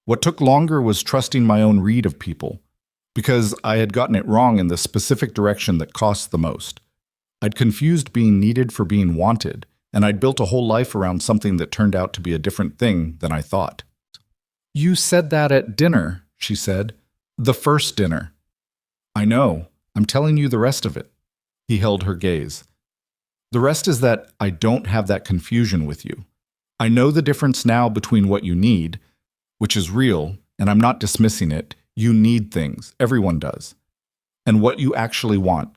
What took longer was trusting my own read of people, because I had gotten it wrong in the specific direction that costs the most. I'd confused being needed for being wanted, and I'd built a whole life around something that turned out to be a different thing than I thought. You said that at dinner, she said. The first dinner. I know. I'm telling you the rest of it. He held her gaze. The rest is that I don't have that confusion with you. I know the difference now between what you need, which is real, and I'm not dismissing it. You need things. Everyone does. And what you actually want.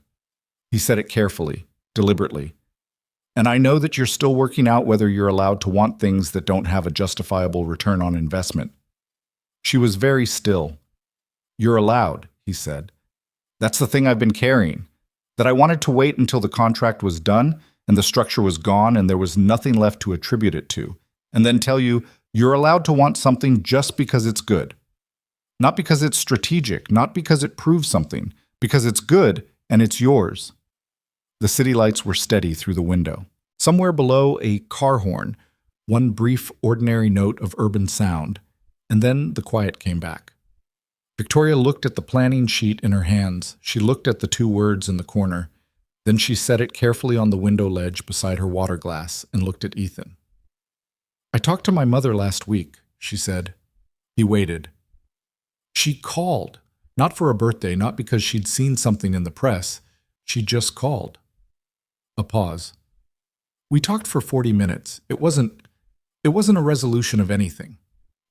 He said it carefully, deliberately. And I know that you're still working out whether you're allowed to want things that don't have a justifiable return on investment. She was very still. "You're allowed," he said. "That's the thing I've been carrying. That I wanted to wait until the contract was done and the structure was gone and there was nothing left to attribute it to, and then tell you, you're allowed to want something just because it's good. Not because it's strategic, not because it proves something, because it's good and it's yours." The city lights were steady through the window. Somewhere below, a car horn, one brief, ordinary note of urban sound, and then the quiet came back. Victoria looked at the planning sheet in her hands. She looked at the two words in the corner. Then she set it carefully on the window ledge beside her water glass and looked at Ethan. "I talked to my mother last week," she said. He waited. "She called. Not for a birthday, not because she'd seen something in the press. She just called." A pause. "We talked for 40 minutes. It wasn't a resolution of anything.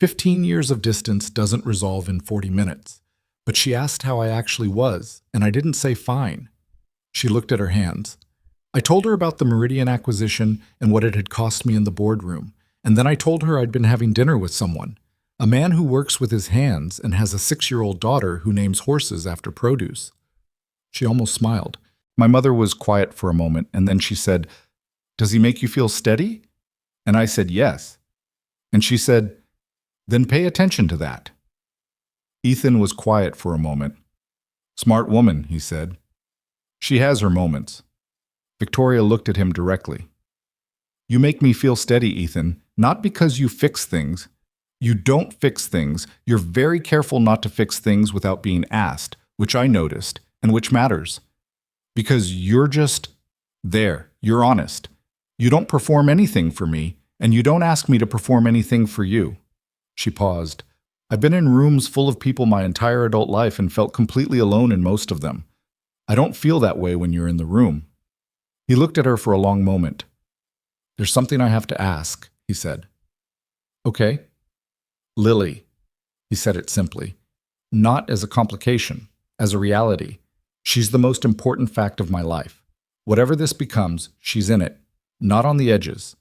15 years of distance doesn't resolve in 40 minutes. But she asked how I actually was, and I didn't say fine." She looked at her hands. "I told her about the Meridian acquisition and what it had cost me in the boardroom, and then I told her I'd been having dinner with someone, a man who works with his hands and has a 6-year-old daughter who names horses after produce." She almost smiled. My mother was quiet for a moment, and then she said, "Does he make you feel steady?" And I said, "Yes." And she said, "Then pay attention to that." Ethan was quiet for a moment. "Smart woman," he said. "She has her moments." Victoria looked at him directly. "You make me feel steady, Ethan, not because you fix things. You don't fix things. You're very careful not to fix things without being asked, which I noticed, and which matters. Because you're just there. You're honest. You don't perform anything for me, and you don't ask me to perform anything for you." She paused. "I've been in rooms full of people my entire adult life and felt completely alone in most of them. I don't feel that way when you're in the room." He looked at her for a long moment. "There's something I have to ask," he said. "Okay." "Lily," he said it simply, not as a complication, as a reality. "She's the most important fact of my life. Whatever this becomes, she's in it, not on the edges.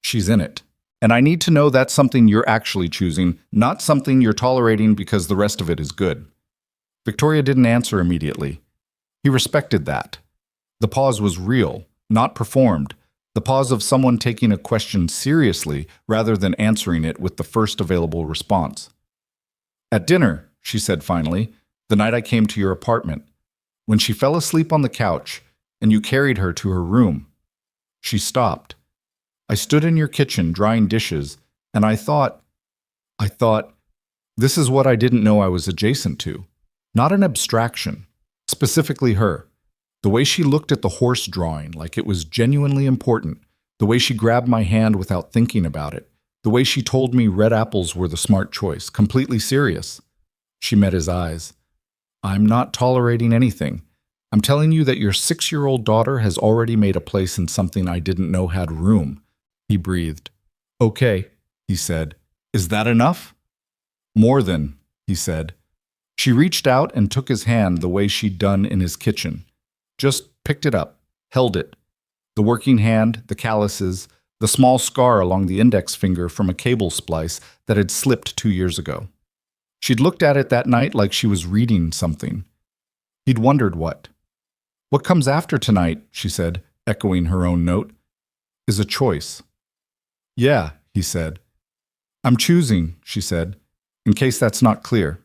She's in it. And I need to know that's something you're actually choosing, not something you're tolerating because the rest of it is good." Victoria didn't answer immediately. He respected that. The pause was real, not performed. The pause of someone taking a question seriously rather than answering it with the first available response. "At dinner," she said finally, "the night I came to your apartment, when she fell asleep on the couch and you carried her to her room." She stopped. "I stood in your kitchen drying dishes, and I thought, this is what I didn't know I was adjacent to. Not an abstraction. Specifically her. The way she looked at the horse drawing like it was genuinely important. The way she grabbed my hand without thinking about it. The way she told me red apples were the smart choice, completely serious." She met his eyes. "I'm not tolerating anything. I'm telling you that your 6-year-old daughter has already made a place in something I didn't know had room." He breathed. "Okay," he said. "Is that enough?" "More than," he said. She reached out and took his hand the way she'd done in his kitchen. Just picked it up, held it. The working hand, the calluses, the small scar along the index finger from a cable splice that had slipped 2 years ago. She'd looked at it that night like she was reading something. He'd wondered what. "What comes after tonight," she said, echoing her own note, "is a choice." "Yeah," he said. "I'm choosing," she said, "in case that's not clear."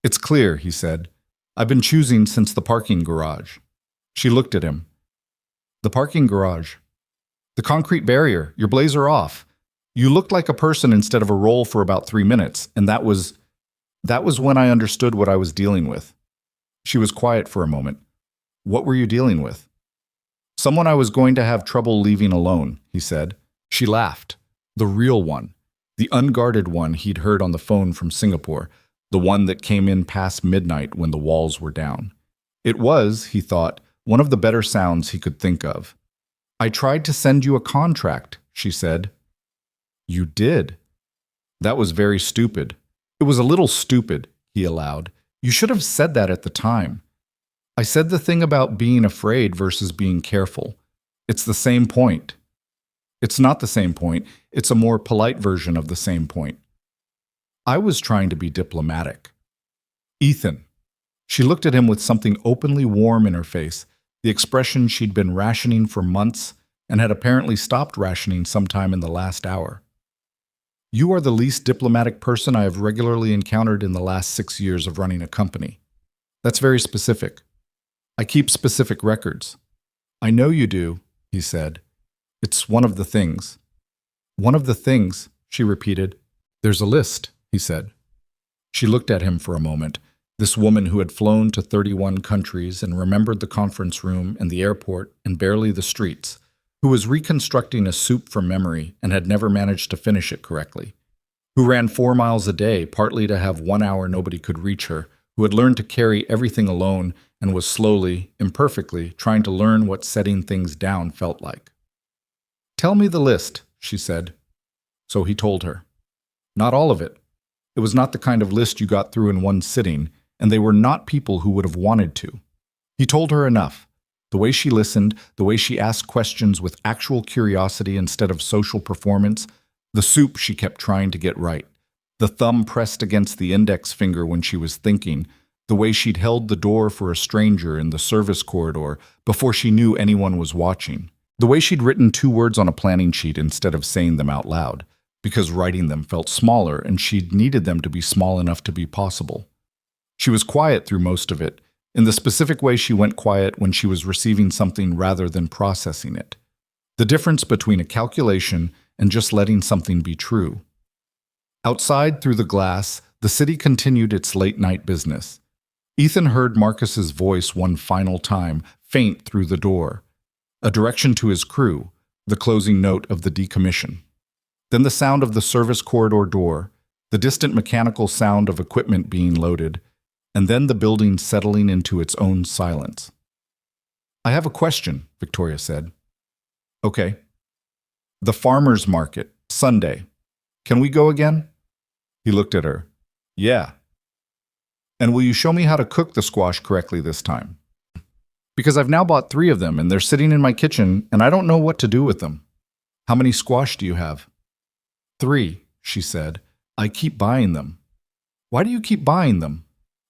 "It's clear," he said. "I've been choosing since the parking garage." She looked at him. "The parking garage. The concrete barrier, your blazer off. You looked like a person instead of a role for about 3 minutes, and that was when I understood what I was dealing with." She was quiet for a moment. "What were you dealing with?" "Someone I was going to have trouble leaving alone," he said. She laughed. The real one. The unguarded one he'd heard on the phone from Singapore. The one that came in past midnight when the walls were down. It was, he thought, one of the better sounds he could think of. "I tried to send you a contract," she said. "You did?" "That was very stupid." "It was a little stupid," he allowed. "You should have said that at the time." "I said the thing about being afraid versus being careful. It's the same point." "It's not the same point. It's a more polite version of the same point." I was trying to be diplomatic. Ethan. She looked at him with something openly warm in her face, the expression she'd been rationing for months and had apparently stopped rationing sometime in the last hour. You are the least diplomatic person I have regularly encountered in the last 6 years of running a company. That's very specific. I keep specific records. I know you do, he said. It's one of the things. One of the things, she repeated. There's a list, he said. She looked at him for a moment, this woman who had flown to 31 countries and remembered the conference room and the airport and barely the streets, who was reconstructing a soup from memory and had never managed to finish it correctly, who ran 4 miles a day partly to have 1 hour nobody could reach her, who had learned to carry everything alone and was slowly, imperfectly, trying to learn what setting things down felt like. Tell me the list, she said. So he told her. Not all of it. It was not the kind of list you got through in one sitting, and they were not people who would have wanted to. He told her enough. The way she listened, the way she asked questions with actual curiosity instead of social performance, the soup she kept trying to get right, the thumb pressed against the index finger when she was thinking, the way she'd held the door for a stranger in the service corridor before she knew anyone was watching, the way she'd written 2 words on a planning sheet instead of saying them out loud, because writing them felt smaller and she'd needed them to be small enough to be possible. She was quiet through most of it, in the specific way she went quiet when she was receiving something rather than processing it. The difference between a calculation and just letting something be true. Outside, through the glass, the city continued its late-night business. Ethan heard Marcus's voice one final time, faint through the door. A direction to his crew, the closing note of the decommission. Then the sound of the service corridor door, the distant mechanical sound of equipment being loaded, and then the building settling into its own silence. I have a question, Victoria said. Okay. The farmer's market, Sunday. Can we go again? He looked at her. Yeah. And will you show me how to cook the squash correctly this time? Because I've now bought 3 of them and they're sitting in my kitchen and I don't know what to do with them. How many squash do you have? 3, she said. I keep buying them. Why do you keep buying them?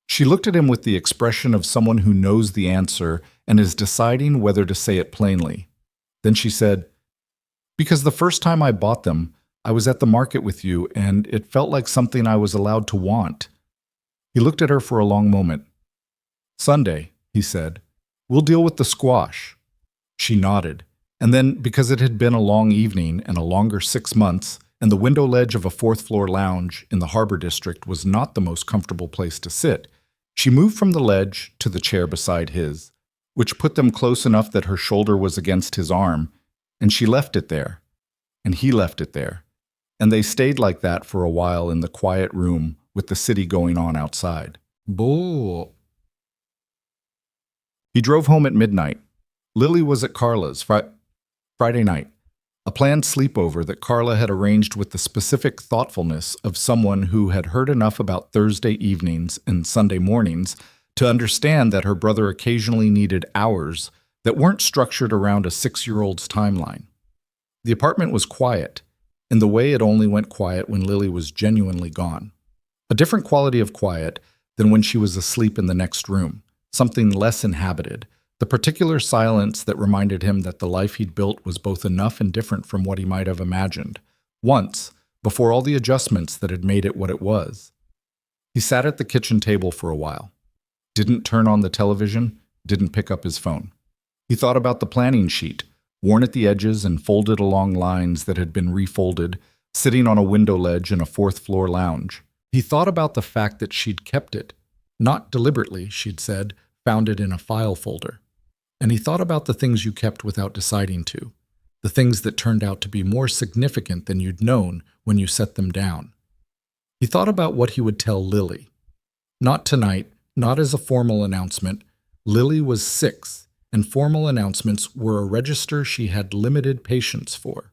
She looked at him with the expression of someone who knows the answer and is deciding whether to say it plainly. Then she said, Because the first time I bought them, I was at the market with you and it felt like something I was allowed to want. He looked at her for a long moment. Sunday, he said, we'll deal with the squash. She nodded, and then, because it had been a long evening and a longer 6 months, and the window ledge of a 4th-floor lounge in the Harbor District was not the most comfortable place to sit, she moved from the ledge to the chair beside his, which put them close enough that her shoulder was against his arm, and she left it there, and he left it there, and they stayed like that for a while in the quiet room with the city going on outside. Boo. He drove home at midnight. Lily was at Carla's Friday night, a planned sleepover that Carla had arranged with the specific thoughtfulness of someone who had heard enough about Thursday evenings and Sunday mornings to understand that her brother occasionally needed hours that weren't structured around a 6-year-old's timeline. The apartment was quiet, in the way it only went quiet when Lily was genuinely gone. A different quality of quiet than when she was asleep in the next room, something less inhabited, the particular silence that reminded him that the life he'd built was both enough and different from what he might have imagined, once, before all the adjustments that had made it what it was. He sat at the kitchen table for a while, didn't turn on the television, didn't pick up his phone. He thought about the planning sheet, worn at the edges and folded along lines that had been refolded, sitting on a window ledge in a 4th-floor lounge. He thought about the fact that she'd kept it. Not deliberately, she'd said, found it in a file folder. And he thought about the things you kept without deciding to, the things that turned out to be more significant than you'd known when you set them down. He thought about what he would tell Lily. Not tonight, not as a formal announcement. Lily was 6, and formal announcements were a register she had limited patience for.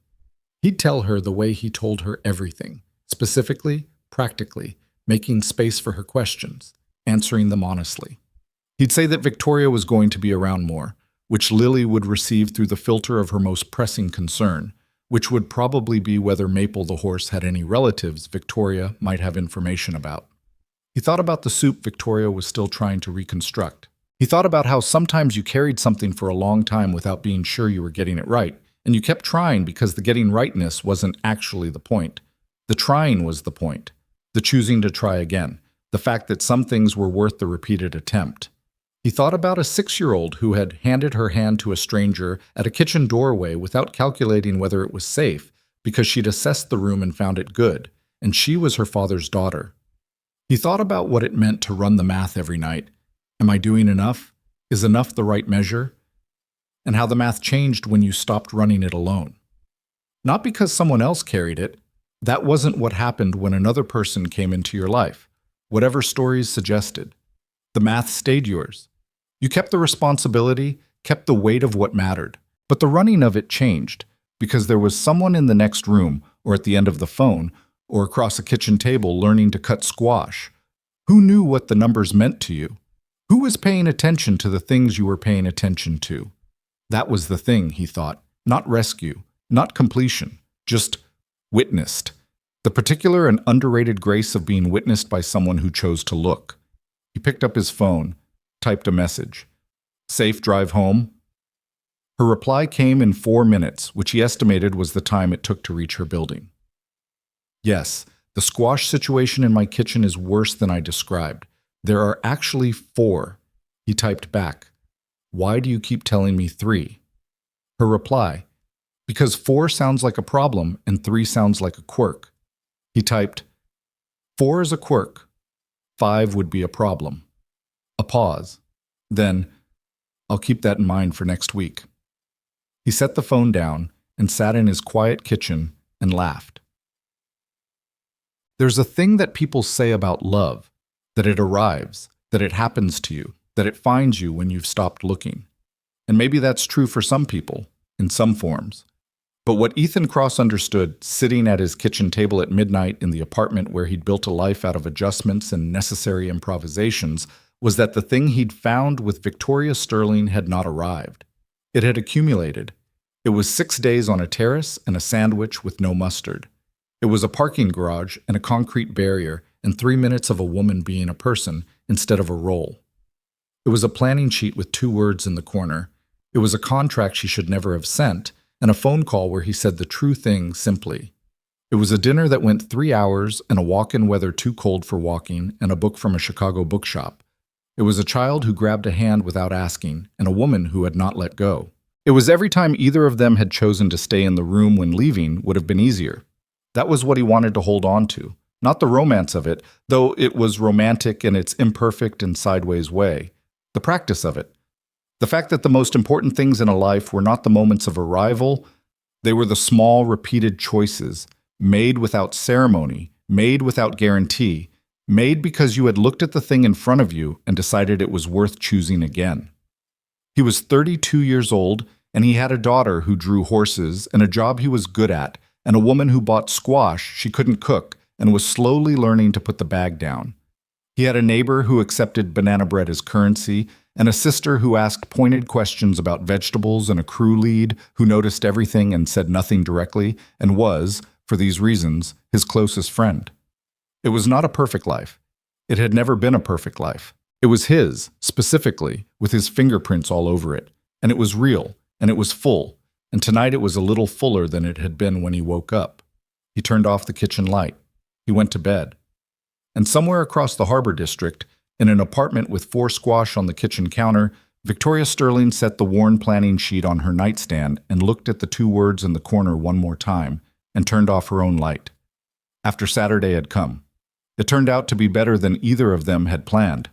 He'd tell her the way he told her everything, specifically, practically, making space for her questions, answering them honestly. He'd say that Victoria was going to be around more, which Lily would receive through the filter of her most pressing concern, which would probably be whether Maple the horse had any relatives Victoria might have information about. He thought about the soup Victoria was still trying to reconstruct. He thought about how sometimes you carried something for a long time without being sure you were getting it right, and you kept trying because the getting rightness wasn't actually the point. The trying was the point. The choosing to try again. The fact that some things were worth the repeated attempt. He thought about a 6-year-old who had handed her hand to a stranger at a kitchen doorway without calculating whether it was safe because she'd assessed the room and found it good, and she was her father's daughter. He thought about what it meant to run the math every night. Am I doing enough? Is enough the right measure? And how the math changed when you stopped running it alone. Not because someone else carried it. That wasn't what happened when another person came into your life, whatever stories suggested. The math stayed yours. You kept the responsibility, kept the weight of what mattered. But the running of it changed because there was someone in the next room or at the end of the phone or across a kitchen table learning to cut squash. Who knew what the numbers meant to you? Who was paying attention to the things you were paying attention to? That was the thing, he thought. Not rescue, not completion, just witnessed. The particular and underrated grace of being witnessed by someone who chose to look. He picked up his phone, typed a message. Safe drive home? Her reply came in 4 minutes, which he estimated was the time it took to reach her building. Yes, the squash situation in my kitchen is worse than I described. There are actually 4. He typed back. Why do you keep telling me 3? Her reply. Because 4 sounds like a problem and 3 sounds like a quirk. He typed, 4 is a quirk. 5 would be a problem. A pause. Then, I'll keep that in mind for next week. He set the phone down and sat in his quiet kitchen and laughed. There's a thing that people say about love, that it arrives, that it happens to you, that it finds you when you've stopped looking. And maybe that's true for some people, in some forms. But what Ethan Cross understood, sitting at his kitchen table at midnight in the apartment where he'd built a life out of adjustments and necessary improvisations, was that the thing he'd found with Victoria Sterling had not arrived. It had accumulated. It was 6 days on a terrace and a sandwich with no mustard. It was a parking garage and a concrete barrier and 3 minutes of a woman being a person instead of a role. It was a planning sheet with 2 words in the corner. It was a contract she should never have sent, and a phone call where he said the true thing simply. It was a dinner that went 3 hours and a walk in weather too cold for walking and a book from a Chicago bookshop. It was a child who grabbed a hand without asking and a woman who had not let go. It was every time either of them had chosen to stay in the room when leaving would have been easier. That was what he wanted to hold on to. Not the romance of it, though it was romantic in its imperfect and sideways way. The practice of it. The fact that the most important things in a life were not the moments of arrival, they were the small, repeated choices, made without ceremony, made without guarantee, made because you had looked at the thing in front of you and decided it was worth choosing again. He was 32 years old, and he had a daughter who drew horses and a job he was good at, and a woman who bought squash she couldn't cook and was slowly learning to put the bag down. He had a neighbor who accepted banana bread as currency, and a sister who asked pointed questions about vegetables, and a crew lead who noticed everything and said nothing directly, and was, for these reasons, his closest friend. It was not a perfect life. It had never been a perfect life. It was his, specifically, with his fingerprints all over it, and it was real, and it was full, and tonight it was a little fuller than it had been when he woke up. He turned off the kitchen light. He went to bed. And somewhere across the Harbor District, in an apartment with 4 squash on the kitchen counter, Victoria Sterling set the worn planning sheet on her nightstand and looked at the 2 words in the corner one more time and turned off her own light. After Saturday had come. It turned out to be better than either of them had planned.